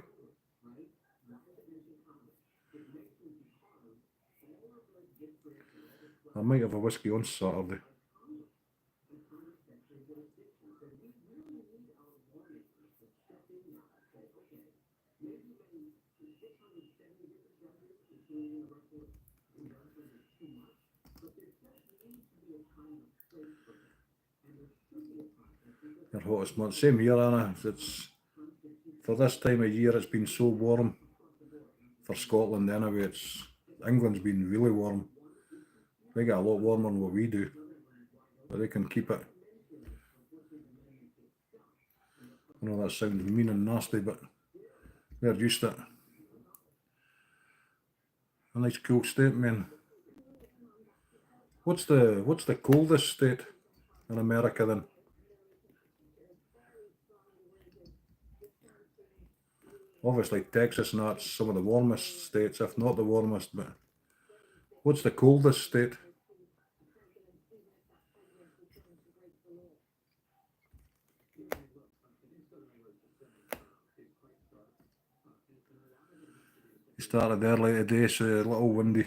I might have a whiskey on Saturday. Your hottest month. Same here, Anna. It's for this time of year. It's been so warm for Scotland. Anyway, England's been really warm. They get a lot warmer than what we do, but they can keep it. I know that sounds mean and nasty, but they're used to it. A nice cool state, man. What's the coldest state in America then? Obviously Texas, and that's some of the warmest states, if not the warmest, but what's the coldest state? You started early today, so a little windy.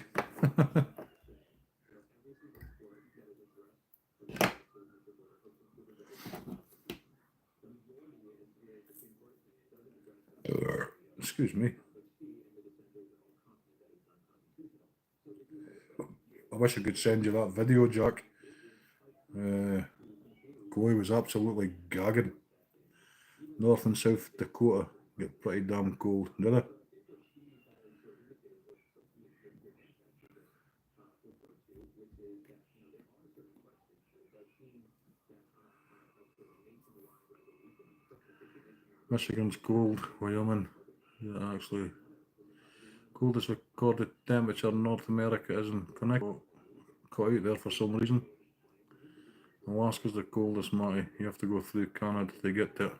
Excuse me. I wish I could send you that video, Jack. Chloe was absolutely gagging. North and South Dakota get pretty damn cold, do they? Michigan's cold, Wyoming, yeah, actually, coldest recorded temperature in North America is in Connecticut, cut out there for some reason. Alaska's the coldest, Matty. You have to go through Canada to get to it.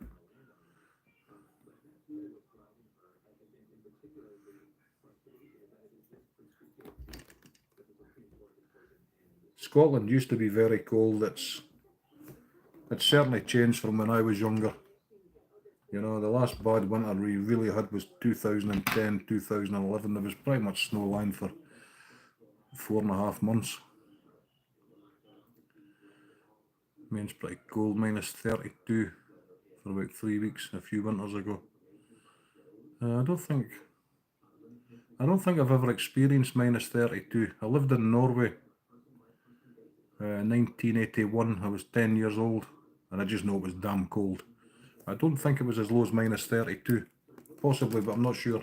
Scotland used to be very cold. It's certainly changed from when I was younger. You know, the last bad winter we really had was 2010, 2011. There was pretty much snow line for 4.5 months. I mean, it's pretty cold, -32 for about 3 weeks a few winters ago. I don't think I've ever experienced -32. I lived in Norway. 1981. I was 10 years old, and I just know it was damn cold. I don't think it was as low as -32. Possibly, but I'm not sure.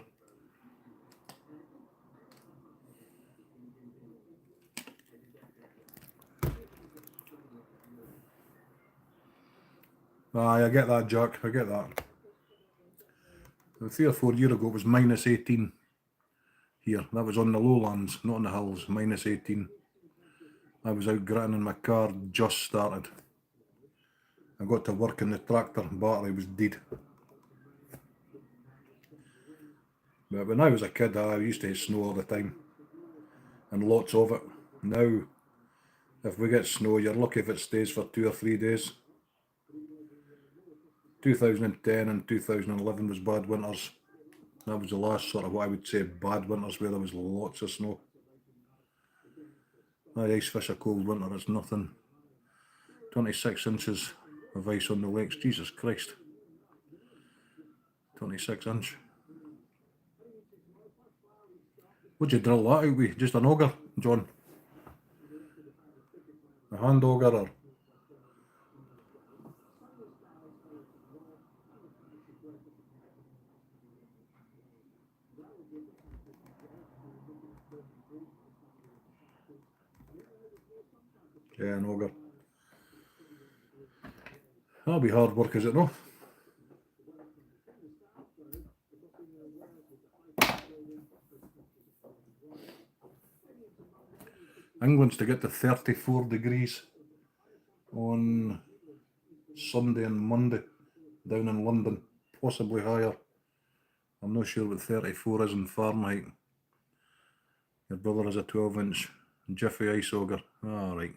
Aye, I get that, Jack. I get that. 3 or 4 years ago, it was -18 here. That was on the lowlands, not on the hills. -18. I was out gritting and my car just started. I got to work and the tractor battery was dead. But when I was a kid, I used to hate snow all the time, and lots of it. Now, if we get snow, you're lucky if it stays for 2 or 3 days. 2010 and 2011 was bad winters. That was the last sort of what I would say bad winters where there was lots of snow. I ice fish a cold winter, it's nothing. 26 inches of ice on the lakes. Jesus Christ. 26 inch. Would you drill that out with? Just an auger, John? A hand auger or? Yeah, an auger. That'll be hard work, is it no? England's to get to 34 degrees on Sunday and Monday down in London, possibly higher. I'm not sure what 34 is in Fahrenheit. Your brother has a 12-inch Jiffy ice auger. Alright.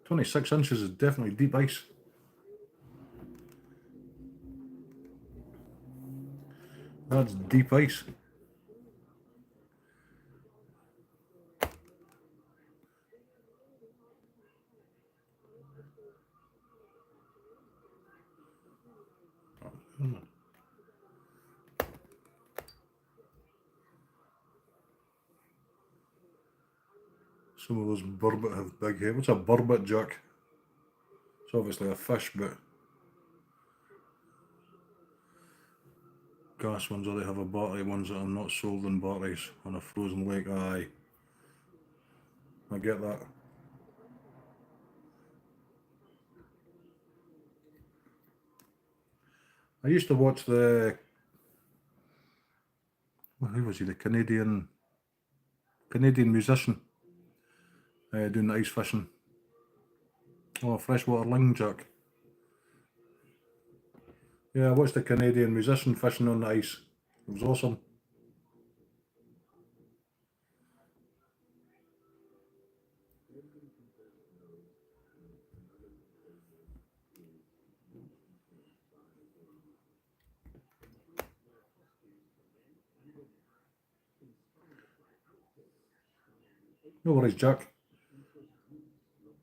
26 inches is definitely deep ice. That's deep ice. Some of those burbot have big head. What's a burbot, Jack? It's obviously a fish, but gas ones, or they have a battery ones that are not sold in batteries on a frozen lake. Aye, I get that. I used to watch who was he? The Canadian musician doing the ice fishing. Oh, freshwater ling, Jack. Yeah, I watched the Canadian musician fishing on the ice. It was awesome. No worries, Jack.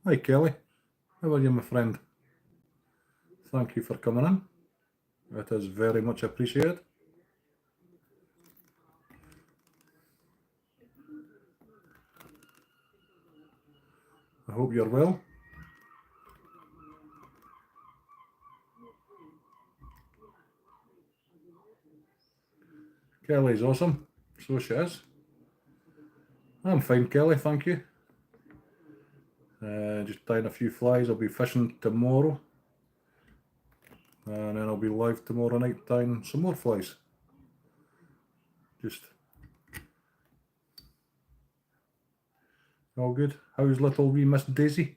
Hi, Kelly. How are you, my friend? Thank you for coming in. It is very much appreciated. I hope you're well. Kelly's awesome. So she is. I'm fine, Kelly, thank you. Just tying a few flies. I'll be fishing tomorrow. And then I'll be live tomorrow night tying some more flies. Just all good. How's little wee Miss Daisy?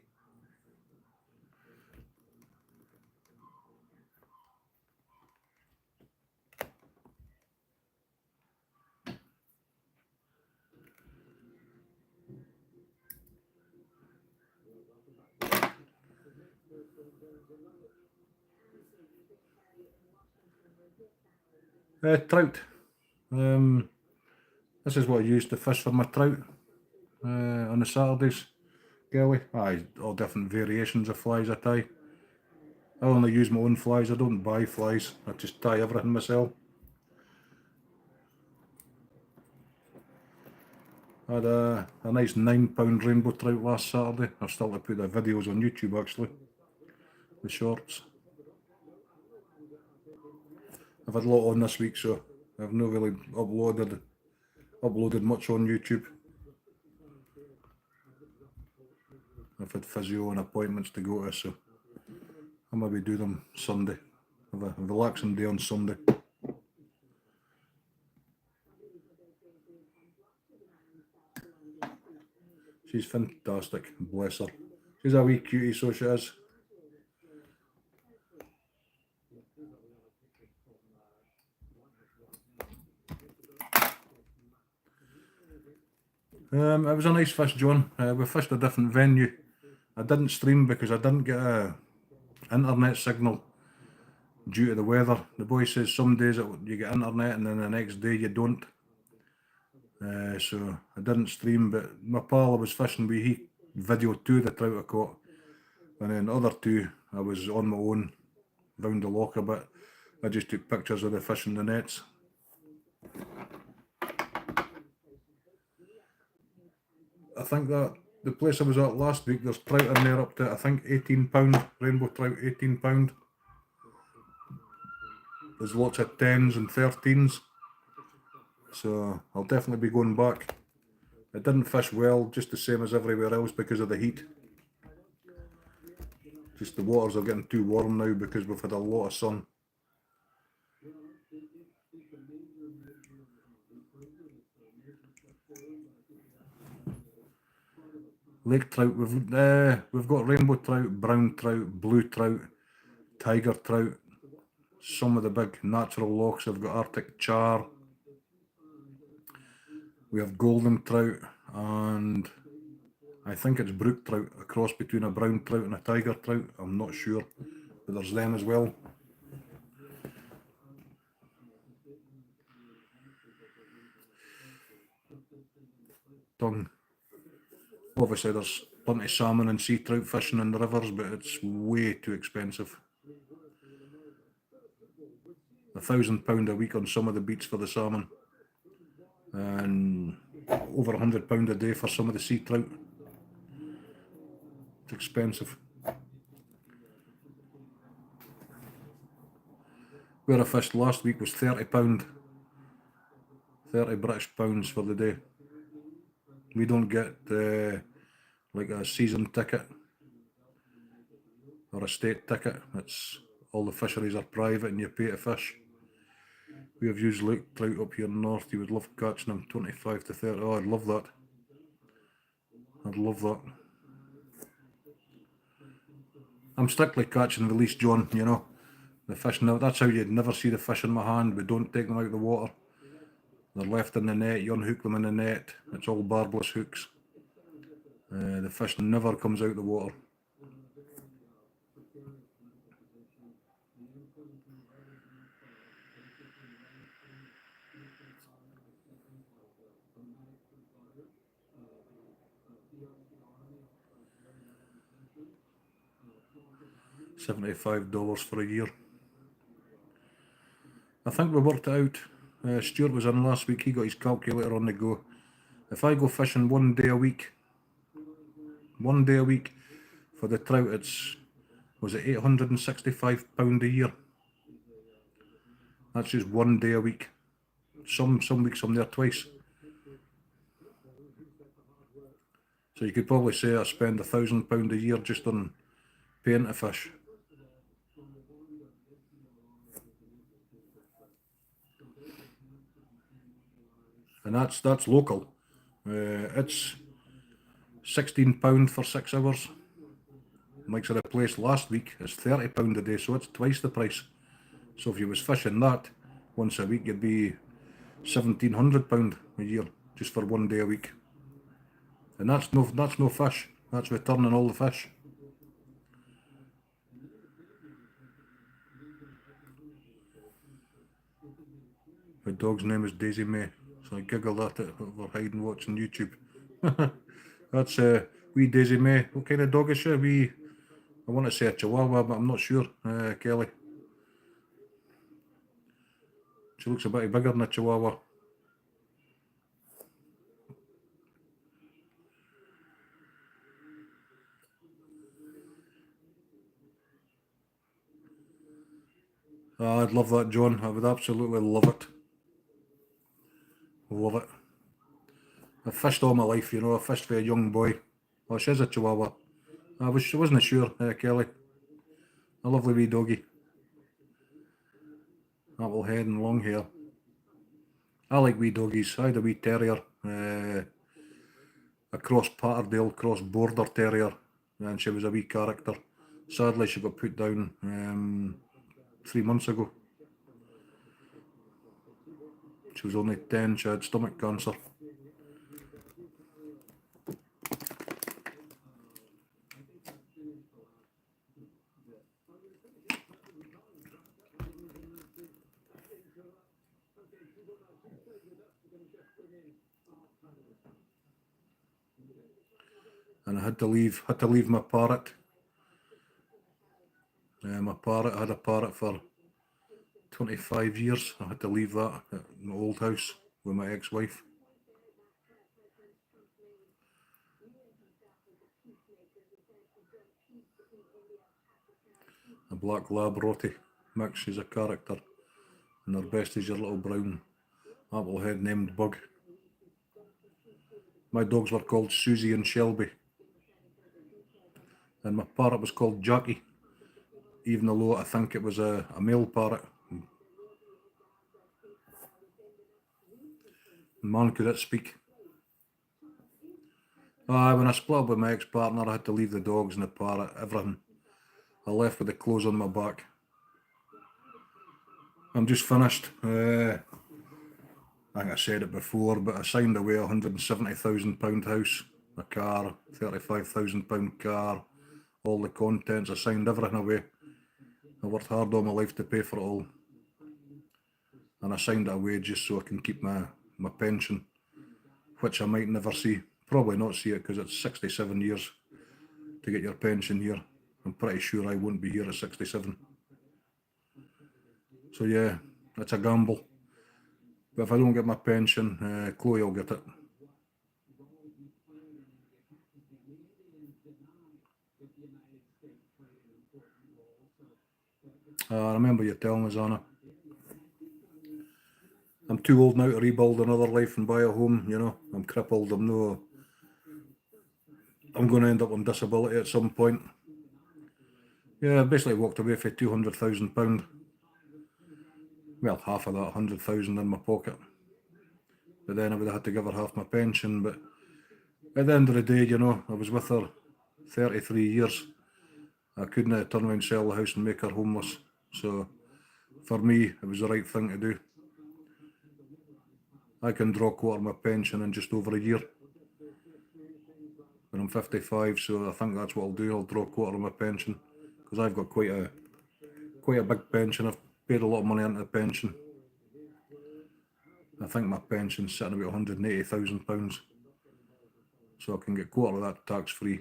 Trout. This is what I use to fish for my trout on the Saturdays. Gelly. Aye, all different variations of flies I tie. I only use my own flies, I don't buy flies, I just tie everything myself. I had a nice £9 rainbow trout last Saturday. I've still to put the videos on YouTube actually, the shorts. I've had a lot on this week, so I've not really uploaded much on YouTube. I've had physio and appointments to go to, so I'll maybe do them Sunday. Have a relaxing day on Sunday. She's fantastic, bless her. She's a wee cutie, so she is. It was a nice fish, John. We fished a different venue. I didn't stream because I didn't get a internet signal due to the weather. The boy says some days you get internet and then the next day you don't. so I didn't stream, but my pal I was fishing with, he videoed 2 of the trout I caught, and then the other 2 I was on my own round the loch a bit. I just took pictures of the fish in the nets. I think that the place I was at last week, there's trout in there up to, I think, £18, rainbow trout, £18. There's lots of 10s and 13s, so I'll definitely be going back. I didn't fish well, just the same as everywhere else because of the heat. Just the waters are getting too warm now because we've had a lot of sun. Lake trout, we've got rainbow trout, brown trout, blue trout, tiger trout. Some of the big natural lochs have got Arctic char. We have golden trout, and I think it's brook trout, a cross between a brown trout and a tiger trout. I'm not sure, but there's them as well. Tongue. Obviously there's plenty of salmon and sea trout fishing in the rivers, but it's way too expensive. £1,000 a week on some of the beats for the salmon, and over £100 a day for some of the sea trout. It's expensive. Where I fished last week was £30, 30 British pounds for the day. We don't get like a season ticket or a state ticket. It's all the fisheries are private and you pay to fish. We have used lake trout up here north. You would love catching them, 25 to 30. Oh, I'd love that. I'd love that. I'm strictly catch and release, John, you know. The fish, now that's how you'd never see the fish in my hand. We don't take them out of the water. They're left in the net, you unhook them in the net. It's all barbless hooks. The fish never comes out of the water. $75 for a year. I think we worked it out. Stuart was in last week, he got his calculator on the go. If I go fishing 1 day a week, for the trout, was it £865 a year? That's just 1 day a week. Some weeks I'm there twice. So you could probably say I spend £1,000 a year just on paying to fish. And that's local. It's £16 for 6 hours. Likes of the place last week is £30 a day, so it's twice the price. So if you was fishing that once a week, you'd be £1,700 a year just for 1 day a week. And that's no fish. That's returning all the fish. My dog's name is Daisy May, so I giggle at it over hide and watch on YouTube. That's wee Daisy May. What kind of dog is she? I want to say a Chihuahua, but I'm not sure. Kelly. She looks a bit bigger than a Chihuahua. Oh, I'd love that, John. I would absolutely love it. Love it. I've fished all my life, you know. I fished for a young boy. Oh, she's a Chihuahua. I wasn't sure, Kelly. A lovely wee doggy. Apple head and long hair. I like wee doggies. I had a wee terrier. A cross Patterdale, cross Border Terrier. And she was a wee character. Sadly, she got put down 3 months ago. She was only 10, she had stomach cancer. And I had to leave my parrot. My parrot, I had a parrot for 25 years. I had to leave that at my old house with my ex-wife. A black lab rottie mix. She's a character, and her best is your little brown applehead named Bug. My dogs were called Susie and Shelby, and my parrot was called Jackie, even though I think it was a male parrot. Man, could it speak. When I split up with my ex-partner, I had to leave the dogs and the parrot, everything. I left with the clothes on my back. I'm just finished. I think I said it before, but I signed away a £170,000 house, a car, £35,000 car, all the contents. I signed everything away. I worked hard all my life to pay for it all. And I signed it away just so I can keep my pension, which I might never see. Probably not see it because it's 67 years to get your pension here. I'm pretty sure I won't be here at 67. So yeah, it's a gamble. But if I don't get my pension, Chloe will get it. I remember you telling us, Anna. I'm too old now to rebuild another life and buy a home, you know. I'm crippled, I'm going to end up on disability at some point. Yeah, I basically walked away for £200,000. Well, half of that, 100,000 in my pocket. But then I would have had to give her half my pension. But at the end of the day, you know, I was with her 33 years. I couldn't turn around and sell the house and make her homeless. So for me, it was the right thing to do. I can draw a quarter of my pension in just over a year. And I'm 55, so I think that's what I'll do. I'll draw a quarter of my pension because I've got quite a big pension. I've paid a lot of money into the pension. I think my pension's sitting about £180,000, so I can get a quarter of that tax free.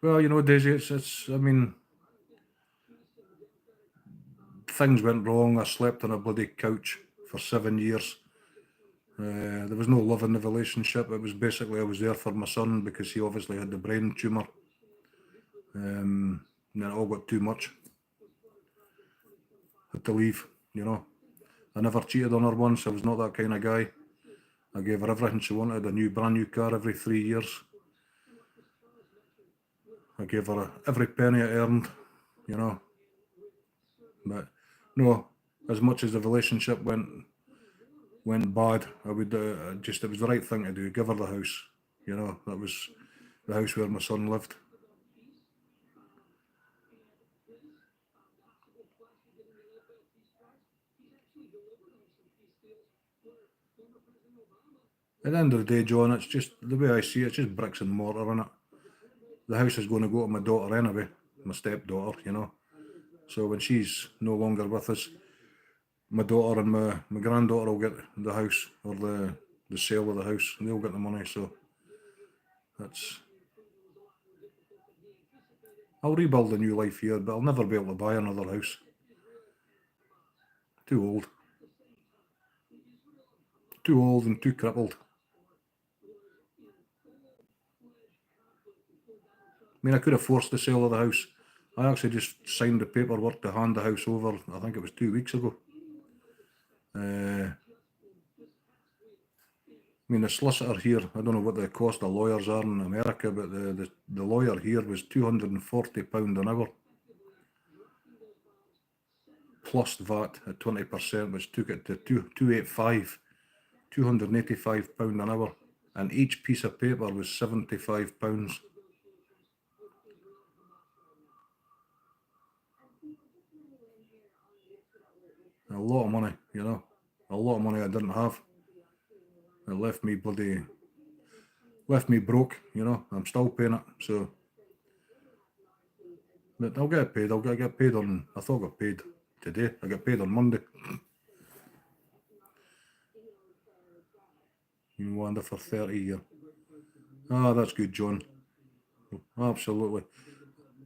Well, you know, Daisy, it's I mean, things went wrong. I slept on a bloody couch for 7 years. There was no love in the relationship. It was basically I was there for my son because he obviously had the brain tumour. And then it all got too much. Had to leave, you know. I never cheated on her once. I was not that kind of guy. I gave her everything she wanted, a brand new car every 3 years. I gave her every penny I earned, you know. But no, as much as the relationship went bad, I would it was the right thing to do. Give her the house, you know. That was the house where my son lived. At the end of the day, John, it's just the way I see it. It's just bricks and mortar, innit? The house is going to go to my daughter anyway, my stepdaughter, you know. So when she's no longer with us, my daughter and my granddaughter will get the house, or the sale of the house, and they'll get the money. So that's. I'll rebuild a new life here, but I'll never be able to buy another house. Too old. Too old and too crippled. I mean, I could have forced the sale of the house. I actually just signed the paperwork to hand the house over, I think it was 2 weeks ago. I mean, the solicitor here, I don't know what the cost of lawyers are in America, but the lawyer here was £240 an hour. Plus VAT at 20%, which took it to £285 an hour. And each piece of paper was £75. A lot of money, you know. A lot of money I didn't have. It left me broke, you know. I'm still paying it, so But I'll get paid. I'll get paid on, I thought I got paid today. I get paid on Monday. You wander for 30 years. Ah, that's good, John. Absolutely.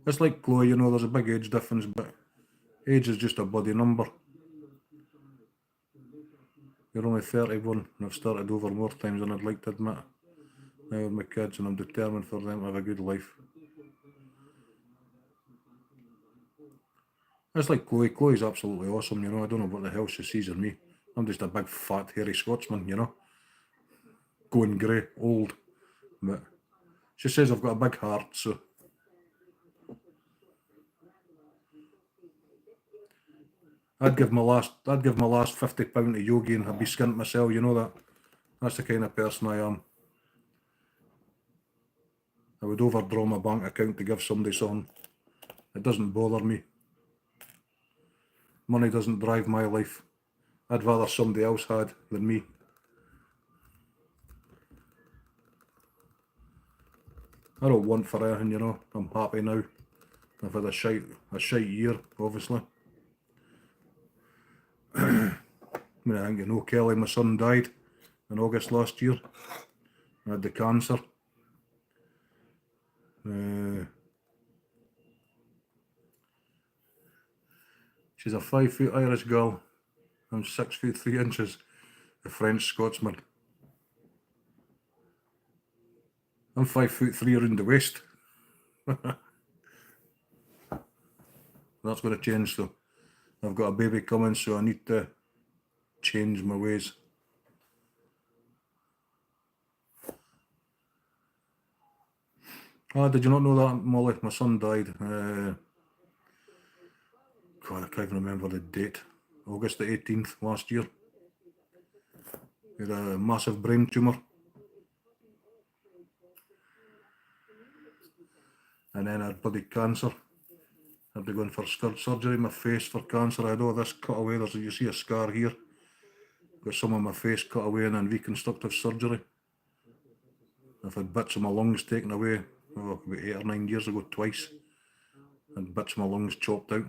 It's like Chloe, you know, there's a big age difference, but age is just a bloody number. You're only 31, and I've started over more times than I'd like to admit. Now with my kids, and I'm determined for them to have a good life. It's like Chloe. Chloe's absolutely awesome, you know. I don't know what the hell she sees in me. I'm just a big, fat, hairy Scotsman, you know. Going grey, old. But she says I've got a big heart, so. I'd give my last £50 to Yogi and I'd be skint myself, you know that. That's the kind of person I am. I would overdraw my bank account to give somebody something. It doesn't bother me. Money doesn't drive my life. I'd rather somebody else had than me. I don't want for anything, you know. I'm happy now. I've had a shite year, obviously. I mean, I think you know Kelly, my son died in August last year. I had the cancer. She's a 5 foot Irish girl. I'm 6 foot 3 inches. A French Scotsman. I'm 5'3" around the waist. That's going to change though. I've got a baby coming, so I need to change my ways. Ah, did you not know that, Molly? My son died. God, I can't even remember the date. August the 18th last year. He had a massive brain tumour. And then I had bloody cancer. I'd be going for surgery in my face for cancer. I had all this cut away. You see a scar here. Got some of my face cut away and then reconstructive surgery. I've had bits of my lungs taken away about 8 or 9 years ago twice. And bits of my lungs chopped out.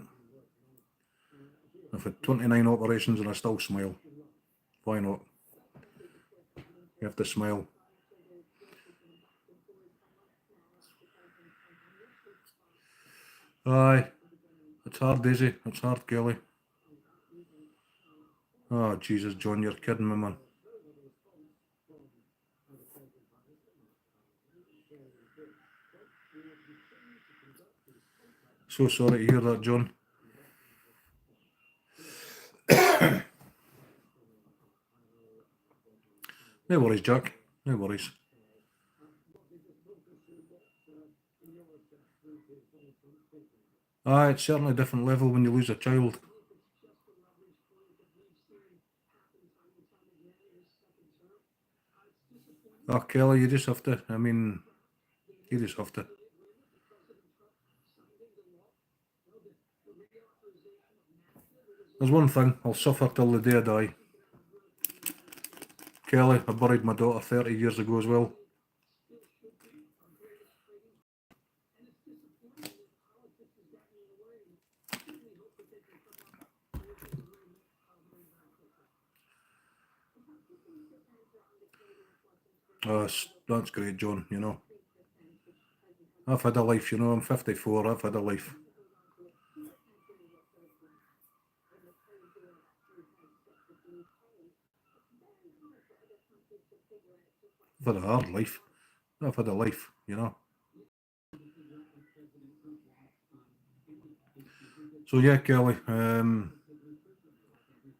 I've had 29 operations and I still smile. Why not? You have to smile. Aye. It's hard, Daisy. It's hard, Kelly. Oh, Jesus, John, you're kidding me, man. So sorry to hear that, John. No worries, Jack. No worries. Aye, it's certainly a different level when you lose a child. Oh, Kelly, you just have to. I mean, you just have to. There's one thing, I'll suffer till the day I die. Kelly, I buried my daughter 30 years ago as well. That's great, John, you know. I've had a life, you know, I'm 54, I've had a life. I've had a hard life. I've had a life, you know. So yeah, Kelly,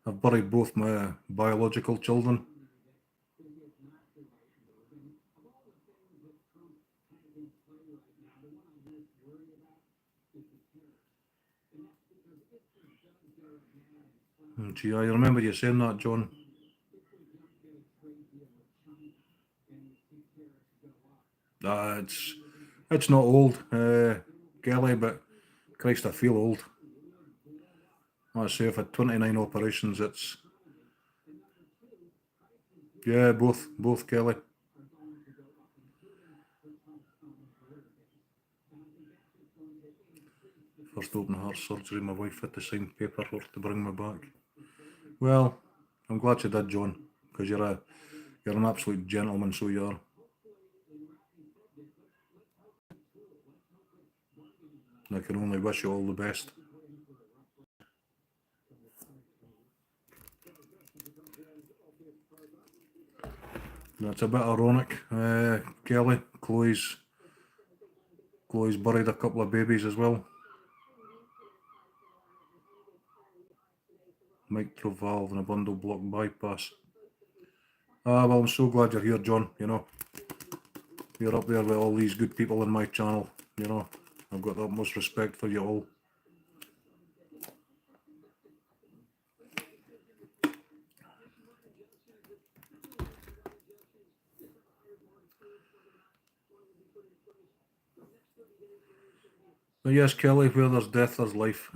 I've buried both my biological children. Gee, I remember you saying that, John. It's not old, Kelly, but Christ, I feel old. I say I've had 29 operations. It's yeah, both Kelly. First open heart surgery, my wife had to sign paperwork to bring me back. Well, I'm glad she did, John, because you're an absolute gentleman, so you are. And I can only wish you all the best. That's a bit ironic. Kelly, Chloe's buried a couple of babies as well. Mitral valve and a bundle block bypass. Well, I'm so glad you're here, John. You know, you're up there with all these good people in my channel. You know, I've got the utmost respect for you all. But yes, Kelly, where there's death, there's life.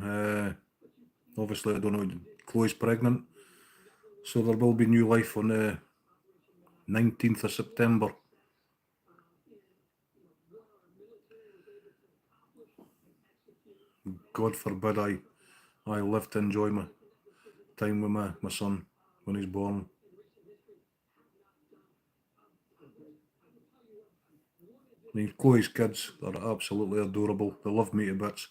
Obviously, I don't know, Chloe's pregnant, so there will be new life on the 19th of September. God forbid I live to enjoy my time with my son when he's born. I mean, Chloe's kids are absolutely adorable. They love me to bits.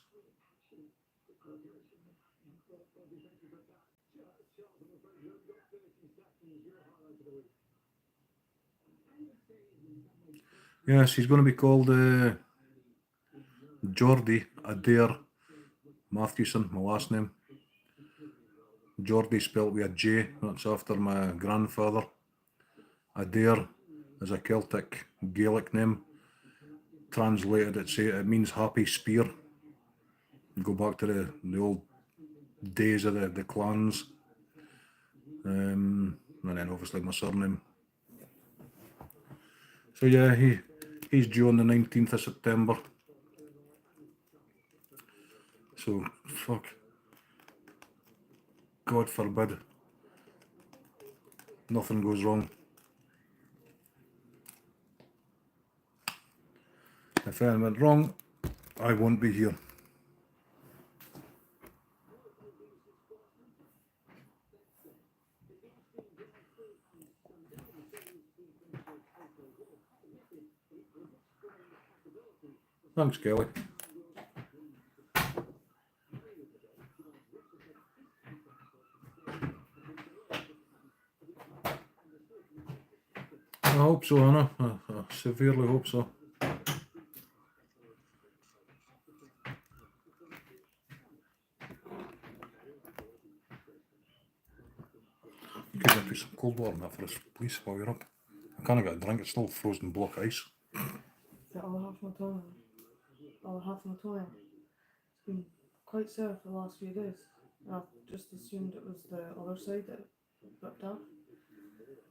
Yes, he's going to be called Geordie Adair Mathewson, my last name. Geordie spelt with a J, that's after my grandfather. Adair is a Celtic Gaelic name. Translated, it means happy spear. Go back to the old days of the clans. And then obviously my surname. So yeah, he's due on the 19th of September. So, fuck. God forbid nothing goes wrong. If anything went wrong, I won't be here. Thanks, Kelly. I hope so, Anna. I severely hope so. You could have put some cold water in that for us, please, while you're up. I can't get a drink, it's still frozen block ice. The other half of my tongue. Other half of my tongue. It's been quite sore for the last few days. I've just assumed it was the other side that ripped off.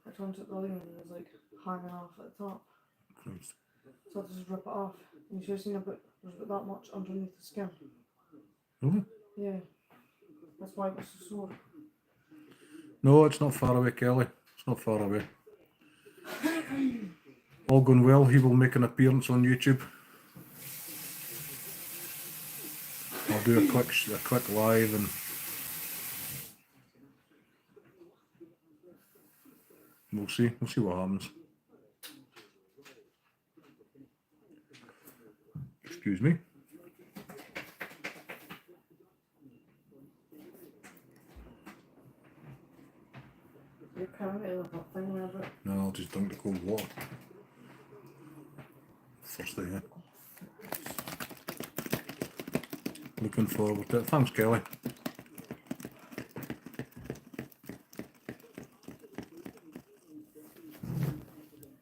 I turned it the other and it was like hanging off at the top. Christ. So I had to just rip it off. And you should have seen there's about that much underneath the skin. Really? Yeah. That's why it was so sore. No, it's not far away, Kelly. It's not far away. All going well, he will make an appearance on YouTube. I'll do a quick live and we'll see what happens. Excuse me. You're carrying it like that thing whenever. No, I'll just drink the cold water. Thirsty, yeah. Looking forward to it. Thanks, Kelly.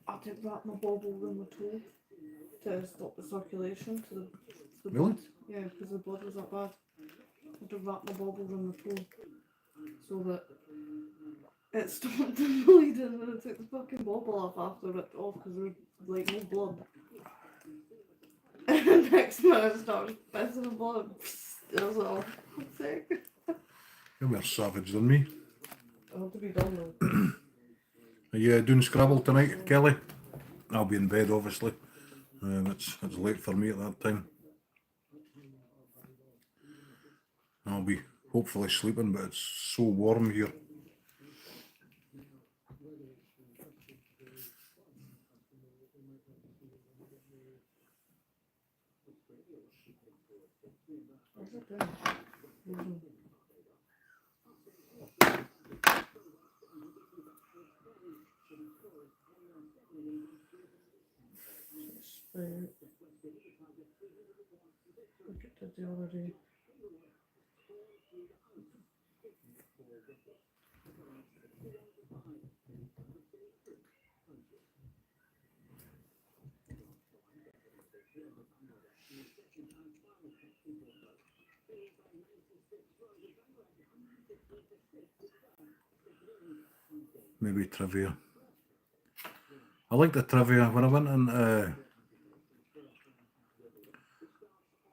I had to wrap my bauble around my toe to stop the circulation to the Really? blood. Yeah, because the blood was that bad. I had to wrap my bauble around my toe so that it stopped the bleeding, and I took the fucking bauble off after it ripped off because there was like no blood. And the next minute it started pissing in blood. It was like, oh, for fuck's sake. You're more savage than me. I have to be done though. Are you doing Scrabble tonight, Kelly? I'll be in bed, obviously. It's late for me at that time. I'll be hopefully sleeping, but it's so warm here. What's it doing? Spray it. Like it did the other day. Maybe trivia. I like the trivia. When I went in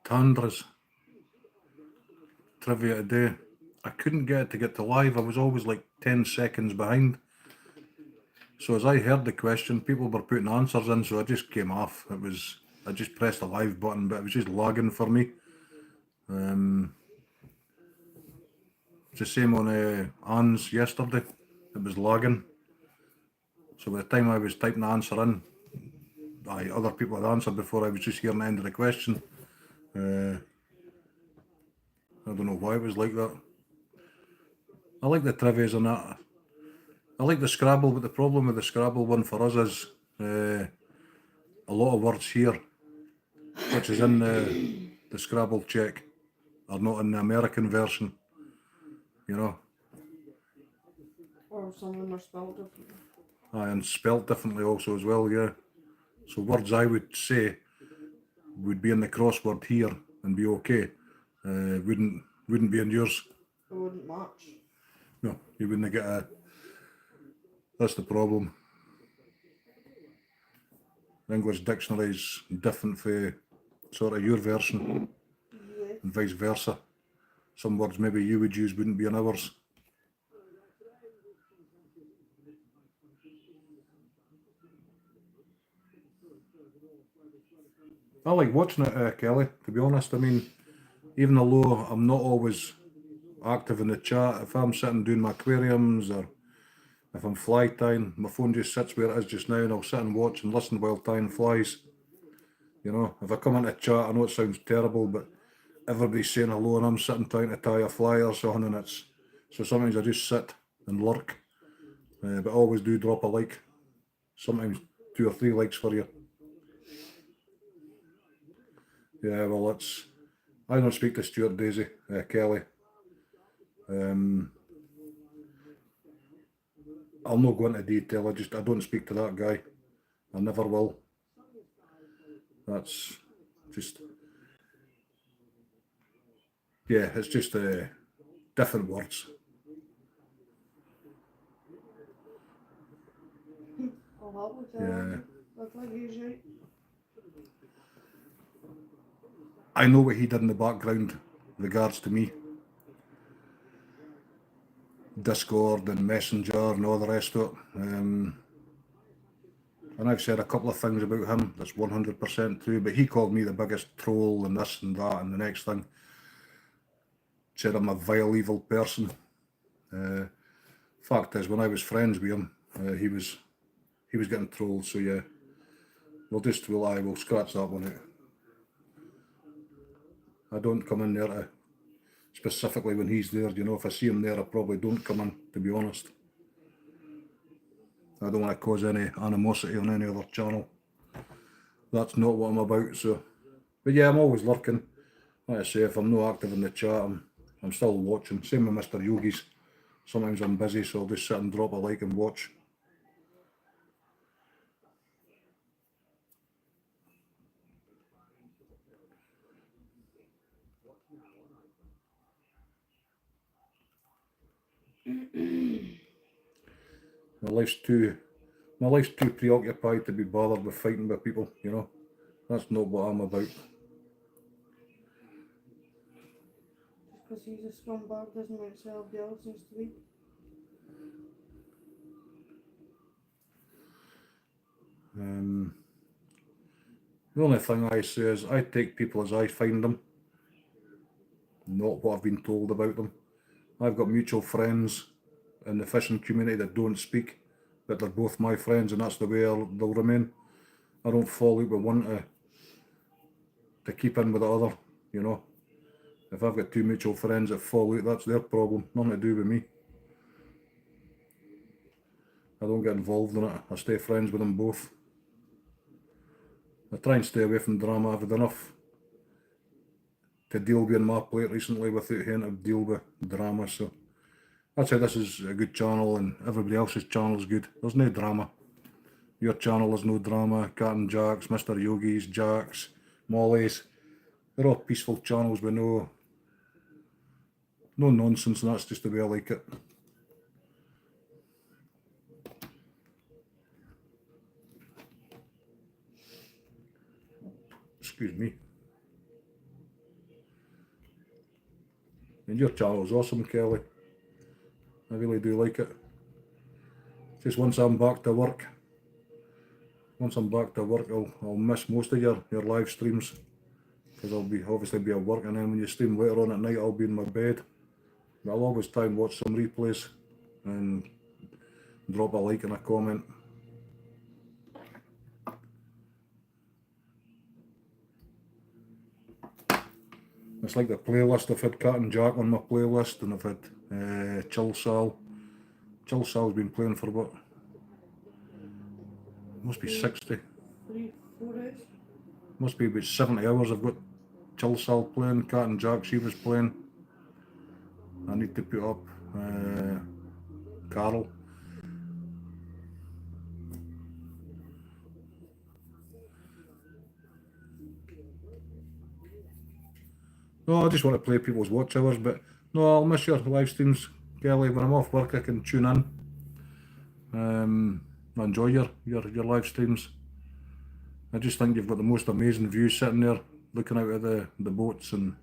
Tandra's trivia today, I couldn't get it to get to live. I was always like 10 seconds behind. So as I heard the question, people were putting answers in, so I just came off. I just pressed the live button, but it was just lagging for me. It's the same on Anne's yesterday. It was lagging. So by the time I was typing the answer in, other people had answered before I was just hearing the end of the question. I don't know why it was like that. I like the trivias and that. I like the Scrabble, but the problem with the Scrabble one for us is a lot of words here, which is in the Scrabble check, are not in the American version. You know, Or some of them are spelled differently. and spelt differently also as well. Yeah. So words I would say would be in the crossword here and be okay. Wouldn't be in yours. It wouldn't match. No, you wouldn't get a. That's the problem. The English dictionary is different for sort of your version Yeah. and vice versa. Some words maybe you would use wouldn't be in ours. I like watching it, Kelly, to be honest. I mean, even although I'm not always active in the chat, if I'm sitting doing my aquariums or if I'm fly tying, my phone just sits where it is just now and I'll sit and watch and listen while tying flies. You know, if I come into chat, I know it sounds terrible, but everybody's saying hello and I'm sitting trying to tie a fly or something, and so sometimes I just sit and lurk. But always do drop a like. Sometimes 2 or 3 likes for you. Yeah, well, I don't speak to Stuart Daisy, Kelly. I'll not go into detail. I don't speak to that guy. I never will. That's just, yeah, it's just different words. I'll help with that. Yeah. That's like usually. I know what he did in the background regards to me. Discord and Messenger and all the rest of it. And I've said a couple of things about him that's 100% true, but he called me the biggest troll and this and that and the next thing. Said I'm a vile, evil person. Fact is, when I was friends with him, he was getting trolled, so yeah. We'll scratch that one out. I don't come in there specifically when he's there, you know. If I see him there, I probably don't come in, to be honest. I don't want to cause any animosity on any other channel. That's not what I'm about, so. But yeah, I'm always lurking. Like I say, if I'm not active in the chat, I'm still watching. Same with Mr. Yogi's. Sometimes I'm busy, so I'll just sit and drop a like and watch. My life's too preoccupied to be bothered with fighting with people, you know. That's not what I'm about. Just because he's a scumbag doesn't make everybody else needs to be. The only thing I say is I take people as I find them. not what I've been told about them. I've got mutual friends in the fishing community that don't speak, but they're both my friends, and that's the way they'll remain. I don't fall out with one to keep in with the other, you know. If I've got two mutual friends that fall out, that's their problem, nothing to do with me. I don't get involved in it. I stay friends with them both. I try and stay away from drama. I've had enough to deal with on my plate recently without having to deal with drama, so that's why this is a good channel and everybody else's channel is good. There's no drama. Your channel has no drama. Cat and Jack's, Mr. Yogi's, Jack's, Molly's. They're all peaceful channels with no nonsense, and that's just the way I like it. Excuse me. And your channel is awesome, Kelly. I really do like it. Just once I'm back to work, I'll miss most of your live streams, because I'll obviously be at work, and then when you stream later on at night, I'll be in my bed. But I'll always try and watch some replays and drop a like and a comment. It's like the playlist. I've had Cat and Jack on my playlist, and I've had Chill Sal. Chill Sal's been playing for what? Must be 60. 4 days. Must be about 70 hours I've got Chill Sal playing. Cat and Jack, she was playing. I need to put up Carol. No, I just want to play people's watch hours, but no, I'll miss your live streams, Kelly. When I'm off work, I can tune in. I enjoy your live streams. I just think you've got the most amazing views sitting there, looking out at the boats and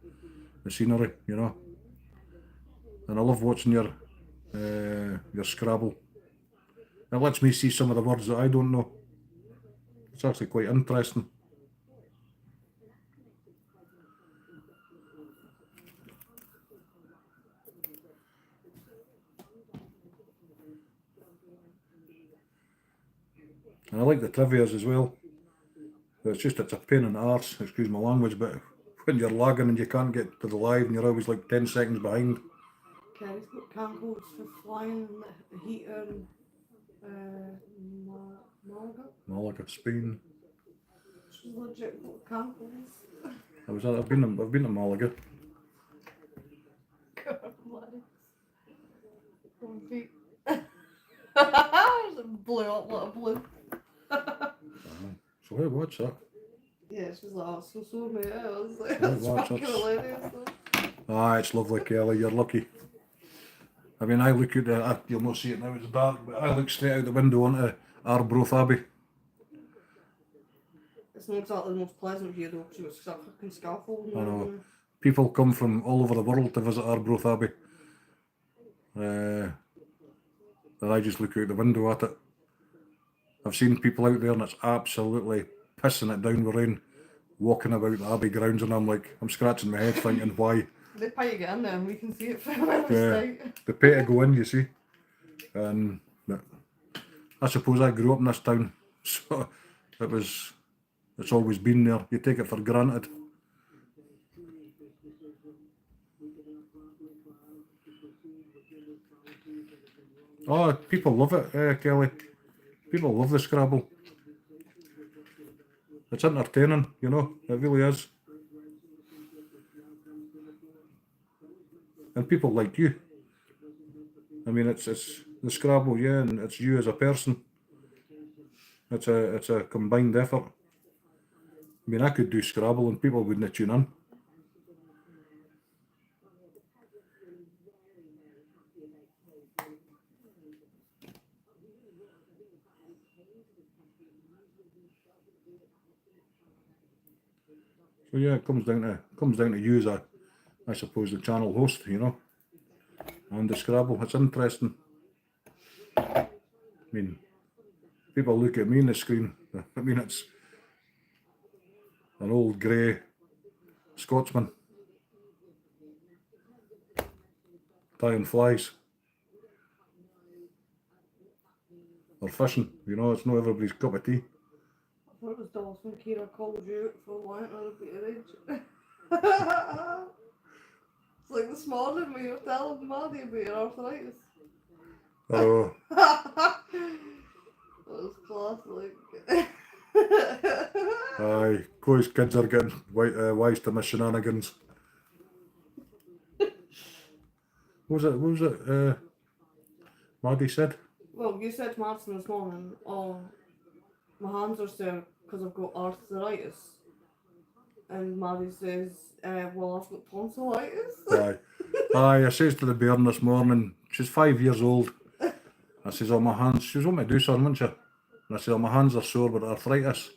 the scenery, you know. And I love watching your Scrabble. It lets me see some of the words that I don't know. It's actually quite interesting. And I like the trivias as well. It's a pain in the arse, excuse my language, but when you're lagging and you can't get to the live and you're always like 10 seconds behind. Kerry's got cancelled for flying the heater in Malaga. Malaga, Spain. She's legit got cancelled. I've been to Malaga. God, blew up like a blue. So hey, what's that? Yeah, she's like, oh, so mate. I was like, Yeah, that's watch fucking it. hilarious. It's lovely, Kelly. You're lucky. I mean, I look at you'll not see it now, it's dark, but I look straight out the window onto Arbroath Abbey. It's not exactly the most pleasant view though, because it's got fucking scaffold. I know. People come from all over the world to visit Arbroath Abbey. And I just look out the window at it. I've seen people out there and it's absolutely pissing it down with rain, walking about the Abbey grounds, and I'm scratching my head thinking why. They pay to get in there and we can see it from the Yeah, site. they pay to go in, you see. And I suppose I grew up in this town, so it's always been there. You take it for granted. Oh, people love it, Kelly. People love the Scrabble. It's entertaining, you know, it really is. And people like you. I mean, it's the Scrabble, yeah, and it's you as a person. It's a combined effort. I mean, I could do Scrabble and people wouldn't tune in. So yeah, it comes down to you as I suppose, the channel host, you know, and the Scrabble. It's interesting. I mean, people look at me on the screen. I mean, it's an old grey Scotsman. tying flies. Or fishing, you know, it's not everybody's cup of tea. I thought it was Dawson Kira called you out for wanting a bit of age. It's like this morning when you were telling Maddie about your arthritis. Oh, That was classic. aye, Chloe's kids are getting wise to my shenanigans. What was it, Maddie said? Well, you said to Madison this morning, oh, my hands are sore because I've got arthritis. And Maddie says, well, I've got tonsillitis. Aye. Aye, I says to the bairn this morning, she's 5 years old. I says, oh, my hands, she was want me to do something, wouldn't she? And I said, oh, my hands are sore with arthritis.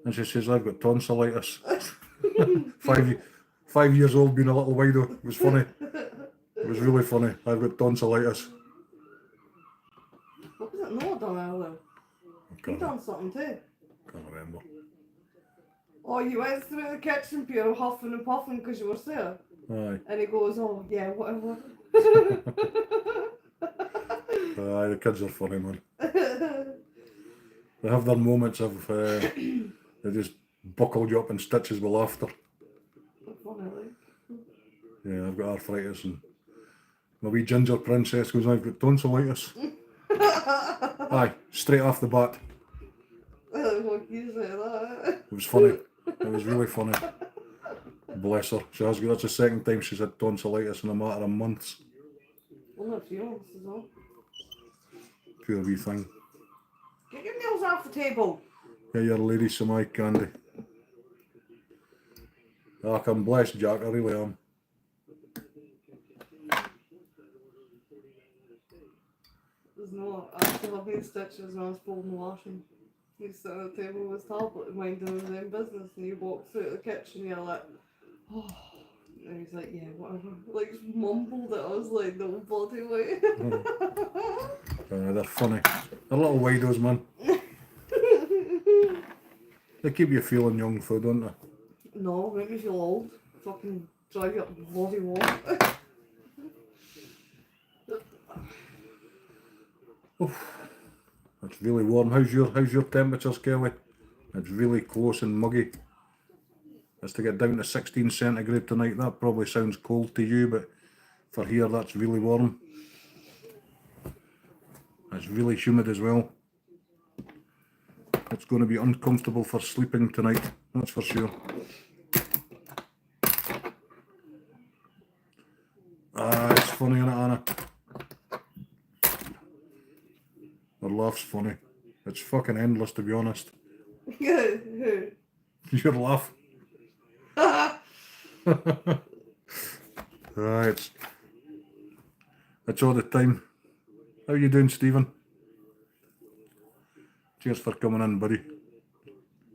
And she says, I've got tonsillitis. 5 years old being a little wido. It was funny. It was really funny. I've got tonsillitis. What was it Noah done earlier? He done something too. Can't remember. Oh, you went through the kitchen pure huffing and puffing because you were there. Aye. And he goes, oh, yeah, whatever. Aye, the kids are funny, man. They have their moments of, they just buckle you up in stitches with laughter. Funny, like. Yeah, I've got arthritis and my wee ginger princess goes, I've got tonsillitis. Aye, straight off the bat. What you say that? It was funny. It was really funny. Bless her. She has got, that's the second time she's had tonsillitis in a matter of months. Well, not few months as well. Poor wee thing. Get your nails off the table. Yeah, you're a lady, some eye candy. Ah, I'm blessed, Jack, I really am. There's no, I still have these stitches when I was folding the washing. He's sitting at the table with his tablet minding his own business and he walks out of the kitchen and you're like, oh. And he's like, yeah, whatever. Like, just mumbled it. I was like, no bloody way. They're funny. They're little widos, man. They keep you feeling young, though, don't they? No, make me feel old. Fucking drive you up the bloody wall. It's really warm. How's your temperatures, Kelly? It's really close and muggy. It's to get down to 16 centigrade tonight. That probably sounds cold to you, but for here that's really warm. It's really humid as well. It's going to be uncomfortable for sleeping tonight, that's for sure. Ah, it's funny, isn't it, Anna? Her laugh's funny. It's fucking endless, to be honest. Your laugh. Right. It's all the time. How you doing, Stephen? Cheers for coming in, buddy.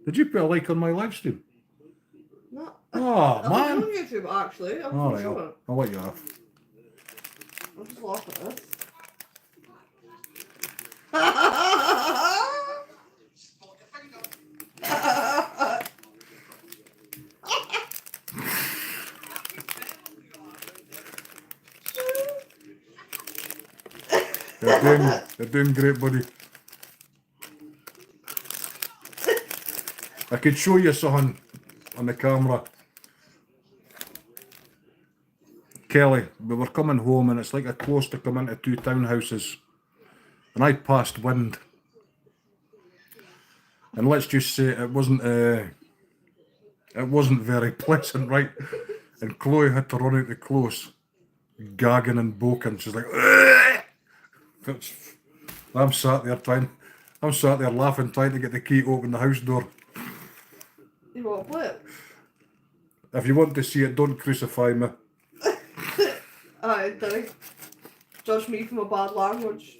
Did you put a like on my live stream? No. Oh, I man. was on YouTube actually. I'm All for right, sure. I'll let you off. I'll just laugh at this. You're doing great, buddy. I could show you something on the camera. Kelly, we were coming home and it's like a close to come into two townhouses. And I passed wind. And let's just say it wasn't very pleasant, right? And Chloe had to run out the close, gagging and boking. She's like, I'm sat there laughing, trying to get the key to open the house door. You want to play it? If you want to see it, don't crucify me. Alright, Derek. Judge me for my bad language.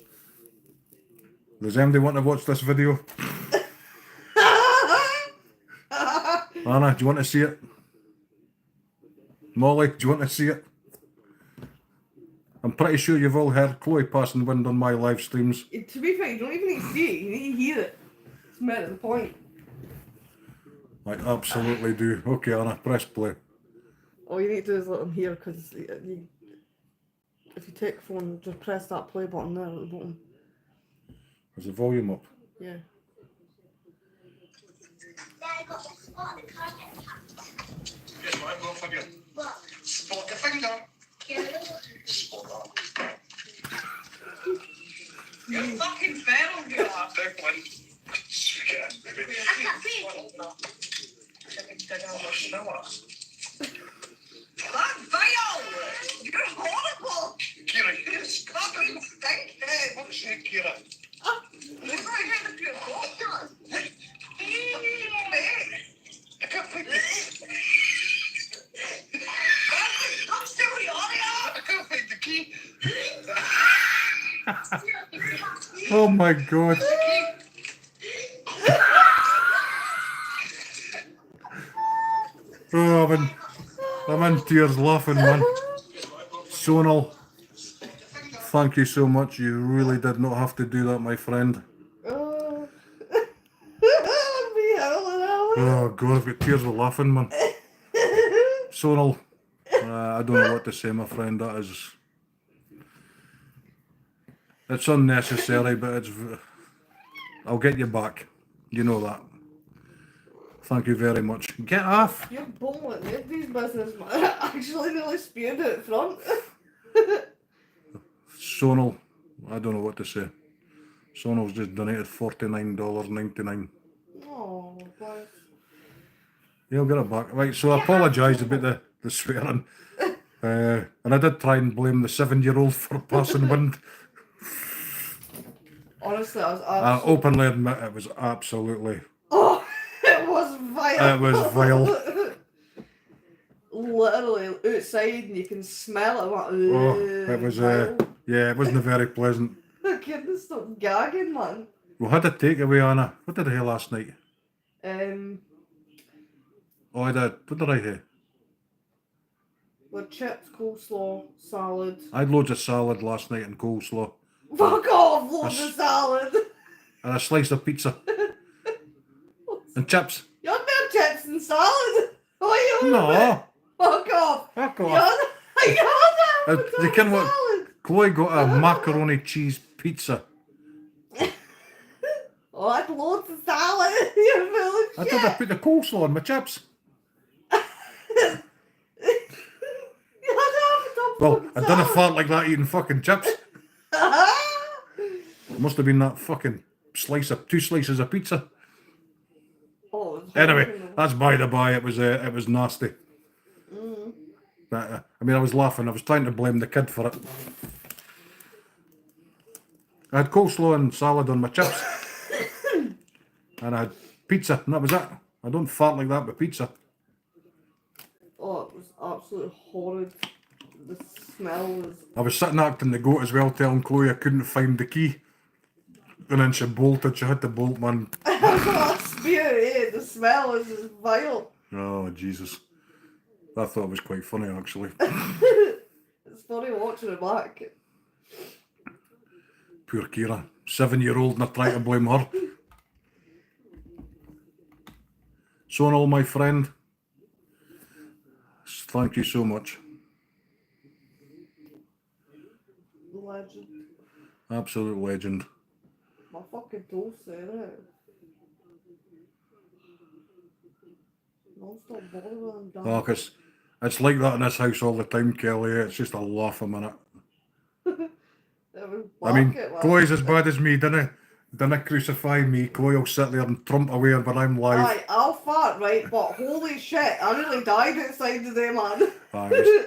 Does anybody want to watch this video? Anna, do you want to see it? Molly, do you want to see it? I'm pretty sure you've all heard Chloe passing wind on my live streams. To be fair, you don't even need to see it, you need to hear it. It's meant at the point. I absolutely do. Okay, Anna, press play. All you need to do is let them hear because you If you take the phone, just press that play button there at the bottom. Is the volume up? Yeah. Guess what I've got for you? What? Spot the finger. Spot that. You're fucking feral, you are. Big one. I can't see. That veil! You're horrible! Kira, you're disgusting stinkhead! What's that, Kira? You're not here to be a doctor! I can't find the... I'm still here! I can't find the key! Oh my god! Oh, I'm in tears laughing, man. Sonal, thank you so much. You really did not have to do that, my friend. Oh. Me howling out. Oh god, I've got tears of laughing, man. Sonal, I don't know what to say, my friend. That is... It's unnecessary, but it's... I'll get you back. You know that. Thank you very much. Get off! You're bumbling these business, man. Actually nearly speared out front. Sonal, I don't know what to say. Sonal's just donated $49.99. Oh, bless. Yeah, I'll get it back. Right, so I apologise about the swearing. And I did try and blame the 7-year-old for passing wind. Honestly, I was I openly admit it was absolutely... Oh, it was vile. It was vile. Literally outside and you can smell it. Like, Oh, it was... vile. yeah, it wasn't very pleasant. I couldn't stop gagging, man. We had a takeaway, Anna. What did I have last night? Oh, I did. What did I have? With chips, coleslaw, salad. I had loads of salad last night and coleslaw. Fuck off, loads of salad. And a slice of pizza. And chips. You had more chips and salad. What are you on about? No. Fuck off. Fuck You off. had that You can what? salad. Chloe got a macaroni cheese pizza. Oh, I had loads of salad. You're full of I shit. did. I put the coleslaw on my chips. You had half a top Well, fucking I didn't salad. fart like that eating fucking chips. It must have been that fucking two slices of pizza. Oh, it was Anyway, horrible. that's by the by. It was nasty. But I mean, I was laughing. I was trying to blame the kid for it. I had coleslaw and salad on my chips, and I had pizza, and that was it. I don't fart like that with pizza. Oh, it was absolutely horrid. The smell was. I was sitting acting the goat as well, telling Chloe I couldn't find the key. And then she bolted, she had to bolt, man. Oh, spirit, the smell was just vile. Oh, Jesus. I thought it was quite funny, actually. It's funny watching it back. Poor Kira. 7-year-old and I try to blame her. Sonal, my friend, thank you so much. Legend. Absolute legend. My fucking toast there, innit? Non-stop bother with them, damn. Oh, 'cause it's like that in this house all the time, Kelly. It's just a laugh a minute. It was I mean, bucket, man. Chloe's as bad as me, didn't crucify me. Chloe will sit there and trump away when I'm live. Aye, I'll fart, right? But holy shit, I nearly died outside today, man. Aye,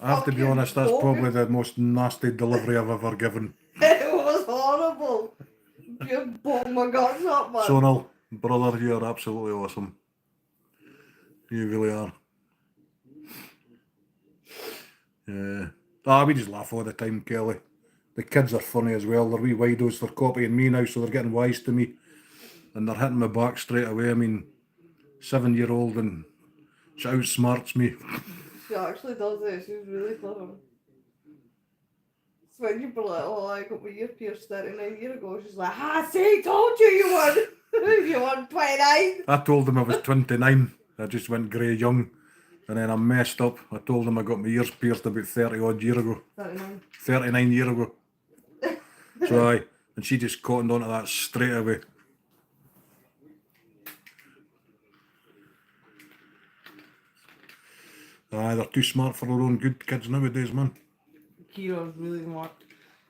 I have to be Fucking honest, that's bogus. probably the most nasty delivery I've ever given. It was horrible. You blew my guts up, man. Sonal, brother, you're absolutely awesome. You really are. Yeah. We just laugh all the time, Kelly. The kids are funny as well. They're wee widos. They're copying me now, so they're getting wise to me. And they're hitting me back straight away. I mean, 7-year-old and she outsmarts me. She actually does it. She's really clever. So when you were like, oh, I got my ear pierced 39 years ago, she's like, see, told you won. You won 29. I told them I was 29. I just went grey young. And then I messed up. I told him I got my ears pierced about 30 odd year ago. 39. 39 year ago. So aye, and she just cottoned onto that straight away. Aye, they're too smart for their own good, kids nowadays, man. Kira's really smart.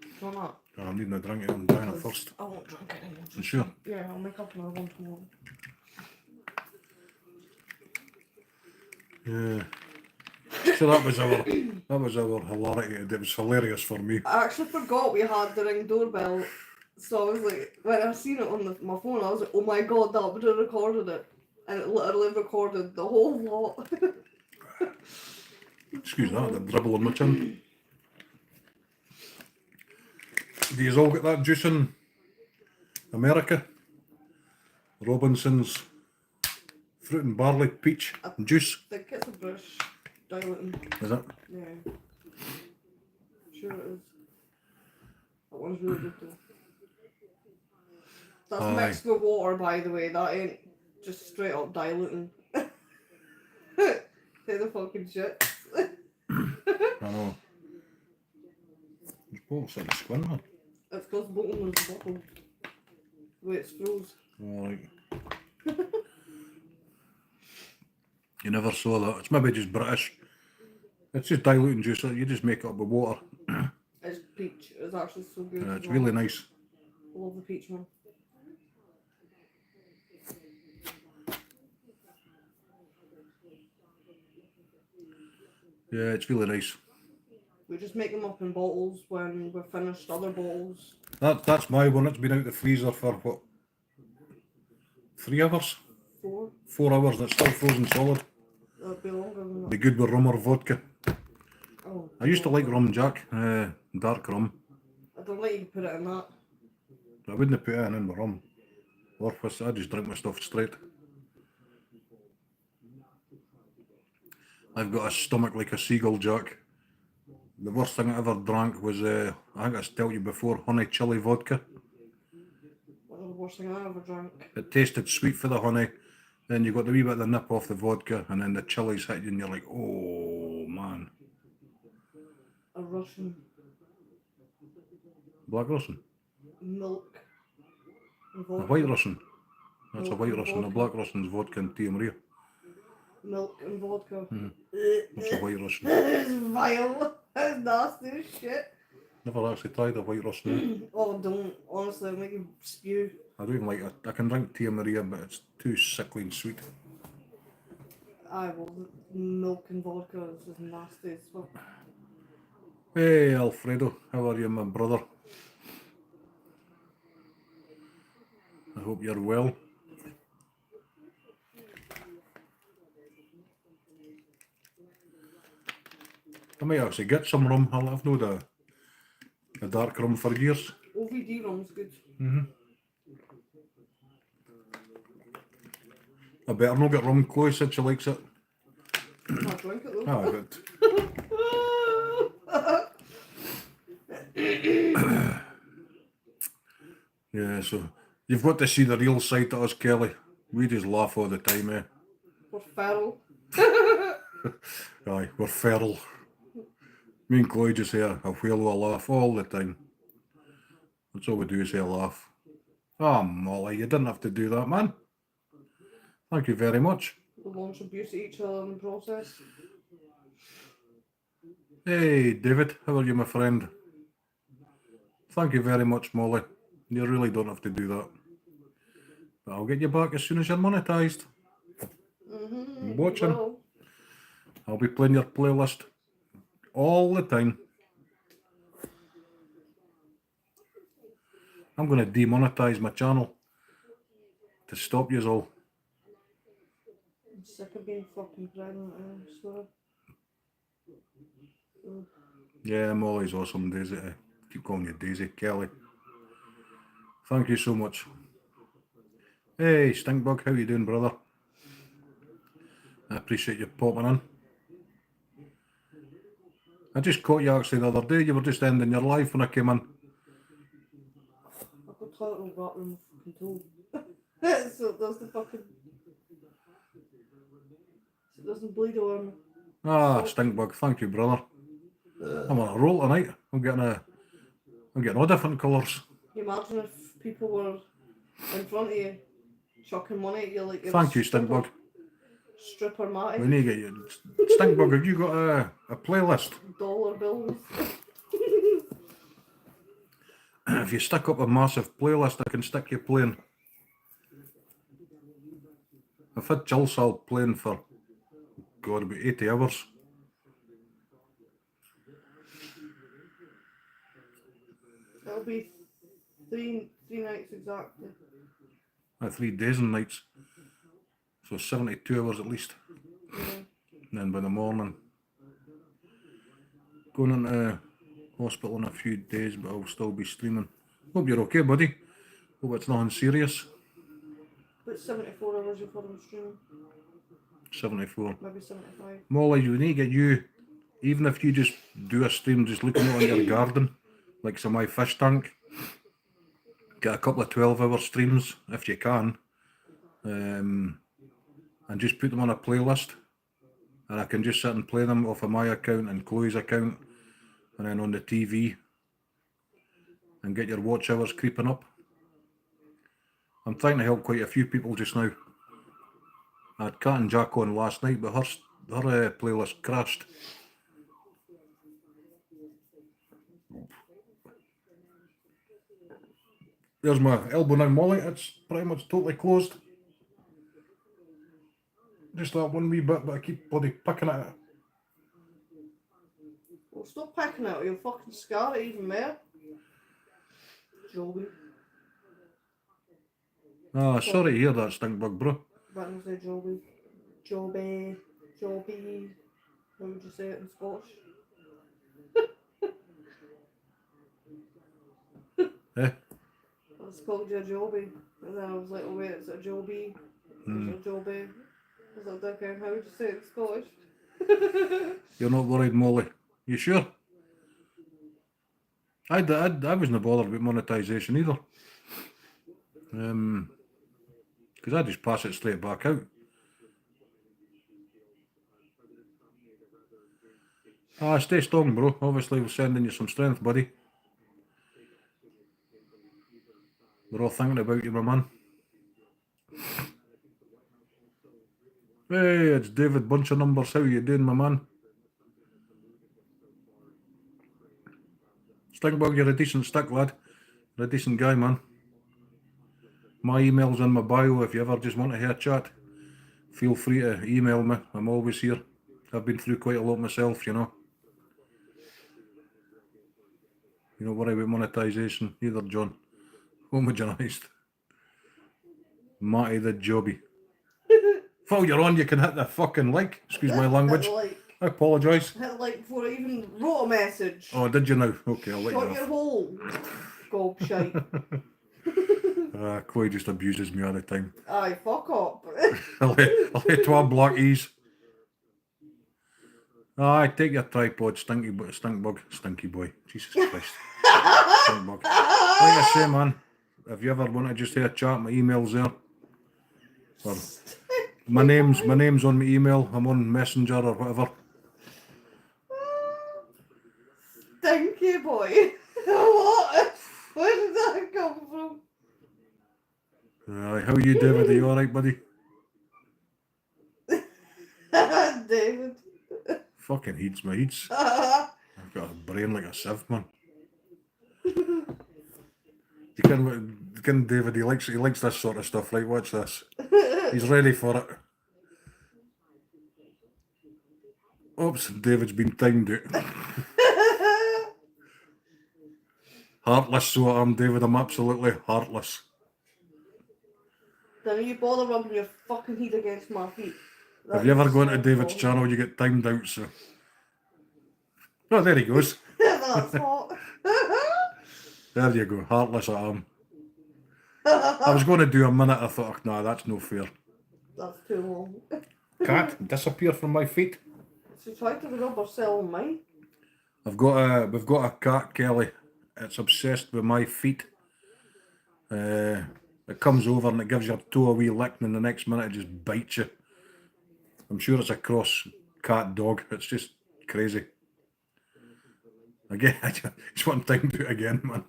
Do you want I'm needing a drink, I'm dying of that? thirst. I won't drink it anymore. You sure? Yeah, I'll make up another one tomorrow. Yeah. So that was our hilarity. It was hilarious for me. I actually forgot we had the ring doorbell. So I was like, when I seen it on my phone, I was like, oh my god, that would have recorded it. And it literally recorded the whole lot. Excuse that, the dribble on my chin. Do you all get that juice in America? Robinson's fruit and barley peach juice. I think it's a British diluting. Is it? Yeah. Sure it is. That one's really good though. That's Aye. mixed with water, by the way. That ain't just straight up diluting. Say the fucking shit. I know. There's bottles in the squint, It's because bottom was bottled. The way it's froze. Alright. You never saw that. It's maybe just British. It's just diluting juice. You just make it up with water. It's peach. It's actually so good. as It's well. really nice. I love the peach one. Yeah, it's really nice. We just make them up in bottles when we've finished other bottles. That's my one. It's been out the freezer for what? 3 hours? 4. 4 hours and it's still frozen solid. It'll be longer than that. Be good with rum or vodka. Oh, I used to like rum jack, dark rum. I don't like you to put it in that. I wouldn't put it in with rum. Or with, I just drink my stuff straight. I've got a stomach like a seagull, Jack. The worst thing I ever drank was, I think I told you before, honey chili vodka. That was the worst thing I ever drank. It tasted sweet for the honey, then you got the wee bit of the nip off the vodka, and then the chilies hit you and you're like, oh man. A Russian Black Russian? milk. and A vodka. white Russian? That's a Milk white and Russian. A vodka. black Russian's vodka and Tia Maria. Milk and vodka. That's a white Russian. It's vile. It's nasty as shit. Never actually tried a white Russian. Oh, don't. Honestly, it'll make you spew. I don't even like it. I can drink Tia Maria, but it's too sickly and sweet. Well, milk and vodka is just nasty as fuck. Hey Alfredo, how are you, my brother? I hope you're well. I might actually get some rum. I've known a dark rum for years. OVD rum's good. I better not get rum. Chloe said she likes it. I drink it though. Ah, good. Yeah, so you've got to see the real side to us, Kelly. We just laugh all the time, eh? We're feral. Aye, we're feral. Me and Chloe just say a whale of a laugh all the time. That's all we do is say a laugh. Ah, Molly, you didn't have to do that, man. Thank you very much. We launch abuse at each other in the process. Hey, David, how are you, my friend? Thank you very much, Molly. You really don't have to do that. But I'll get you back as soon as you're monetised. I'm watching. Well, I'll be playing your playlist all the time. I'm going to demonetize my channel to stop you all. I'm sick of being fucking pregnant, I swear. Yeah, Molly's awesome, Daisy. I keep calling you Daisy. Kelly. Thank you so much. Hey, Stinkbug, how you doing, brother? I appreciate you popping in. I just caught you actually the other day. You were just ending your life when I came in. I've got total bathroom fucking tool. So it does the fucking... So it doesn't bleed on me. Ah, Stinkbug, thank you, brother. I'm on a roll tonight. I'm getting all different colours. Can you imagine if people were in front of you, chucking money at you like you're Thank a you, Stinkbug. stripper Matty? We need to get you. Stinkbug, have you got a playlist? Dollar bills. If you stick up a massive playlist, I can stick you playing. I've had Chillsal playing for, God, about 80 hours. It'll be three nights exactly. 3 days and nights. So 72 hours at least. Yeah. And then by the morning, going into hospital in a few days, but I'll still be streaming. Hope you're okay, buddy. Hope it's nothing serious. But 74 hours you've had on stream. 74. Maybe 75. Molly, you need to get you, even if you just do a stream just looking out in your garden, like some my fish tank, get a couple of 12-hour streams if you can, and just put them on a playlist, and I can just sit and play them off of my account and Chloe's account, and then on the TV, and get your watch hours creeping up. I'm trying to help quite a few people just now. I had Cat and Jack on last night, but her playlist crashed. There's my elbow now, Molly. It's pretty much totally closed. Just that one wee bit, but I keep bloody picking at it. Well, stop picking at it, you'll fucking scar it even more. Joby. Ah, sorry to hear that, Stinkbug, bro. Back in the day, Joby. Joby. Joby. How would you say it in Scottish? Eh? I was called you a Joby. And then I was like, oh wait, it's a Joby. It's a Joby. I was like, okay, how would you say it in Scottish? You're not worried, Molly. You sure? I wasn't bothered about monetisation either. Because I just pass it straight back out. Ah, stay strong, bro. Obviously, we're sending you some strength, buddy. We're all thinking about you, my man. Hey, it's David Bunch of Numbers. How you doing, my man? Stinkbug, you're a decent stick, lad. You're a decent guy, man. My email's in my bio. If you ever just want to hear a chat, feel free to email me. I'm always here. I've been through quite a lot myself, you know. You don't worry about monetisation either, John. Homogenised. Matty the Jobby. While you're on, you can hit the fucking like. Excuse my language. Hit like. I apologise. Hit like before I even wrote a message. Oh, did you now? Okay, I'll let Shut you your off. hole. Gob shite. Chloe just abuses me all the time. Aye, fuck up. I'll let 12 blackies. Aye, take your tripod, stinky boy. Jesus Christ. Stinkbug. Like I say, man, if you ever want to just have a chat, my email's there. Or my name's on my email. I'm on Messenger or whatever. Stinky boy. What? Where did that come from? Aye, how are you, David? Are you alright, buddy? David. Fucking heats, my heats. I've got a brain like a sieve, man. You can David, he likes this sort of stuff, right? Watch this. He's ready for it. Oops, David's been timed out. Heartless, so I am, David. I'm absolutely heartless. Don't you bother rubbing your fucking head against my feet. If you ever go into That's David's wrong. channel, you get timed out, so. Oh, there he goes. That's hot. There you go. Heartless I am. I was going to do a minute, I thought, nah, that's no fair. That's too long. Cat, disappear from my feet. She tried to rub herself on mine. We've got a cat, Kelly. It's obsessed with my feet. It comes over and it gives your toe a wee lick, and the next minute it just bites you. I'm sure it's a cross cat, dog. It's just crazy. Again, I just want time to do it again, man.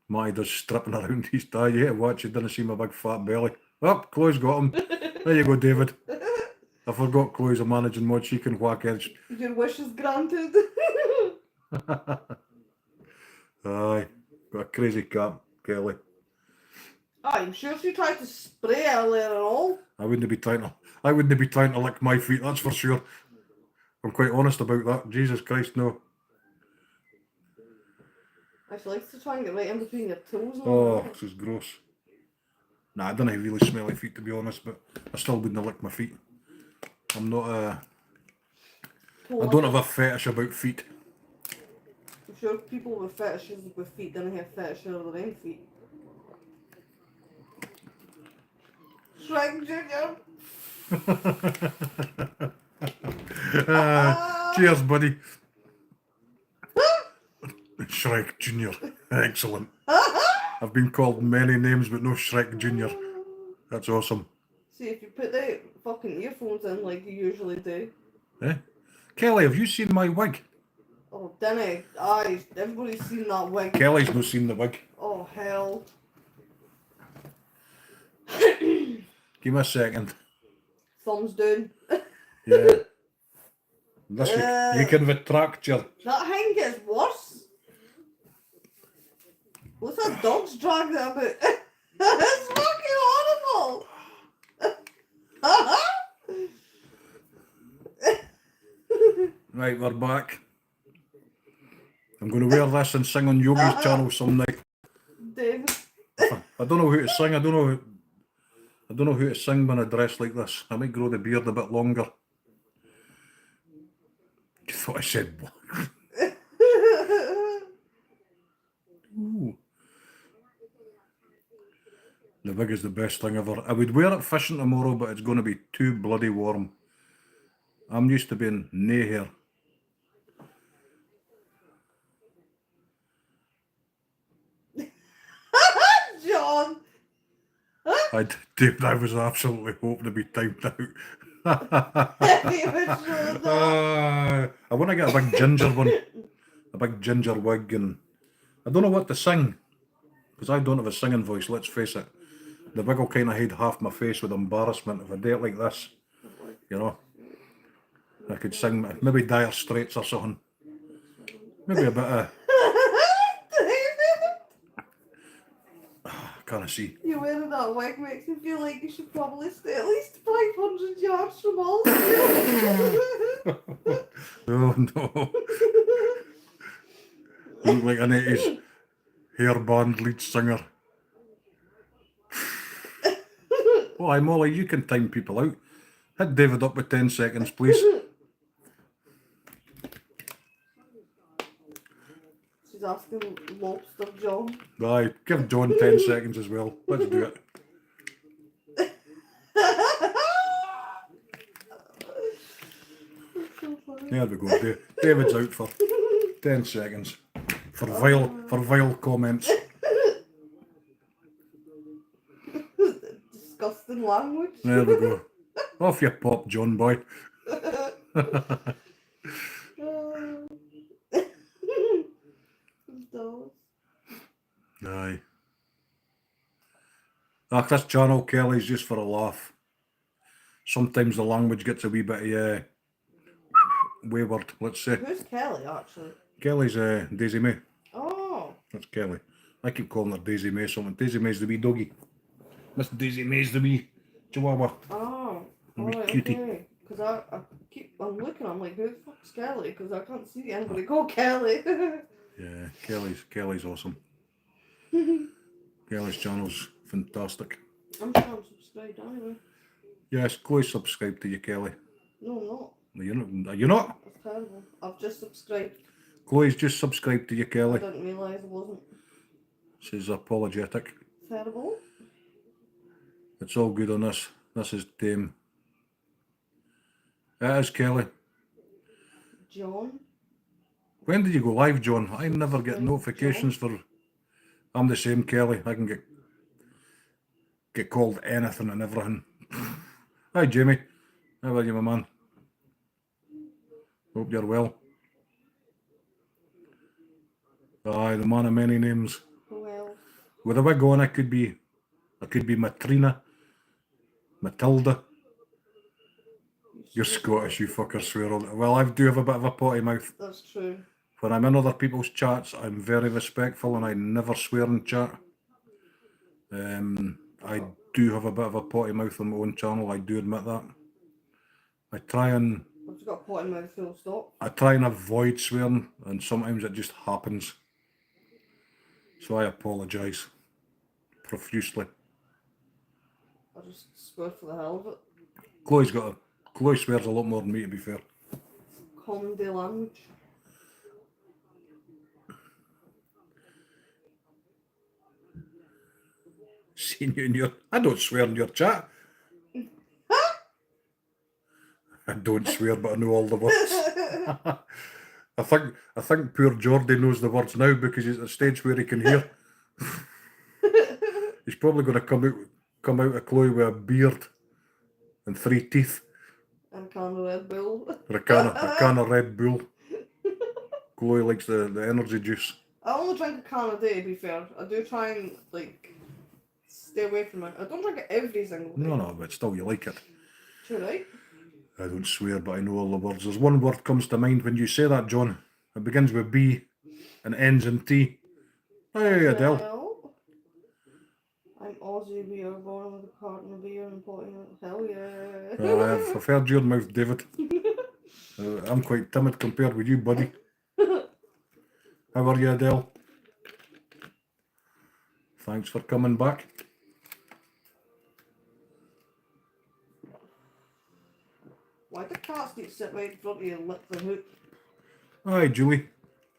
Matty does stripping around his tie. You hate watch, you didn't see my big fat belly. Oh, Chloe's got him. There you go, David. I forgot Chloe's a managing mod. She can whack edge. Your wish is granted. Aye, got a crazy cat, Kelly. I'm sure she tried to spray earlier and all. I wouldn't be trying to lick my feet, that's for sure. I'm quite honest about that. Jesus Christ, no. She likes to try and get right in between your toes and Oh, all. this is gross. Nah, I don't have really smelly feet, to be honest, but I still wouldn't lick my feet. I'm not I don't have a fetish about feet. I'm sure people with fetishes with feet don't have fetishes of their own feet. Shrek Jr. Cheers, buddy. Shrek Jr. Excellent. I've been called many names, but no Shrek Jr. That's awesome. See, if you put the fucking earphones in like you usually do. Eh? Kelly, have you seen my wig? Oh, Denny. Aye, everybody's seen that wig. Kelly's not seen the wig. Oh, hell. Give me a second. Thumbs down. Yeah. This you can retract your... That thing gets worse. What's that dog's dragging it about? It's fucking horrible. Right, we're back. I'm going to wear this and sing on Yogi's channel some night. David. I don't know who to sing. I don't know who to sing when I dress like this. I might grow the beard a bit longer. You thought I said what? Ooh. The wig is the best thing ever. I would wear it fishing tomorrow, but it's going to be too bloody warm. I'm used to being nae hair. John. David, I was absolutely hoping to be timed out. David, shut up. I want to get a big ginger one. A big ginger wig, and I don't know what to sing. Because I don't have a singing voice, let's face it. The wig will kind of hide half my face with embarrassment if I do it like this. You know? I could sing maybe Dire Straits or something. Maybe a bit of... Can't see. You wearing that wig makes me feel like you should probably stay at least 500 yards from all. Oh no. You look like an 80s hair band lead singer. Oh, hi Molly, you can time people out. Hit David up with 10 seconds, please. She's asking Lobster John. Right, give John 10 seconds as well. Let's do it. There we go. David's out for 10 seconds. For vile comments. Disgusting language. There we go. Off you pop, John boy. Aye. This channel, Kelly's just for a laugh. Sometimes the language gets a wee bit wayward, let's say. Who's Kelly, actually? Kelly's Daisy May. Oh. That's Kelly. I keep calling her Daisy May something. Daisy May's the wee doggy. Miss Daisy May's the wee chihuahua. Oh. The wee Alright, cutie. okay. Because I'm looking, I'm like, who the fuck's Kelly? Because I can't see anybody called Kelly. Yeah, Kelly's awesome. Kelly's channel's fantastic. I'm sure I'm subscribed anyway. Yes, Chloe subscribed to you, Kelly. No, I'm not. Are you not? That's terrible. I've just subscribed. Chloe's just subscribed to you, I Kelly. didn't realise I wasn't. She's apologetic. Terrible. It's all good on this. This is tame. It is, Kelly. John. When did you go live, John? I never get notifications for... I'm the same, Kelly. I can get... get called anything and everything. Hi, Jamie. How are you, my man? Hope you're well. Aye, the man of many names. Well, With a wig on, I could be Matrina, Matilda. You're Scottish, you fucker, swear on it. Well, I do have a bit of a potty mouth. that's true. When I'm in other people's chats, I'm very respectful and I never swear in chat. I do have a bit of a potty mouth on my own channel, I do admit that. I try and I've just got a pot in my full stop. avoid swearing, and sometimes it just happens. So I apologise profusely. I just swear for the hell of it. Chloe swears a lot more than me, to be fair. Common day language. Seen you in your... I don't swear in your chat. I don't swear, but I know all the words. I think poor Geordie knows the words now because he's at a stage where he can hear. He's probably going to come out of Chloe with a beard and 3 teeth. And a can of Red Bull. Or a can of Red Bull. Chloe likes the energy juice. I only drink a can a day, to be fair. I do try and, like, stay away from it. I don't drink it every single day. No, but still you like it. True, right? I don't swear, but I know all the words. There's one word comes to mind when you say that, John. It begins with B and ends in T. Hey, Adele. Well, I'm Aussie beer, born with a carton of beer and potting it. Hell yeah. I've heard your mouth, David. I'm quite timid compared with you, buddy. How are you, Adele? Thanks for coming back. Why do cats need to sit right in front of you and lick the hook? Hi, Julie.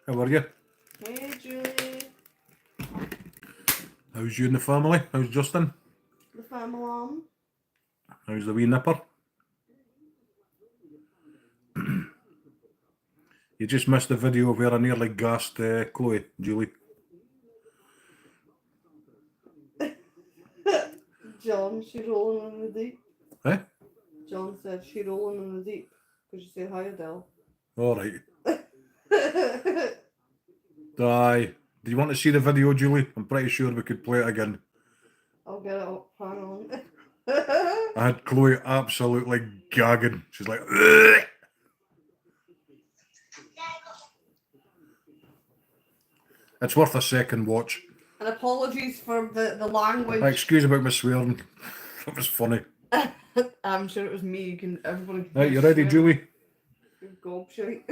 How are you? Hey, Julie. How's you and the family? How's Justin? The family. How's the wee nipper? You just missed the video where I nearly gassed Chloe, Julie. John, she rolling in the deep. Eh? John said she rolling in the deep. Because you say hi, Adele. Alright. Aye. Do you want to see the video, Julie? I'm pretty sure we could play it again. I'll get it up. Hang on. I had Chloe absolutely gagging. She's like, ugh! It's worth a second watch. And apologies for the language. Excuse about my swearing. It was funny. I'm sure it was me. Everybody. Right, you ready, Julie? Gobshite.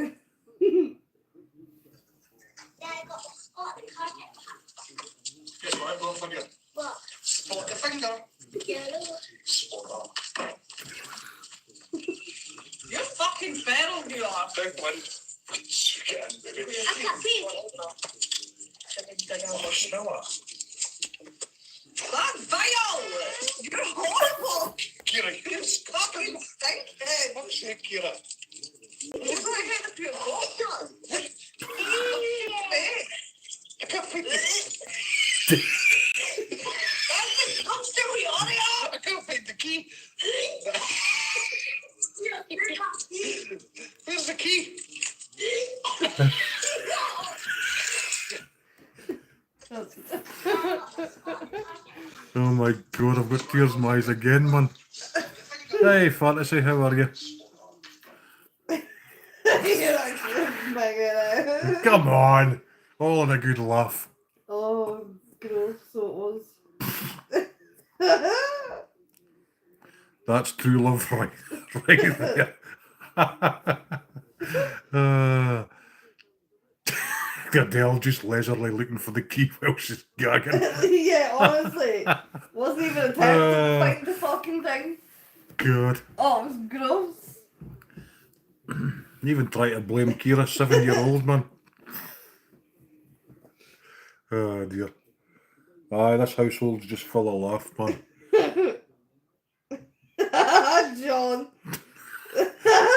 Guess what I've got for you? What? Spot the finger. Yellow. Spot that. You're fucking feral, you are. Big one. You get in, baby. I can't see. Oh, smell it. That vile! You're horrible! Kira, You're fucking stinking! what's that, Kira? What's that head up your gob? I can't find the... I'm still yawning I can't find the key. Where's the key? Oh my god, I've got tears in my eyes again, man. Hey, Fantasy, how are you? You're actually banging it. Come on! All in a good laugh. Oh, gross. So it was. That's true love right there. Adele just leisurely looking for the key while she's gagging. Yeah, honestly. Wasn't even attempting to find the fucking thing. God. Oh, it was gross. You even try to blame Kira, 7-year-old man. Oh dear. Aye, this household's just full of laugh, man. John.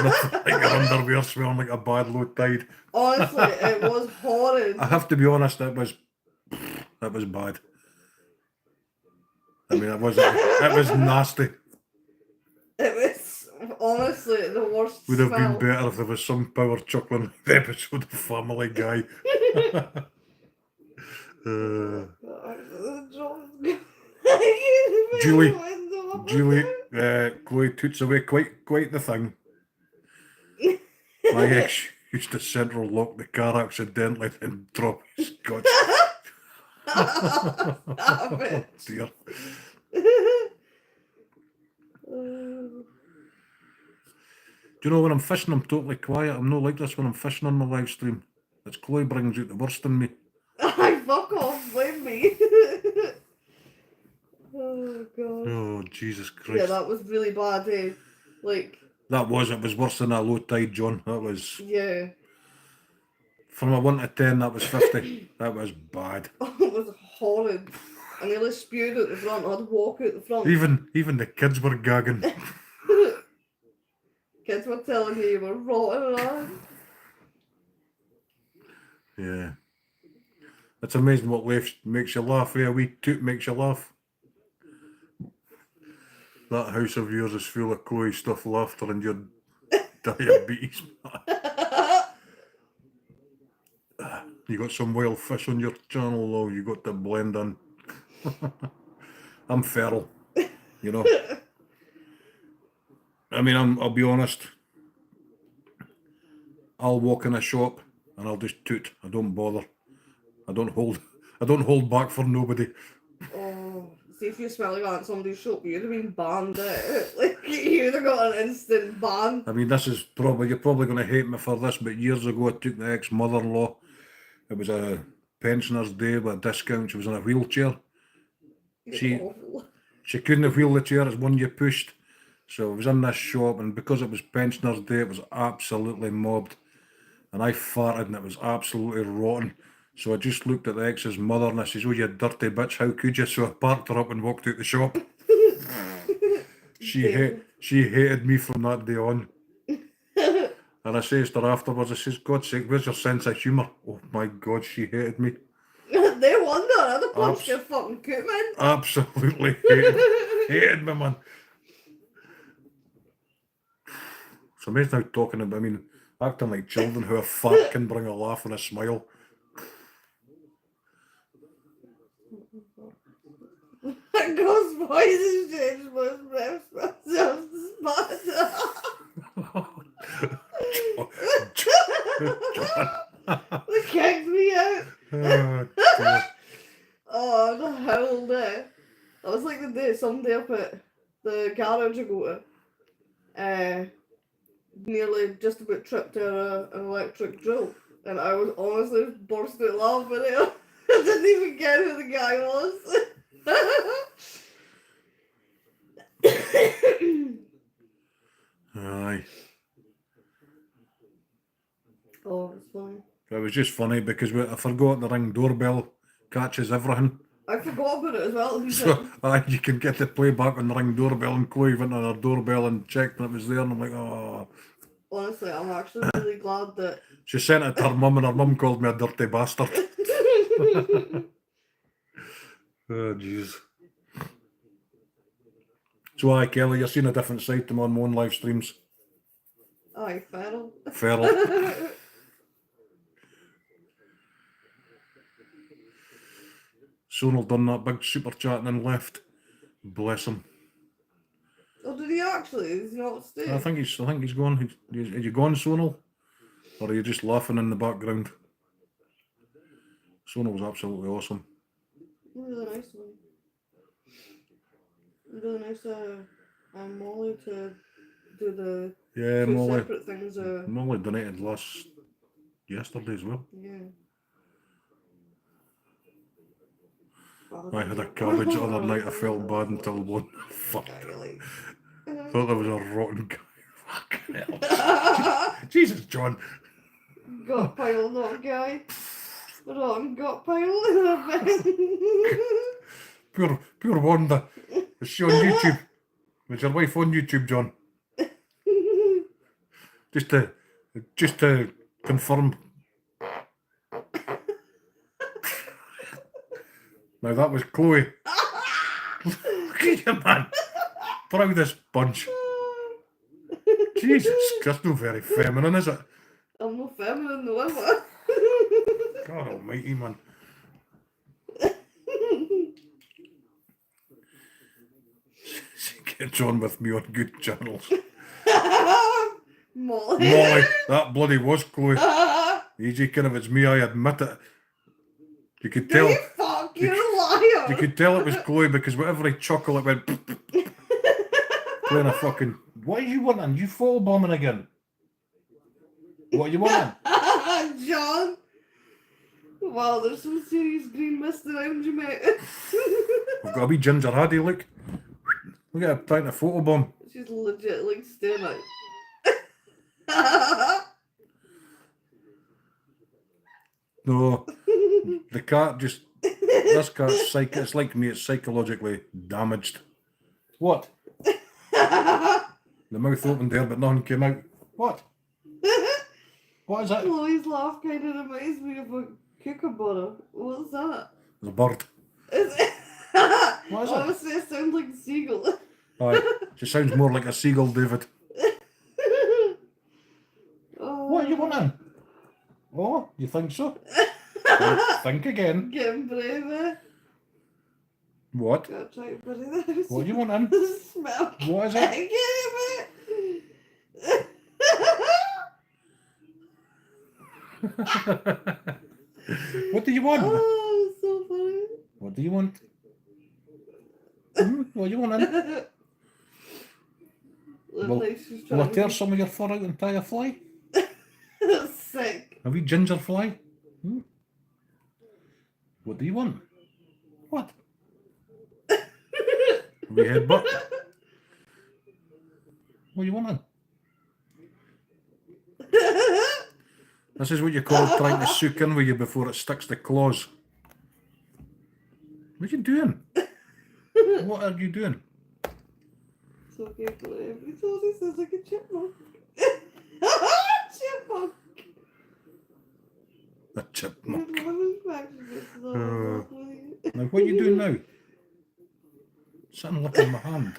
Nothing like your underwear smelling like a bad low tide. Honestly, it was horrid. I have to be honest, it was bad. I mean, it was nasty. It was honestly the worst Would have smell. been better if there was some power chuckling the episode of Family Guy. Julie, Chloe toots away quite the thing. My ex used to central lock the car accidentally and drop his scotch. Stop it. Dear. Do you know when I'm fishing, I'm totally quiet. I'm not like this when I'm fishing on my live stream. It's Chloe brings out the worst in me. I fuck off, blame me. Oh god. Oh, Jesus Christ. Yeah, that was really bad, eh? Like, It was worse than a low tide, John. That was, yeah. from a 1 to 10, that was 50. That was bad. Oh, it was horrid. I nearly spewed at the front. I had to walk out the front. Even the kids were gagging. Kids were telling me you were rotten on. Yeah. It's amazing what makes you laugh. A wee toot makes you laugh. That house of yours is full of Chloe stuff laughter and your diabetes. You got some wild fish on your channel, though. You got the blend in. I'm feral, you know. I mean, I'll be honest. I'll walk in a shop and I'll just toot. I don't bother. I don't hold back for nobody. Oh, see if you smell like that in somebody's shop, you'd have been banned. Like, you'd have got an instant ban. I mean, you're probably going to hate me for this, but years ago I took the ex-mother-in-law. It was a pensioners' day with a discount. She was in a wheelchair. She couldn't have wheeled the chair. It's one you pushed. So I was in this shop, and because it was pensioners' day, it was absolutely mobbed. And I farted, and it was absolutely rotten. So I just looked at the ex's mother, and I says, "Oh, you dirty bitch, how could you?" So I parked her up and walked out the shop. She hated me from that day on. And I says to her afterwards, I says, "God's sake, where's your sense of humour?" Oh my God, she hated me. They wonder, I'd have punched your fucking coot, man. Absolutely hated me, man. It's amazing how talking about, I mean, acting like children, how a fart can bring a laugh and a smile. Ghost voices change most breaths themselves They kicked me out. Oh, the hell day. That was like the day someday up at the garage I go to. Nearly just about tripped over an electric drill. And I was honestly burst out laughing at it. I didn't even get who the guy was. Aye. Oh, it's funny. It was just funny because I forgot the Ring doorbell catches everything. I forgot about it as well. So you can get the playback on the Ring doorbell, and Chloe went on her doorbell and checked and it was there, and I'm like, oh. Honestly, I'm actually really glad that... She sent it to her mum, and her mum called me a dirty bastard. Oh, jeez. So aye, Kelly, you're seeing a different side to me on my own live streams. Aye, feral. Feral. Sonal done that big super chat and then left. Bless him. Oh, did he actually? Is he not staying? I think he's gone. Are you gone, Sonal? Or are you just laughing in the background? Sonal was absolutely awesome. Really nice one. Really nice Molly to do the Yeah, two Molly. separate things. Molly donated yesterday as well. Yeah. I had a cabbage the other night. I felt bad until one. Fuck. Thought there was a rotten guy. Fucking hell. Jesus, John. Got pile, not guy. Rotten got pile in a bin. Pure wonder. Is she on YouTube? Is your wife on YouTube, John? Just to confirm. Now that was Chloe. Yeah, man. Proudest bunch. Jesus Christ, not very feminine, is it? I'm not feminine though, am I? God almighty, man. She gets on with me on good channels. Molly. Molly, that bloody was Chloe. Easy, kind of, it's me, I admit it. You could Do tell. you fuck? You're a liar. You could tell it was Chloe because with every chuckle it went playing a fucking. What are you wanting? You photo bombing again? What are you wanting? John. Wow, there's some serious green mist around you, mate. I've got a wee ginger haddy look. Look at her trying to photo bomb. She's legit like staring at No, the cat just. This cat's it's like me. It's psychologically damaged. What? The mouth opened there, but none came out. What? What is that? Chloe's laugh kind of reminds me of a kookaburra. What's that? It's a bird. Is it? What is it? Honestly, it sounds like a seagull. Aye, she sounds more like a seagull, David. Oh, What are you wanting? Oh, you think so? Think again. Getting brave, eh? What? Gotta try to bury the house. What are you wanting? The smell. What is I it? get it. What do you want? Oh, it's so funny. What do you want? What are you wanting? Look Well, like she's Will I trying tear to some of your fur out and tie a fly? be sick. A wee ginger fly? What do you want? What? A wee headbutt? What are you wanting? This is what you call trying to soak in with you before it sticks the claws. What are you doing? What are you doing? It's okay, Chloe. He told he sounds like a chipmunk. Chipmunk. A chipmunk. Your woman's back to this is all lovely. Now, what are you doing now? Sitting licking my hand.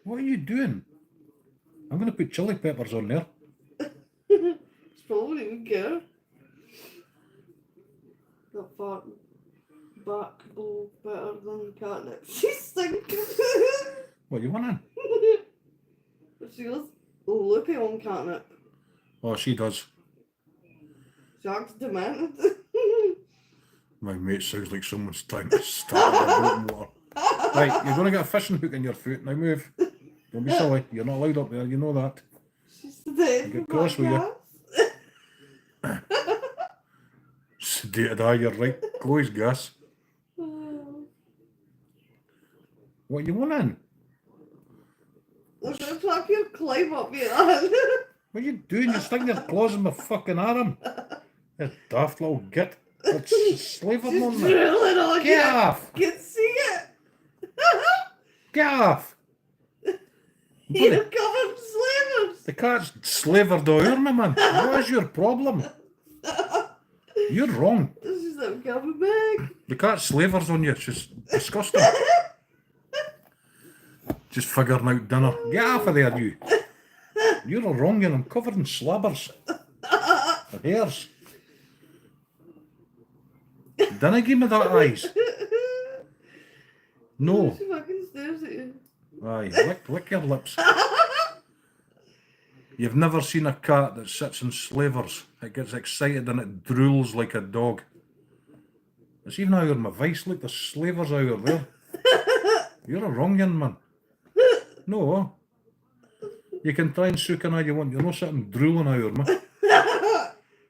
What are you doing? I'm going to put chili peppers on there. It's probably even care. That fart back blow better than catnip. She's stinking. What are you wanting? But she goes, oh, look at on catnip. Oh, she does. She acts demented. My mate sounds like someone's trying to start a boat in water. Right, you're going to get a fishing hook in your foot. Now move. Don't be silly. You're not allowed up there. You know that. She's sedated. Get cross with you. Sedated, aye, you're right. Chloe's gas. What are you wanting? Look, I'm trying to climb up your hand. What are you doing? You're sticking your claws in my fucking arm. You daft little git. It's slaving She's on me. drilling on you. Get off! I can see it. Get off! You're covered in slavers. The cat's slavered over me, man. What is your problem? You're wrong. She's like, coming back. The cat slavers on you. She's disgusting. Just figuring out dinner. Get off of there, you. You're all wrong, and I'm covered in slabbers. And hairs. Dinna give me that eyes. No. She fucking stares at you. Aye, lick your lips. You've never seen a cat that sits in slavers. It gets excited and it drools like a dog. It's even out of my vice. Look, there's slavers out there. You're a wrong young man. No. You can try and soak in all you want. You're not sitting drooling out of me.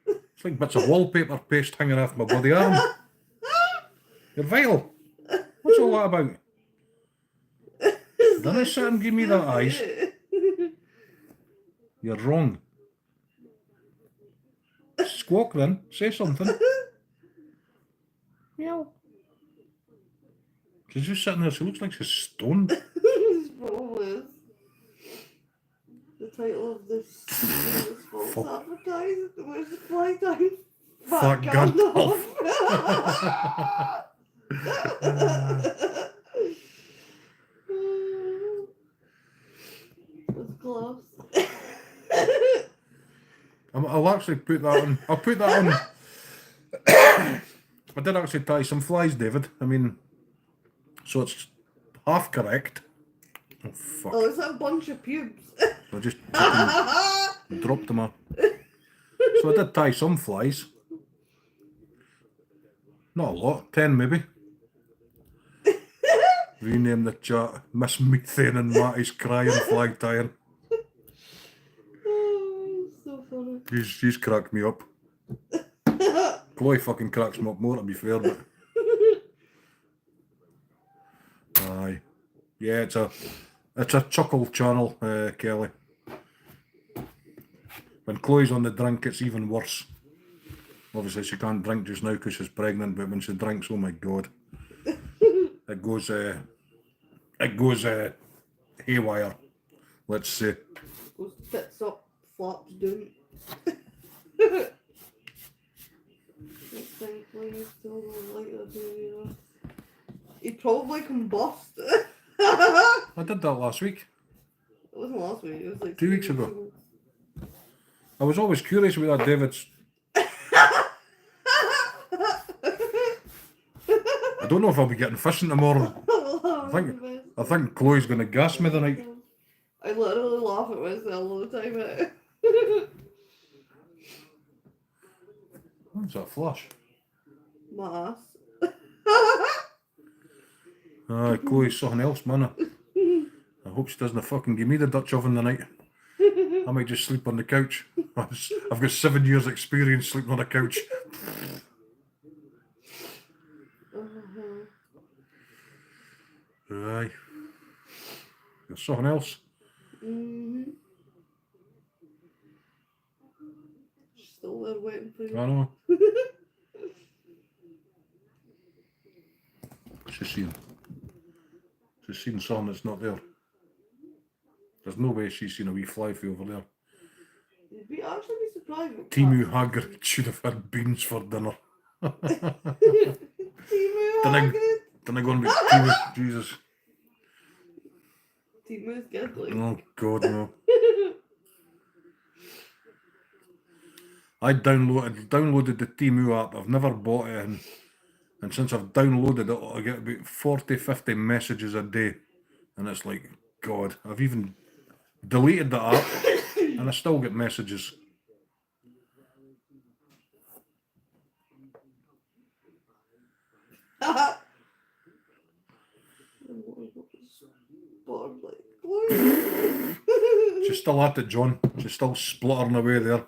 It's like bits of wallpaper paste hanging off my bloody arm. You're vile. What's all that about? Don't sit and give me that eyes. You're wrong. Squawk then. Say something. Meow. She's just sitting there. She looks like she's stoned. This probably is. The title of this false advertisement was Flytying. Fuck Gandalf. Gloves. I'll actually put that on. I'll put that on. I did actually tie some flies, David. I mean, so it's half correct. Oh, fuck. Oh, is that a bunch of pubes? I just fucking dropped them up. So I did tie some flies. Not a lot, 10 maybe. Rename the chat Miss Methane and Matty's crying flag tying. Oh, so funny. She's cracked me up. Chloe fucking cracks me up more, to be fair, but aye. Yeah, it's a chuckle channel, Kelly. When Chloe's on the drink, it's even worse. Obviously, she can't drink just now because she's pregnant, but when she drinks, oh my god, it goes haywire. Let's say. Goes tits up, flaps down. Thankfully, still don't like that either. He'd probably combust. It I did that last week. wasn't last week, it was like 2 weeks ago. I was always curious about that, David's. I don't know if I'll be getting fishing tomorrow. I think Chloe's going to gas me tonight. I literally laugh at myself all the time. What's that flash? My ass. Chloe's something else, man. I hope she doesn't fucking give me the Dutch oven tonight. I might just sleep on the couch. I've got 7 years experience sleeping on a couch. Aye. There's something else. Still there waiting for you. I know. She's seen something that's not there. There's no way she's seen a wee fly for over there. You'd be actually be surprised. with Timu that. Haggard should have had beans for dinner. Timu Haggard. Then I go and be Timu. Jesus. Timu's good, like. Oh God, no. I downloaded the Timu app. I've never bought it, and since I've downloaded it, I get about 40, 50 messages a day, and it's like, God, I've even deleted the app, and I still get messages. She's still at it, John. She's still spluttering away there.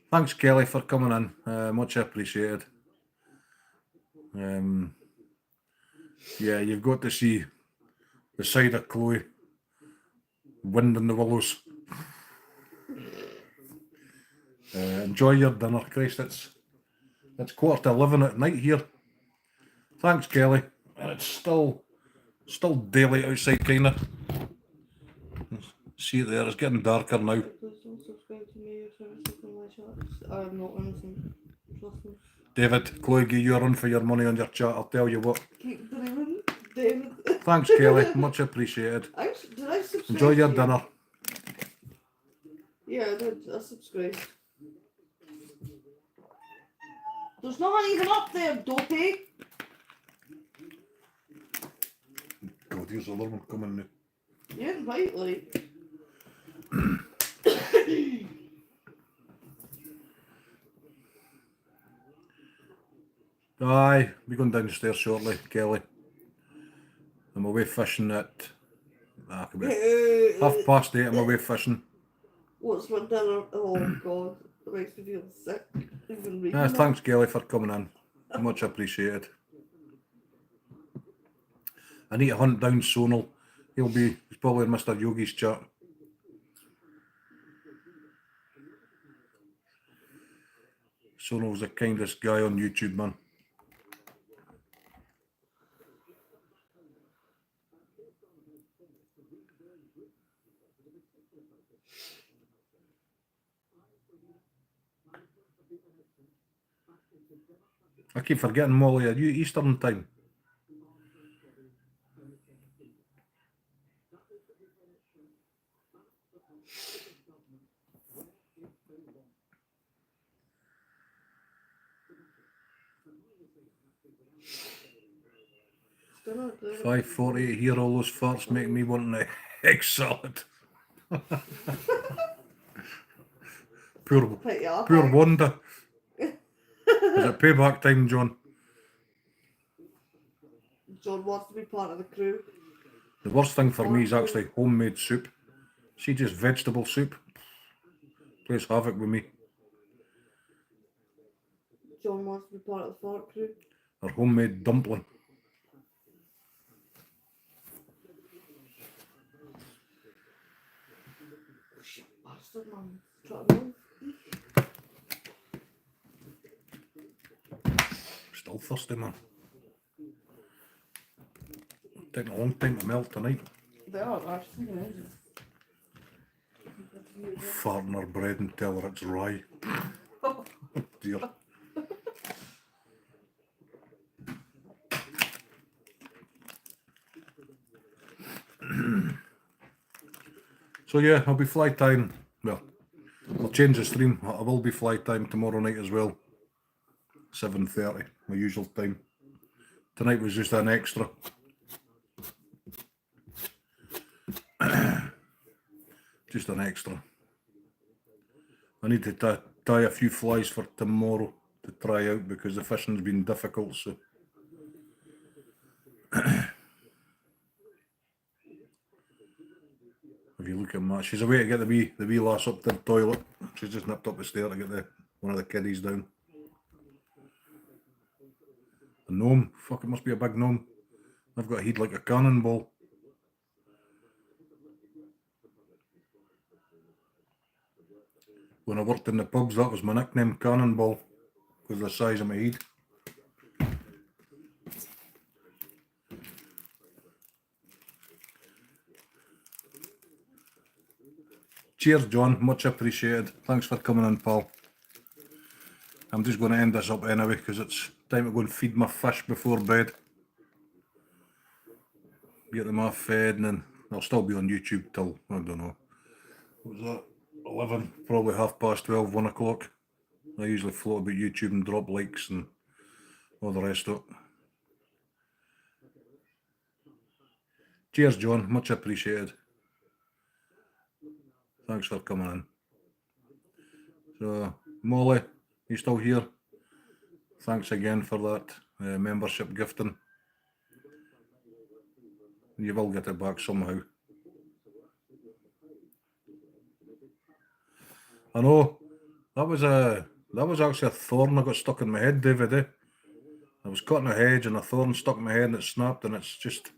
Thanks, Kelly, for coming in. Much appreciated. Yeah, you've got to see the side of Chloe. Wind in the willows. Enjoy your dinner, Christ. It's 11:15 at night here. Thanks, Kelly. And it's still daylight outside, kinda. See it there, it's getting darker now. Please don't subscribe to me, you're trying to my chats. I'm not innocent. Trust me. David, Chloe, give you a run for your money on your chat. I'll tell you what. Keep dreaming, David. Thanks, Kelly. Much appreciated. Did I subscribe? Enjoy your to you? dinner. Yeah, I did. I subscribed. There's nothing even up there, dopey. God, here's another one coming now. You invite, like. Aye, we're going down the stairs shortly, Kelly. I'm away fishing at about 8:30. I'm away fishing. What's for dinner? Oh God, it makes me feel sick. Even reading that. Thanks, Kelly, for coming in. Much appreciated. I need to hunt down Sonal. He's probably in Mr. Yogi's chat. Sonal's the kindest guy on YouTube, man. I keep forgetting, Molly, are you Eastern time? Don't know. 5:40 to hear all those farts making me want an egg salad. Poor Pick you up, Poor eh? Wanda. Is it payback time, John? John wants to be part of the crew. The worst thing for me is actually homemade soup. See, just vegetable soup plays havoc with me. John wants to be part of the fart crew. Or homemade dumpling. Shit, bastard, man. Try to move. Still thirsty, man. Taking a long time to melt tonight. They are actually amazing. Fart in her bread and tell her it's rye. Oh dear. So yeah, I'll be fly tying. Well, I'll change the stream. I will be fly tying tomorrow night as well. 7:30, my usual time. Tonight was just an extra. Just an extra. I need to tie a few flies for tomorrow to try out because the fishing's been difficult. So if you look at Matt, she's away to get the wee lass up to the toilet. She's just nipped up the stair to get one of the kiddies down. A gnome, fuck, it must be a big gnome. I've got a head like a cannonball. When I worked in the pubs, that was my nickname, Cannonball, because of the size of my head. Cheers, John. Much appreciated. Thanks for coming in, pal. I'm just going to end this up anyway, because it's time to go and feed my fish before bed. Get them off fed, and then I'll still be on YouTube till, I don't know, what was that? 11, probably 12:30, 1 o'clock. I usually float about YouTube and drop likes and all the rest of it. Cheers, John. Much appreciated. Thanks for coming in. So, Molly, you still here? Thanks again for that membership gifting. You will get it back somehow. I know, that was actually a thorn that got stuck in my head, David, eh? I was cutting a hedge and a thorn stuck in my head and it snapped, and it's just,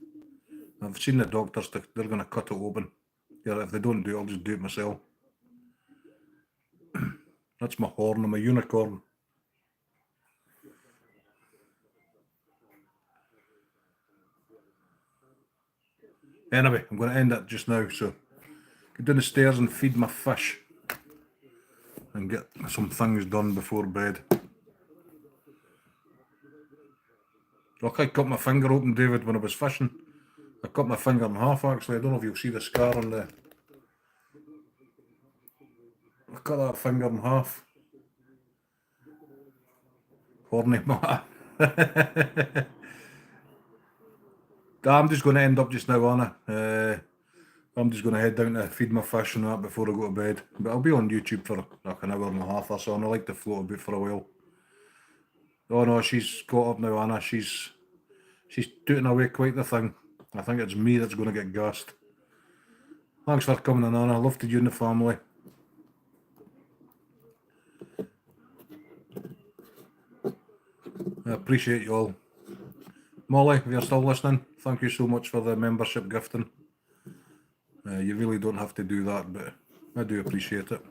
I've seen the doctors, they're going to cut it open. Yeah, if they don't do it, I'll just do it myself. That's my horn, I'm a unicorn. Anyway, I'm going to end it just now, so go down the stairs and feed my fish and get some things done before bed. Look, I cut my finger open, David, when I was fishing. I cut my finger in half, actually. I don't know if you'll see the scar on the... I cut that finger in half. Horny man. I'm just going to end up just now, Anna. I'm just going to head down to feed my fish and that before I go to bed. But I'll be on YouTube for like an hour and a half or so, and I like to float a bit for a while. Oh no, she's got up now, Anna. She's tooting away quite the thing. I think it's me that's going to get gassed. Thanks for coming in, Anna. Love to you and the family. I appreciate you all. Molly, if you're still listening, thank you so much for the membership gifting. You really don't have to do that, but I do appreciate it.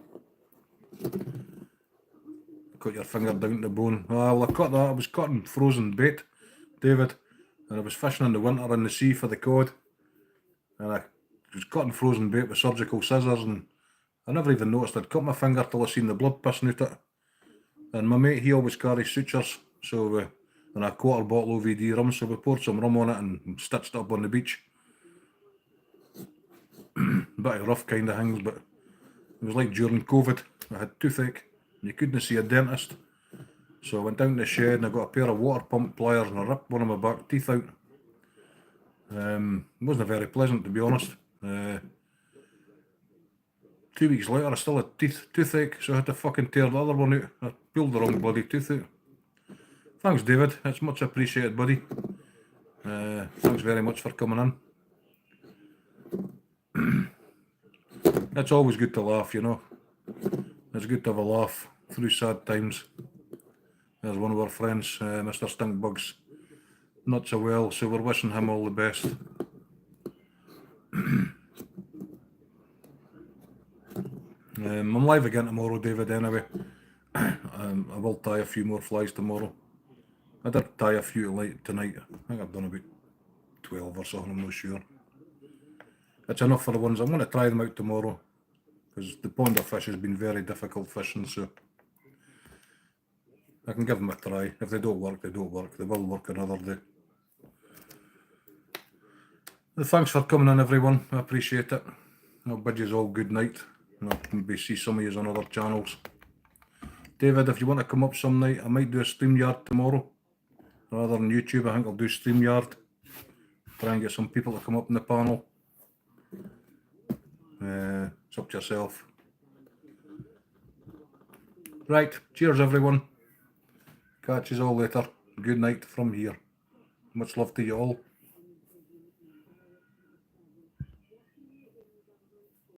Cut your finger down to the bone. Well, I cut that. I was cutting frozen bait, David, and I was fishing in the winter in the sea for the cod. And I was cutting frozen bait with surgical scissors, and I never even noticed I'd cut my finger till I seen the blood pissing out it. And my mate, he always carries sutures, so and a quarter bottle OVD rum, so we poured some rum on it and stitched it up on the beach. Bit of rough kind of things, but it was like during COVID. I had toothache, and you couldn't see a dentist. So I went down to the shed and I got a pair of water pump pliers and I ripped one of my back teeth out. Wasn't very pleasant, to be honest. 2 weeks later, I still had toothache, so I had to fucking tear the other one out. I pulled the wrong bloody tooth out. Thanks, David. It's much appreciated, buddy. Thanks very much for coming in. It's always good to laugh, you know. It's good to have a laugh through sad times. There's one of our friends, Mr. Stinkbugs, not so well, so we're wishing him all the best. I'm live again tomorrow, David, anyway. I will tie a few more flies tomorrow. I did tie a few tonight. I think I've done about 12 or something, I'm not sure. It's enough for the ones. I'm going to try them out tomorrow, because the pond of fish has been very difficult fishing, so I can give them a try. If they don't work, they don't work. They will work another day. Thanks for coming in, everyone. I appreciate it. I'll bid you all good night, and I'll maybe see some of you on other channels. David, if you want to come up some night, I might do a StreamYard tomorrow. Rather than YouTube, I think I'll do StreamYard. Try and get some people to come up in the panel. It's up to yourself. Right, cheers everyone. Catch you all later. Good night from here. Much love to you all.